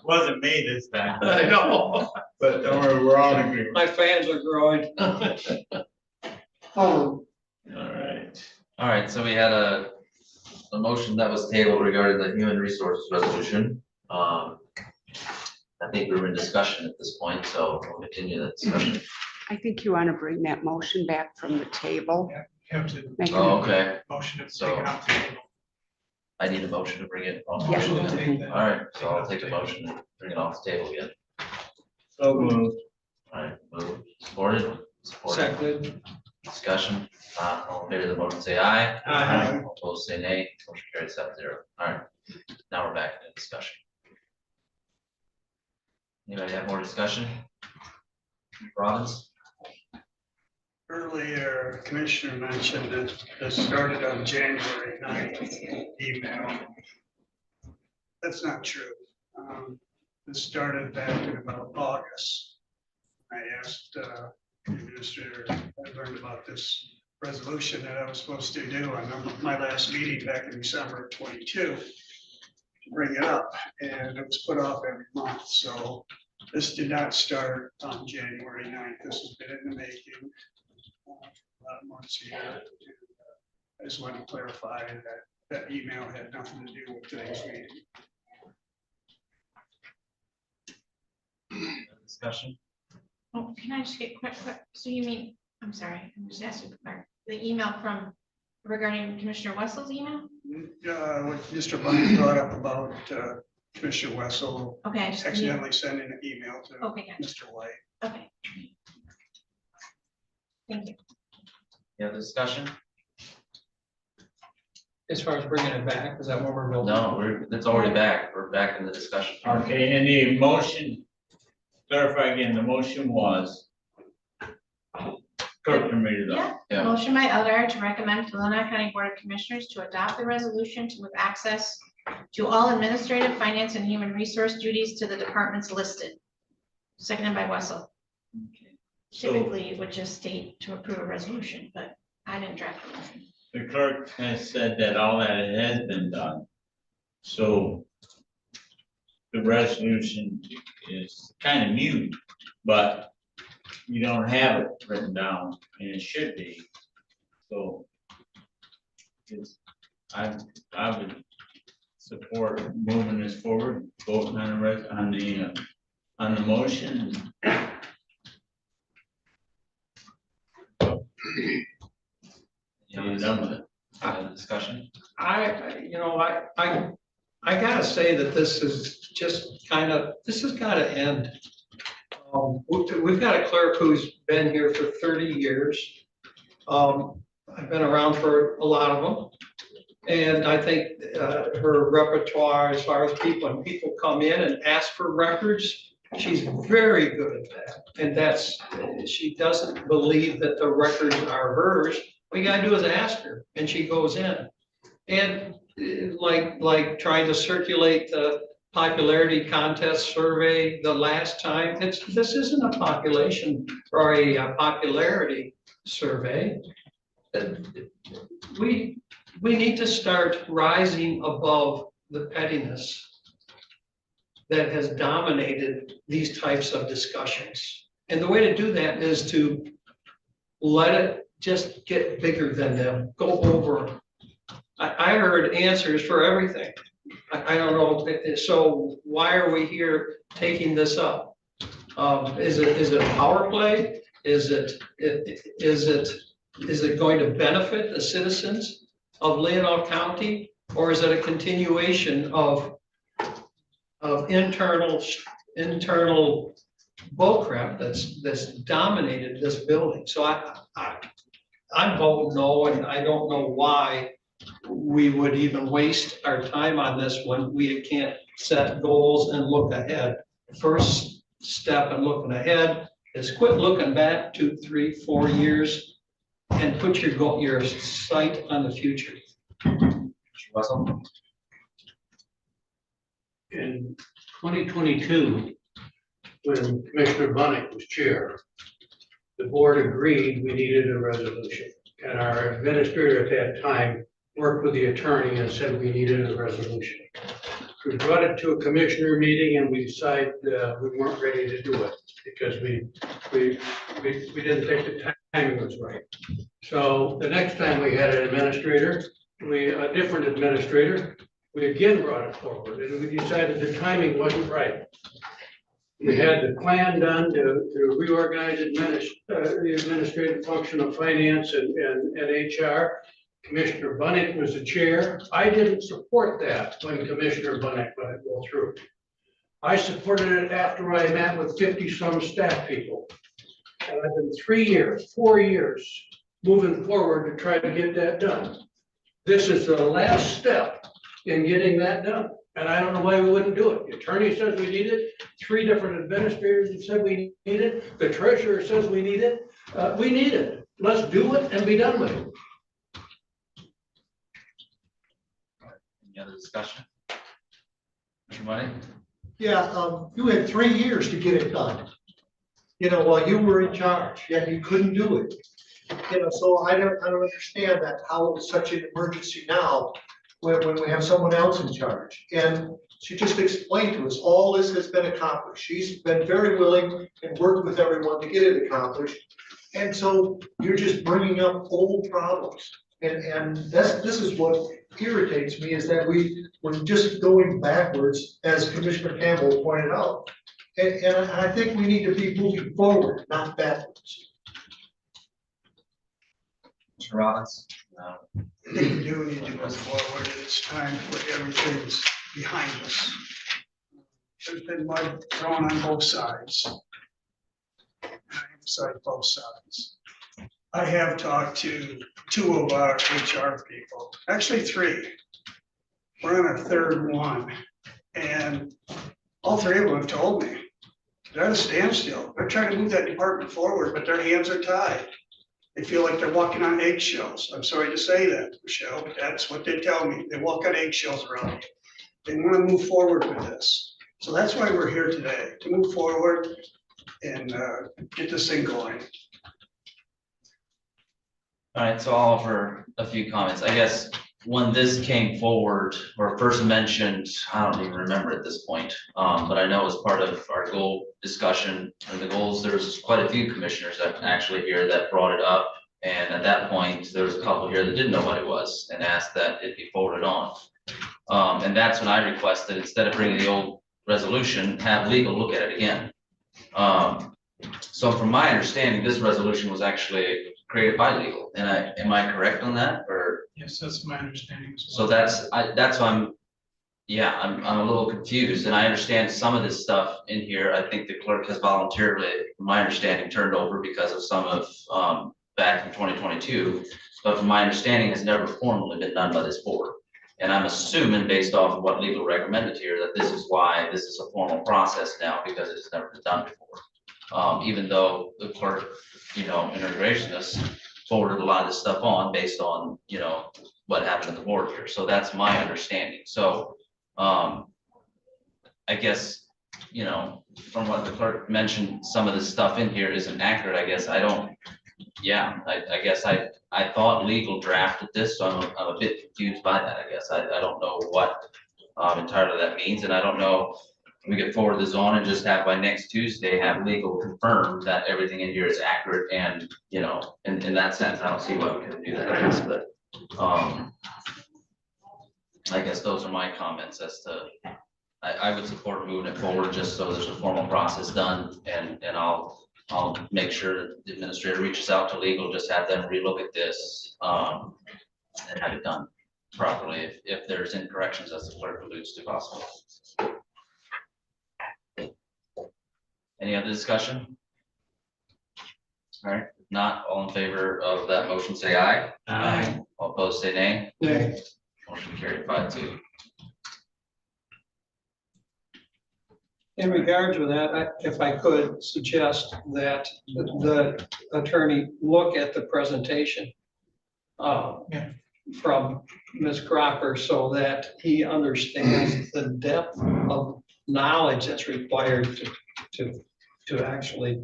Wasn't me this time. I know. But don't worry, we're all in agreement. My fans are growing. Oh, All right, so we had a motion that was tabled regarding the human resources resolution. I think we were in discussion at this point, so we'll continue the discussion. I think you want to bring that motion back from the table. Have to Make a- Oh, okay. motion to So- take it off the table. I need a motion to bring it off. Yeah. Motion to take that. All right, so I'll take a motion and bring it off the table again. So moved. All right, move, supported, supported, Second. discussion, all in favor of the motion, say aye. Aye. All opposed, say nay, motion carried 7-0. All right, now we're back in discussion. Anybody have more discussion? Robbins? earlier, Commissioner mentioned that this started on January 9th email. That's not true. This started back in about August. I asked the administrator, I learned about this resolution that I was supposed to do on my last meeting back in December of 22. To bring it up, and it was put off every month, so this did not start on January 9th. This has been in the making a lot of months here. I just wanted to clarify that that email had nothing to do with today's meeting. Discussion? Oh, can I just get quick, so you mean, I'm sorry, I'm just asking, the email from regarding Commissioner Wessel's email? What Mr. Bunny brought up about Commissioner Wessel Okay, I just need, accidentally sending an email to okay, gotcha. Mr. White. Okay. Thank you. Any other discussion? As far as bringing it back, is that what we're building? No, it's already back. We're back in the discussion. Okay, and the motion, clarify again, the motion was. Clerk, can read it up. Yeah, motion by Eldar to recommend to the Leelanau County Board of Commissioners to adopt the resolution to move access to all administrative, finance, and human resource duties to the departments listed. Seconded by Wessel. So Typically, it would just state to approve a resolution, but I didn't draft the motion. the clerk has said that all that has been done. So the resolution is kind of mute, but you don't have it written down, and it should be. So it's, I would support moving this forward, voting on the motion. You're done with it. Any discussion? I gotta say that this is just this has gotta end. We've got a clerk who's been here for 30 years. I've been around for a lot of them. And I think her repertoire as far as when people come in and ask for records, she's very good at that. And she doesn't believe that the records are hers. What you gotta do is ask her, and she goes in. And like trying to circulate the popularity contest survey the last time, this isn't a population or a popularity survey. We need to start rising above the pettiness that has dominated these types of discussions. And the way to do that is to let it just get bigger than them, go over them. I heard answers for everything. I don't know, so why are we here taking this up? Is it a power play? Is it going to benefit the citizens of Leelanau County? Or is it a continuation of internal bullcrap that's dominated this building? So I'm voting no, and I don't know why we would even waste our time on this when we can't set goals and look ahead. First step in looking ahead is quit looking back 2, 3, 4 years and put your sight on the future. Russell? In 2022, when Commissioner Bunnick was chair, the board agreed we needed a resolution. And our administrator at that time worked with the attorney and said we needed a resolution. We brought it to a commissioner meeting and we decided we weren't ready to do it because we didn't think the timing was right. So the next time we had an administrator, a different administrator, we again brought it forward and we decided the timing wasn't right. We had the plan done to reorganize the administrative function of finance and HR. Commissioner Bunnick was the chair. I didn't support that when Commissioner Bunnick let it go through. I supported it after I met with 50-some staff people. And I've been 3 years, 4 years moving forward to try to get that done. This is the last step in getting that done. And I don't know why we wouldn't do it. The attorney says we need it. 3 different administrators have said we need it. The treasurer says we need it. We need it. Let's do it and be done with it. Any other discussion? Money? Yeah, you had 3 years to get it done. You know, while you were in charge, yet you couldn't do it. You know, so I don't understand that, how it's such an emergency now, when we have someone else in charge. And she just explained to us, all this has been accomplished. She's been very willing and worked with everyone to get it accomplished. And so you're just bringing up old problems. And this is what irritates me, is that we're just going backwards, as Commissioner Campbell pointed out. And I think we need to be moving forward, not backwards. Mr. Robbins? I think we do need to move forward, and it's time to put everything's behind us. There's been mud thrown on both sides. I emphasize both sides. I have talked to 2 of our HR people, actually 3. We're on our 3rd one, and all 3 of them have told me they're at a standstill. They're trying to move that department forward, but their hands are tied. They feel like they're walking on eggshells. I'm sorry to say that, Michelle, but that's what they tell me. They walk on eggshells around here. They want to move forward with this. So that's why we're here today, to move forward and get this thing going. All right, so I'll offer a few comments. I guess when this came forward or first mentioned, I don't even remember at this point, but I know as part of our goal discussion and the goals, there's quite a few commissioners that actually here that brought it up. And at that point, there was a couple here that didn't know what it was and asked that it be forwarded on. And that's when I requested, instead of bringing the old resolution, have legal look at it again. So from my understanding, this resolution was actually created by legal, and am I correct on that, or? Yes, that's my understanding as So well. that's why I'm a little confused, and I understand some of this stuff in here. I think the clerk has voluntarily, from my understanding, turned over because of some of back in 2022, but from my understanding, has never formally been done by this board. And I'm assuming, based off of what legal recommended here, that this is why this is a formal process now, because it's never been done before. Even though the clerk, in her graciousness, forwarded a lot of this stuff on based on, what happened in the board here. So that's my understanding. So, I guess, from what the clerk mentioned, some of this stuff in here isn't accurate. I guess I guess I thought legal drafted this, so I'm a bit confused by that. I guess I don't know what entirely that means, and I don't know. We could forward this on and just have by next Tuesday have legal confirm that everything in here is accurate, and in that sense, I don't see why we couldn't do that. I guess, but I guess those are my comments as to. I would support moving it forward just so there's a formal process done, and I'll make sure the administrator reaches out to legal, just have them relook at this and have it done properly if there's incorrections, as the clerk alludes to possible. Any other discussion? All right, if not, all in favor of that motion, say aye. Aye. All opposed, say nay. Nay. Motion carried 5-2. In regard to that, if I could suggest that the attorney look at the presentation from Ms. Cropper, so that he understands the depth of knowledge that's required to actually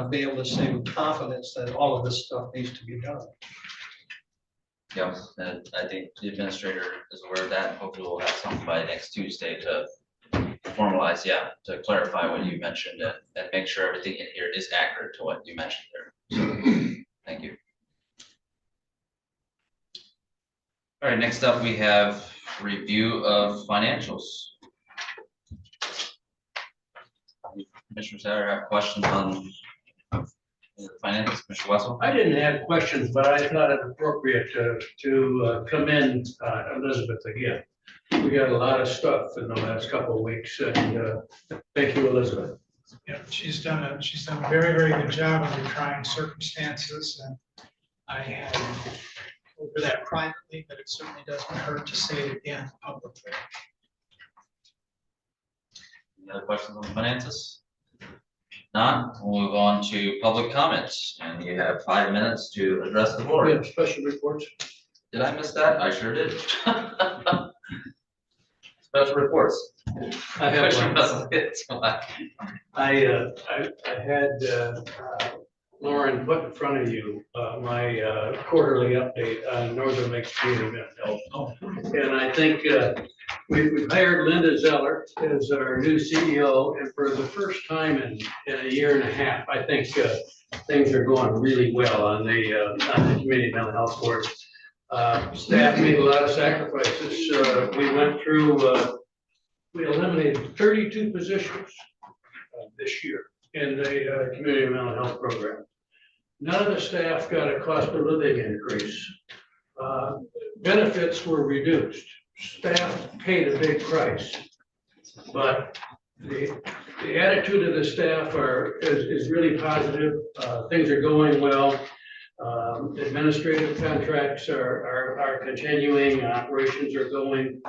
be able to say with confidence that all of this stuff needs to be done. Yep, and I think the administrator is aware of that, and hopefully we'll have something by next Tuesday to formalize, to clarify what you mentioned and make sure everything in here is accurate to what you mentioned there. So, thank you. All right, next up, we have review of financials. Commissioners have questions on the finances, Mr. Wessel? I didn't have questions, but I thought it appropriate to commend Elizabeth again. We got a lot of stuff in the last couple of weeks, and thank you, Elizabeth. Yeah, she's done a very, very good job under trying circumstances, and I have over that privately, but it certainly doesn't hurt to say it again publicly. Any other questions on the finances? Not, we'll move on to public comments, and you have 5 minutes to address the board. We have special reports. Did I miss that? I sure did. Special reports. I have Commissioner one. Russell, it's fine. I had Lauren put in front of you my quarterly update on Northern Lakes Community Mental Health. And I think we've hired Linda Zeller as our new CEO, and for the first time in a year and a half, I think things are going really well on the Community Mental Health Board. Staff made a lot of sacrifices. We went through, we eliminated 32 positions this year in the community mental health program. None of the staff got a cost of living increase. Benefits were reduced. Staff paid a big price. But the attitude of the staff is really positive. Things are going well. Administrative contracts are continuing, operations are going.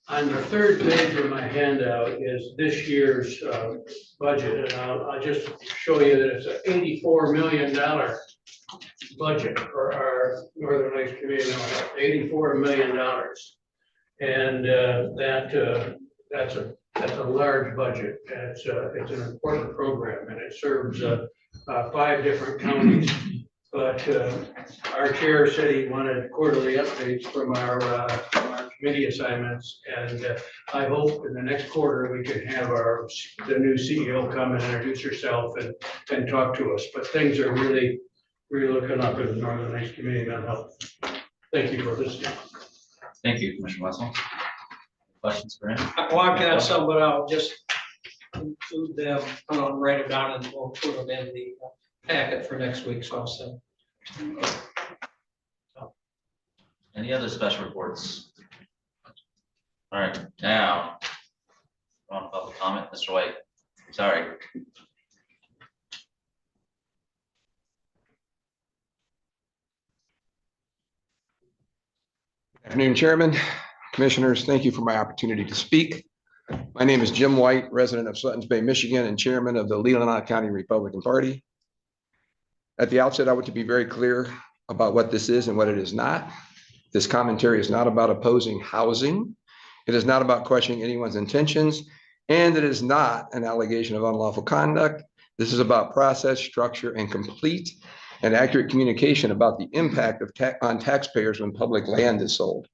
On the third page of my handout is this year's budget, and I'll just show you that it's an $84 million budget for our Northern Lakes Community Mental Health, $84 million. And that's a large budget. It's an important program, and it serves 5 different counties. But our chair said he wanted quarterly updates from our committee assignments. And I hope in the next quarter, we can have the new CEO come and introduce herself and talk to us. But things are really looking up in the Northern Lakes Community Mental Health. Thank you for listening. Thank you, Commissioner Russell. Questions for him? Well, I've got some, but I'll just include them, write them down, and we'll put them in the packet for next week, so I'll send. Any other special reports? All right, now, on public comment, Mr. White, sorry. Afternoon, Chairman, Commissioners. Thank you for my opportunity to speak. My name is Jim White, resident of Suttons Bay, Michigan, and Chairman of the Leelanau County Republican Party. At the outset, I want to be very clear about what this is and what it is not. This commentary is not about opposing housing. It is not about questioning anyone's intentions, and it is not an allegation of unlawful conduct. This is about process, structure, and complete and accurate communication about the impact on taxpayers when public land is sold.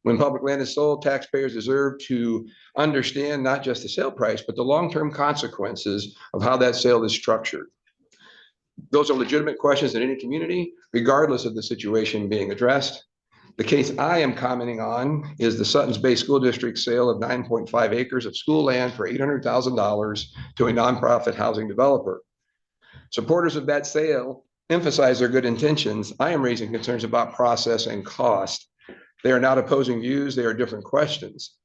When public land is sold, taxpayers deserve to understand not just the sale price, but the long-term consequences of how that sale is structured. Those are legitimate questions in any community, regardless of the situation being addressed. The case I am commenting on is the Suttons Bay School District sale of 9.5 acres of school land for $800,000 to a nonprofit housing developer. Supporters of that sale emphasize their good intentions. I am raising concerns about process and cost. They are not opposing views, they are different questions.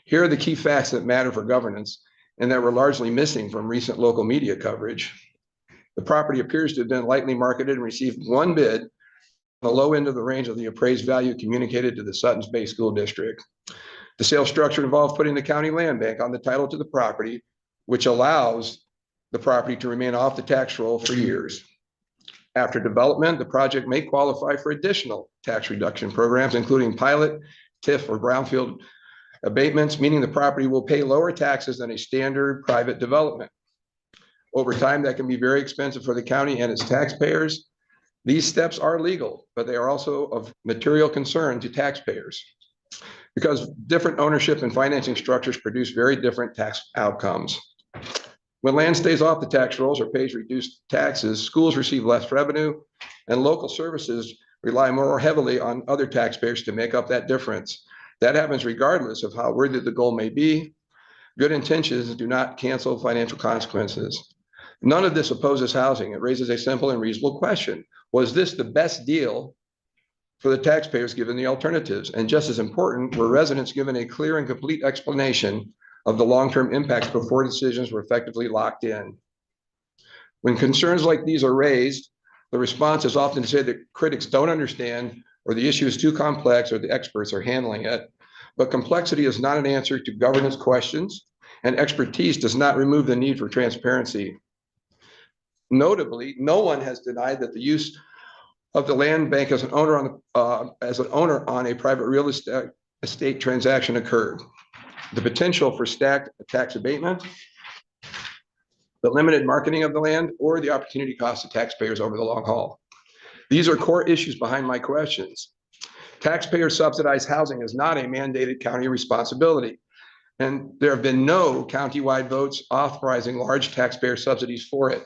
Here are the key facts that matter for governance and that were largely missing from recent local media coverage. The property appears to have been lightly marketed and received one bid, the low end of the range of the appraised value communicated to the Suttons Bay School District. The sale structure involved putting the county land bank on the title to the property, which allows the property to remain off the tax roll for years. After development, the project may qualify for additional tax reduction programs, including pilot, TIF, or brownfield abatements, meaning the property will pay lower taxes than a standard private development. Over time, that can be very expensive for the county and its taxpayers. These steps are legal, but they are also of material concern to taxpayers because different ownership and financing structures produce very different tax outcomes. When land stays off the tax rolls or pays reduced taxes, schools receive less revenue, and local services rely more heavily on other taxpayers to make up that difference. That happens regardless of how worthy the goal may be. Good intentions do not cancel financial consequences. None of this opposes housing. It raises a simple and reasonable question. Was this the best deal for the taxpayers given the alternatives? And just as important, were residents given a clear and complete explanation of the long-term impacts before decisions were effectively locked in? When concerns like these are raised, the response is often to say that critics don't understand, or the issue is too complex, or the experts are handling it. But complexity is not an answer to governance questions, and expertise does not remove the need for transparency. Notably, no one has denied that the use of the land bank as an owner on a private real estate transaction occurred. the potential for stacked tax abatement, the limited marketing of the land, or the opportunity cost to taxpayers over the long haul. These are core issues behind my questions. Taxpayer subsidized housing is not a mandated county responsibility, and there have been no countywide votes authorizing large taxpayer subsidies for it.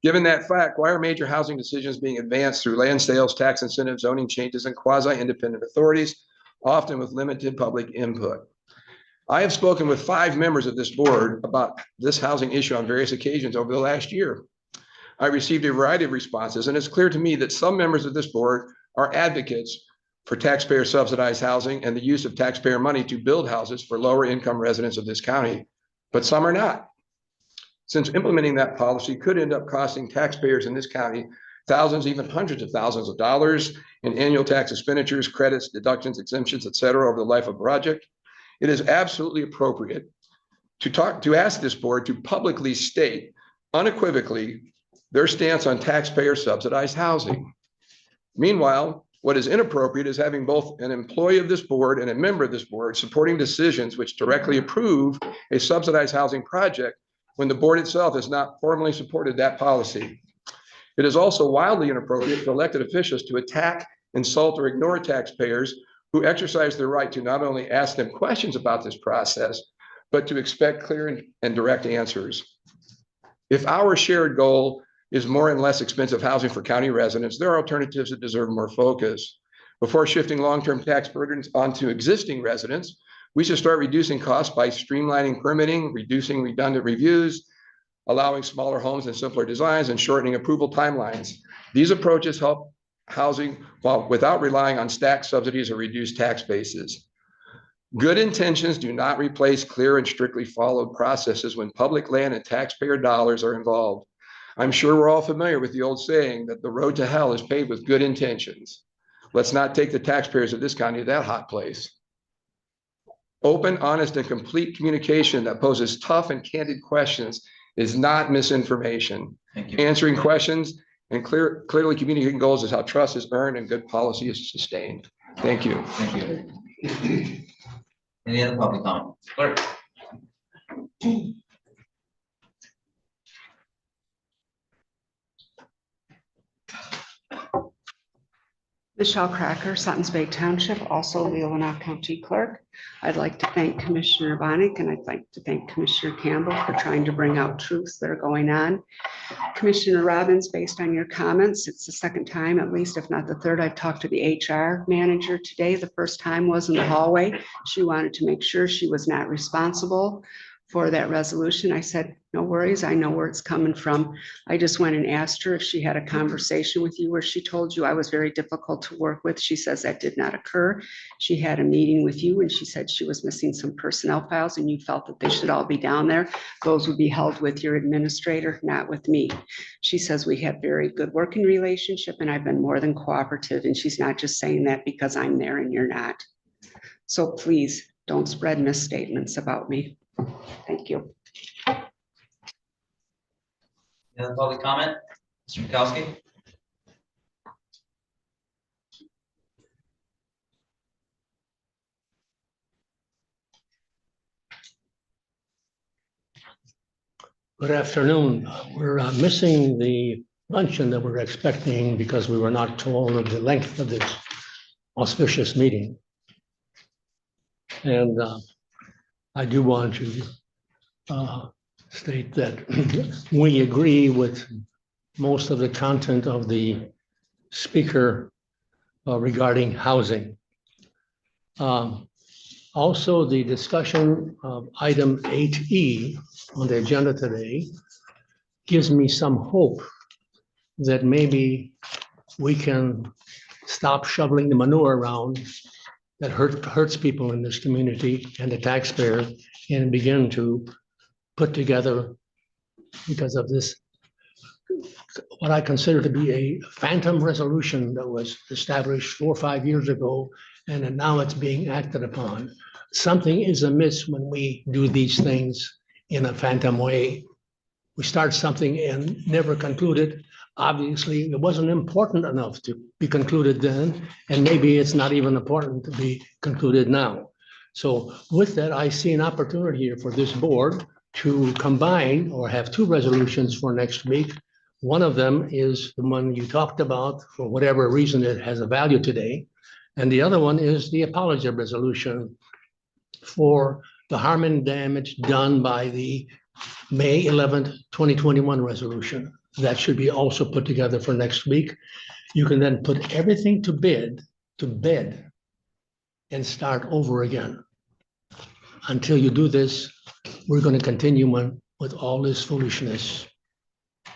Given that fact, why are major housing decisions being advanced through land sales, tax incentives, zoning changes, and quasi-independent authorities, often with limited public input? I have spoken with 5 members of this board about this housing issue on various occasions over the last year. I received a variety of responses, and it's clear to me that some members of this board are advocates for taxpayer subsidized housing and the use of taxpayer money to build houses for lower income residents of this county, but some are not. Since implementing that policy could end up costing taxpayers in this county thousands, even hundreds of thousands of dollars in annual tax expenditures, credits, deductions, exemptions, et cetera, over the life of a project, it is absolutely appropriate to ask this board to publicly state unequivocally their stance on taxpayer subsidized housing. Meanwhile, what is inappropriate is having both an employee of this board and a member of this board supporting decisions which directly approve a subsidized housing project when the board itself has not formally supported that policy. It is also wildly inappropriate for elected officials to attack, insult, or ignore taxpayers who exercise their right to not only ask them questions about this process, but to expect clear and direct answers. If our shared goal is more and less expensive housing for county residents, there are alternatives that deserve more focus. Before shifting long-term tax burdens onto existing residents, we should start reducing costs by streamlining permitting, reducing redundant reviews, allowing smaller homes and simpler designs, and shortening approval timelines. These approaches help housing without relying on stacked subsidies or reduced tax bases. Good intentions do not replace clear and strictly followed processes when public land and taxpayer dollars are involved. I'm sure we're all familiar with the old saying that the road to hell is paved with good intentions. Let's not take the taxpayers of this county to that hot place. Open, honest, and complete communication that poses tough and candid questions is not misinformation. Thank you. Answering questions and clearly communicating goals is how trust is earned and good policy is sustained. Thank you. Thank you. Any other public comment? Clerk. Michelle Cracker, Suttons Bay Township, also Leelanau County Clerk. I'd like to thank Commissioner Bonnick and I'd like to thank Commissioner Campbell for trying to bring out truths that are going on. Commissioner Robbins, based on your comments, it's the second time, at least, if not the third, I've talked to the HR manager today. The first time was in the hallway. She wanted to make sure she was not responsible for that resolution. I said, no worries, I know where it's coming from. I just went and asked her if she had a conversation with you where she told you I was very difficult to work with. She says that did not occur. She had a meeting with you and she said she was missing some personnel files and you felt that they should all be down there. Those would be held with your administrator, not with me. She says we have very good working relationship and I've been more than cooperative, and she's not just saying that because I'm there and you're not. So please don't spread misstatements about me. Thank you. Any other public comment? Mr. Mikowski? Good afternoon. We're missing the luncheon that we're expecting because we were not told of the length of this auspicious meeting. And I do want to state that we agree with most of the content of the speaker regarding housing. Also, the discussion of item 8E on the agenda today gives me some hope that maybe we can stop shoveling the manure around that hurts people in this community and the taxpayer, and begin to put together, because of this, what I consider to be a phantom resolution that was established 4 or 5 years ago, and then now it's being acted upon. Something is amiss when we do these things in a phantom way. We start something and never conclude it. Obviously, it wasn't important enough to be concluded then, and maybe it's not even important to be concluded now. So with that, I see an opportunity here for this board to combine or have two resolutions for next week. One of them is the one you talked about, for whatever reason it has a value today. And the other one is the apology resolution for the harm and damage done by the May 11th, 2021 resolution. That should be also put together for next week. You can then put everything to bed and start over again. Until you do this, we're going to continue on with all this foolishness.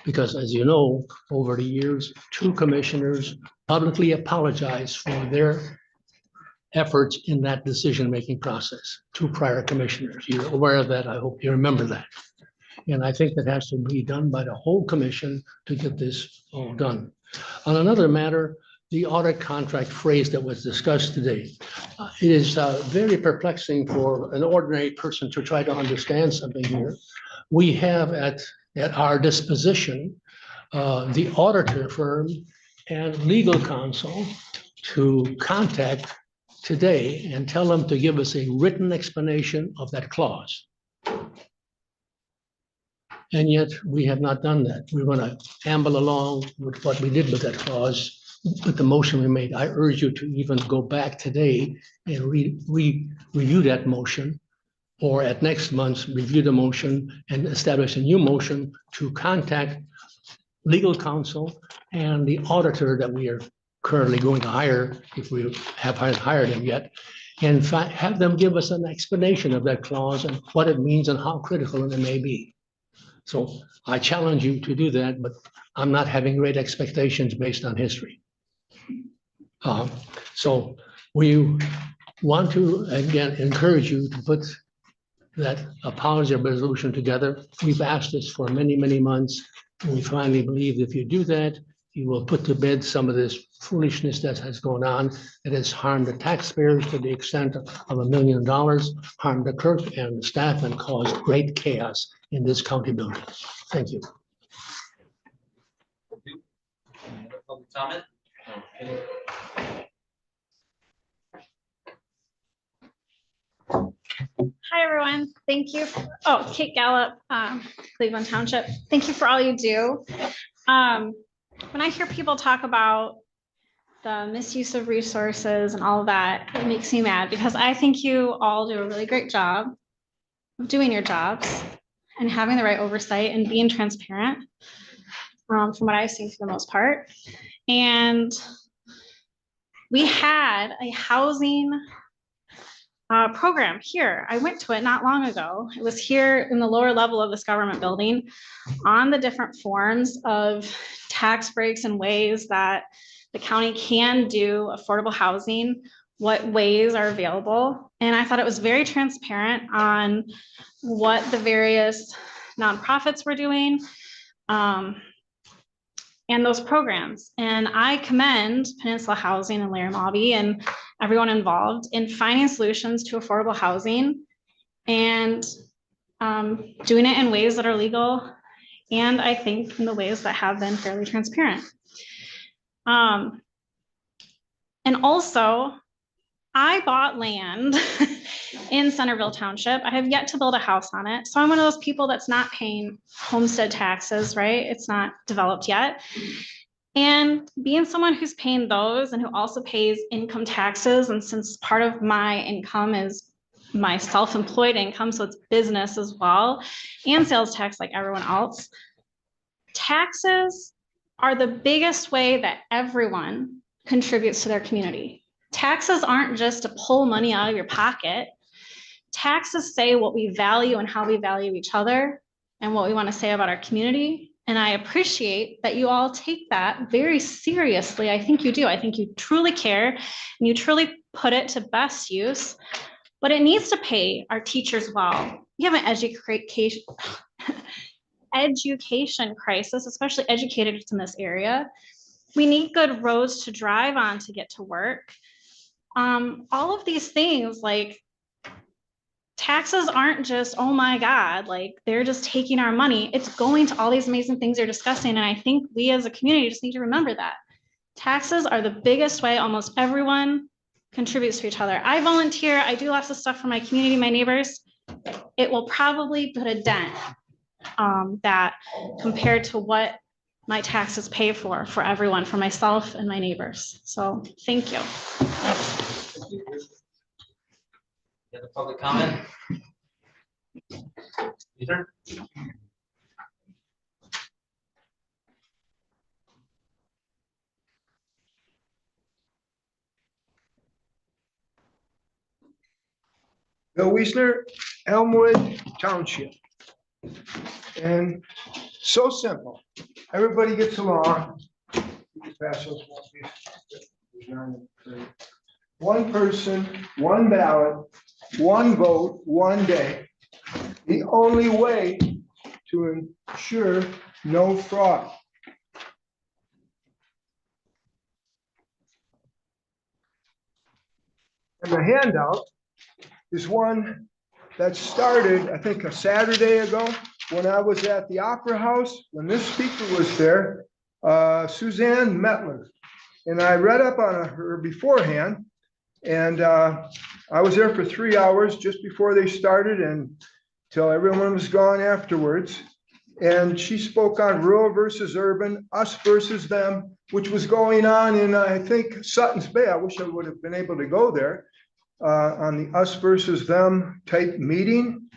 Because as you know, over the years, two commissioners publicly apologized for their efforts in that decision-making process, two prior commissioners. You're aware of that. I hope you remember that. And I think that has to be done by the whole commission to get this all done. On another matter, the audit contract phrase that was discussed today. It is very perplexing for an ordinary person to try to understand something here. We have at our disposition the auditor firm and legal counsel to contact today and tell them to give us a written explanation of that clause. And yet we have not done that. We're going to amble along with what we did with that clause, with the motion we made. I urge you to even go back today and review that motion, or at next month's review the motion and establish a new motion to contact legal counsel and the auditor that we are currently going to hire, if we haven't hired him yet, and have them give us an explanation of that clause and what it means and how critical it may be. So I challenge you to do that, but I'm not having great expectations based on history. So we want to, again, encourage you to put that apology resolution together. We've asked this for many, many months. And we finally believe if you do that, you will put to bed some of this foolishness that has gone on, that has harmed the taxpayers to the extent of $1 million, harmed the clerk and the staff, and caused great chaos in this county building. Thank you. Any other public comment? Okay. Hi, everyone. Thank you. Oh, Kate Gallup, Cleveland Township. Thank you for all you do. When I hear people talk about the misuse of resources and all of that, it makes me mad because I think you all do a really great job of doing your jobs and having the right oversight and being transparent, from what I've seen for the most part. And we had a housing program here. I went to it not long ago. It was here in the lower level of this government building on the different forms of tax breaks and ways that the county can do affordable housing, what ways are available. And I thought it was very transparent on what the various nonprofits were doing, and those programs. And I commend Peninsula Housing and Larry Mobby and everyone involved in finding solutions to affordable housing and doing it in ways that are legal, and I think in the ways that have been fairly transparent. And also, I bought land in Centerville Township. I have yet to build a house on it. So I'm one of those people that's not paying homestead taxes, right? It's not developed yet. And being someone who's paying those and who also pays income taxes, and since part of my income is my self-employed income, so it's business as well, and sales tax like everyone else, taxes are the biggest way that everyone contributes to their community. Taxes aren't just to pull money out of your pocket. Taxes say what we value and how we value each other and what we want to say about our community. And I appreciate that you all take that very seriously. I think you do. I think you truly care and you truly put it to best use, but it needs to pay our teachers well. We have an education crisis, especially educators in this area. We need good roads to drive on to get to work. All of these things, like taxes aren't just, oh my God, like they're just taking our money. It's going to all these amazing things you're discussing. And I think we as a community just need to remember that taxes are the biggest way almost everyone contributes to each other. I volunteer, I do lots of stuff for my community, my neighbors. It will probably put a dent that compared to what my taxes pay for everyone, for myself and my neighbors. So thank you. Any other public comment? Peter? Bill Wiesner, Elmwood Township. And so simple. Everybody gets along. Pass those one, please. One person, one ballot, one vote, one day. The only way to ensure no fraud. And the handout is one that started, I think, a Saturday ago when I was at the Opera House, when this speaker was there, Suzanne Mettler. And I read up on her beforehand, and I was there for 3 hours just before they started and till everyone was gone afterwards. And she spoke on rural versus urban, us versus them, which was going on in, I think, Sutton's Bay. I wish I would have been able to go there. On the us versus them type meeting.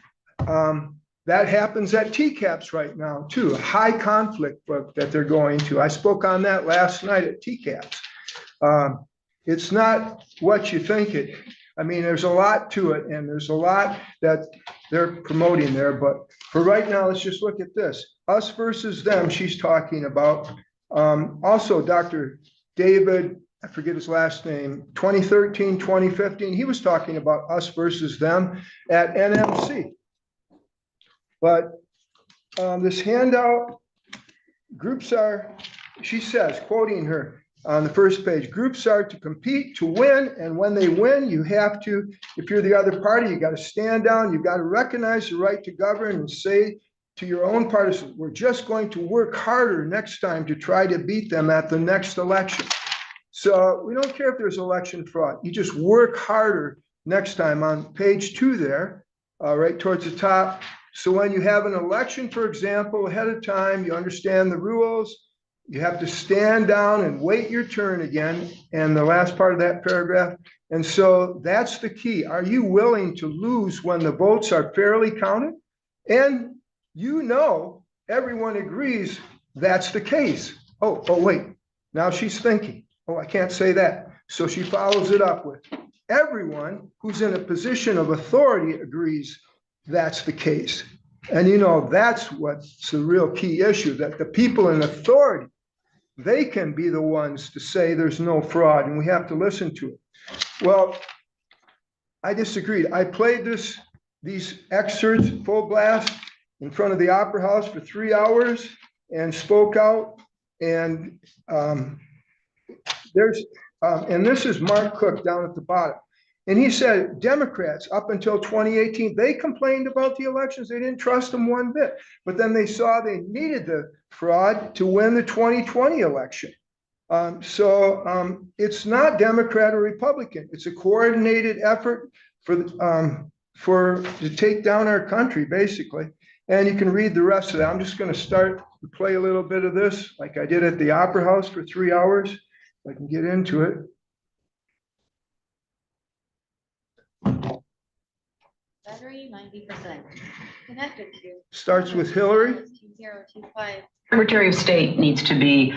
That happens at TCAPS right now too, a high conflict book that they're going to. I spoke on that last night at TCAPS. It's not what you think it. I mean, there's a lot to it and there's a lot that they're promoting there, but for right now, let's just look at this. Us versus them, she's talking about. Also, Dr. David, I forget his last name, 2013, 2015, he was talking about us versus them at NMC. But this handout, groups are, she says, quoting her on the first page, groups are to compete to win, and when they win, you have to, if you're the other party, you got to stand down, you've got to recognize the right to govern and say to your own partisans, we're just going to work harder next time to try to beat them at the next election. So we don't care if there's election fraud. You just work harder next time. On page 2 there, right towards the top. So when you have an election, for example, ahead of time, you understand the rules. You have to stand down and wait your turn again. And the last part of that paragraph. And so that's the key. Are you willing to lose when the votes are fairly counted? And you know, everyone agrees that's the case. Oh, wait, now she's thinking. Oh, I can't say that. So she follows it up with, everyone who's in a position of authority agrees that's the case. And you know, that's what's the real key issue, that the people in authority, they can be the ones to say there's no fraud and we have to listen to it. Well, I disagreed. I played these excerpts full blast in front of the Opera House for 3 hours and spoke out. And and this is Mark Cook down at the bottom. And he said, Democrats up until 2018, they complained about the elections. They didn't trust them one bit. But then they saw they needed the fraud to win the 2020 election. It's not Democrat or Republican. It's a coordinated effort to take down our country, basically. And you can read the rest of that. I'm just going to start to play a little bit of this, like I did at the Opera House for 3 hours. If I can get into it. Battery 90%. Connected to. Starts with Hillary. 2025. Secretary of State needs to be,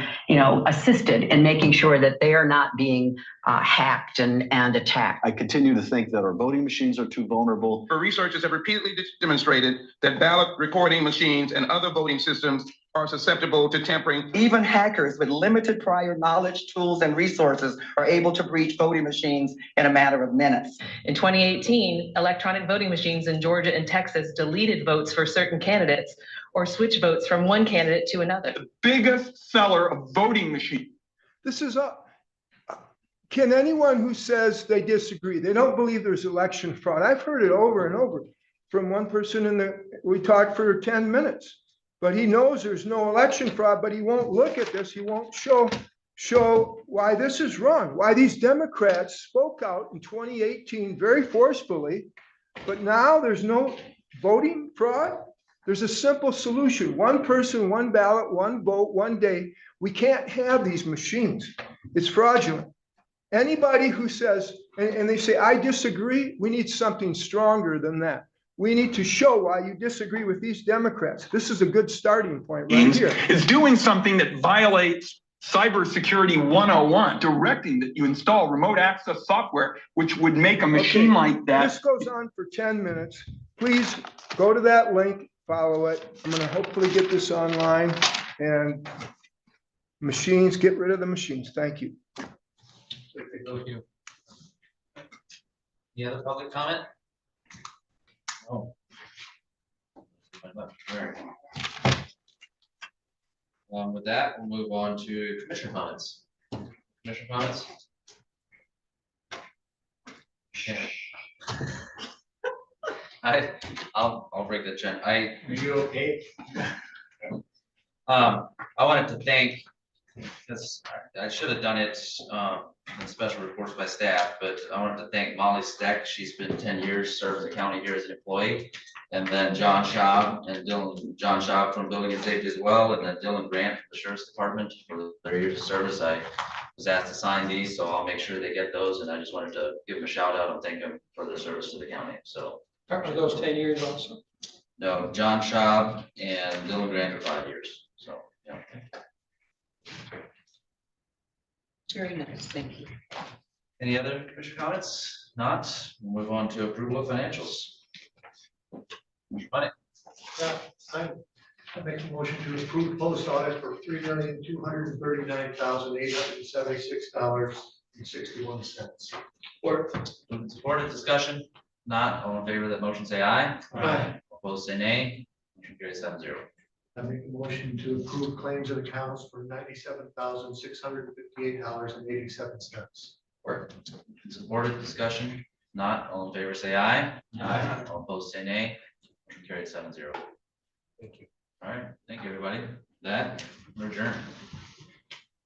assisted in making sure that they are not being hacked and attacked. I continue to think that our voting machines are too vulnerable. Researchers have repeatedly demonstrated that ballot recording machines and other voting systems are susceptible to tampering. Even hackers with limited prior knowledge, tools, and resources are able to breach voting machines in a matter of minutes. In 2018, electronic voting machines in Georgia and Texas deleted votes for certain candidates or switched votes from one candidate to another. The biggest seller of voting machines. This is can anyone who says they disagree, they don't believe there's election fraud? I've heard it over and over from one person we talked for 10 minutes. But he knows there's no election fraud, but he won't look at this. He won't show show why this is wrong, why these Democrats spoke out in 2018 very forcefully, but now there's no voting fraud. There's a simple solution: one person, one ballot, one vote, one day. We can't have these machines. It's fraudulent. Anybody who says, and they say, I disagree, we need something stronger than that. We need to show why you disagree with these Democrats. This is a good starting point right here. Is doing something that violates Cybersecurity 101, directing that you install remote access software, which would make a machine like that. This goes on for 10 minutes. Please go to that link, follow it. I'm gonna hopefully get this online, and machines, get rid of the machines. Thank you. Thank you. Any other public comment? Oh. With that, we'll move on to commissioner comments. Commissioner comments? Okay. I'll break the trend. Are you okay? I wanted to thank, because I should have done it in special reports by staff, but I wanted to thank Molly Steck. She's been 10 years, served the county here as an employee. And then John Schaub and John Schaub from Building and Safety as well. And then Dylan Grant from the Sheriff's Department for their years of service. I was asked to sign these, so I'll make sure they get those. And I just wanted to give them a shout out and thank them for their service to the county. So. Are those 10 years also? No, John Schaub and Dylan Grant are 5 years. So, yeah. Very nice, thank you. Any other commissioner comments? Not, we'll move on to approval of financials. Money. Yeah, I make a motion to approve post audit for $3,239,876.61. Supported discussion? Not, all in favor of that motion, say aye. Aye. Opposed, say nay. Motion carries 7-0. I make a motion to approve claims and accounts for $97,658.87. Supported discussion? Not, all in favor, say aye. Aye. All opposed, say nay. Motion carries 7-0. Thank you. All right, thank you, everybody. That, we're adjourned.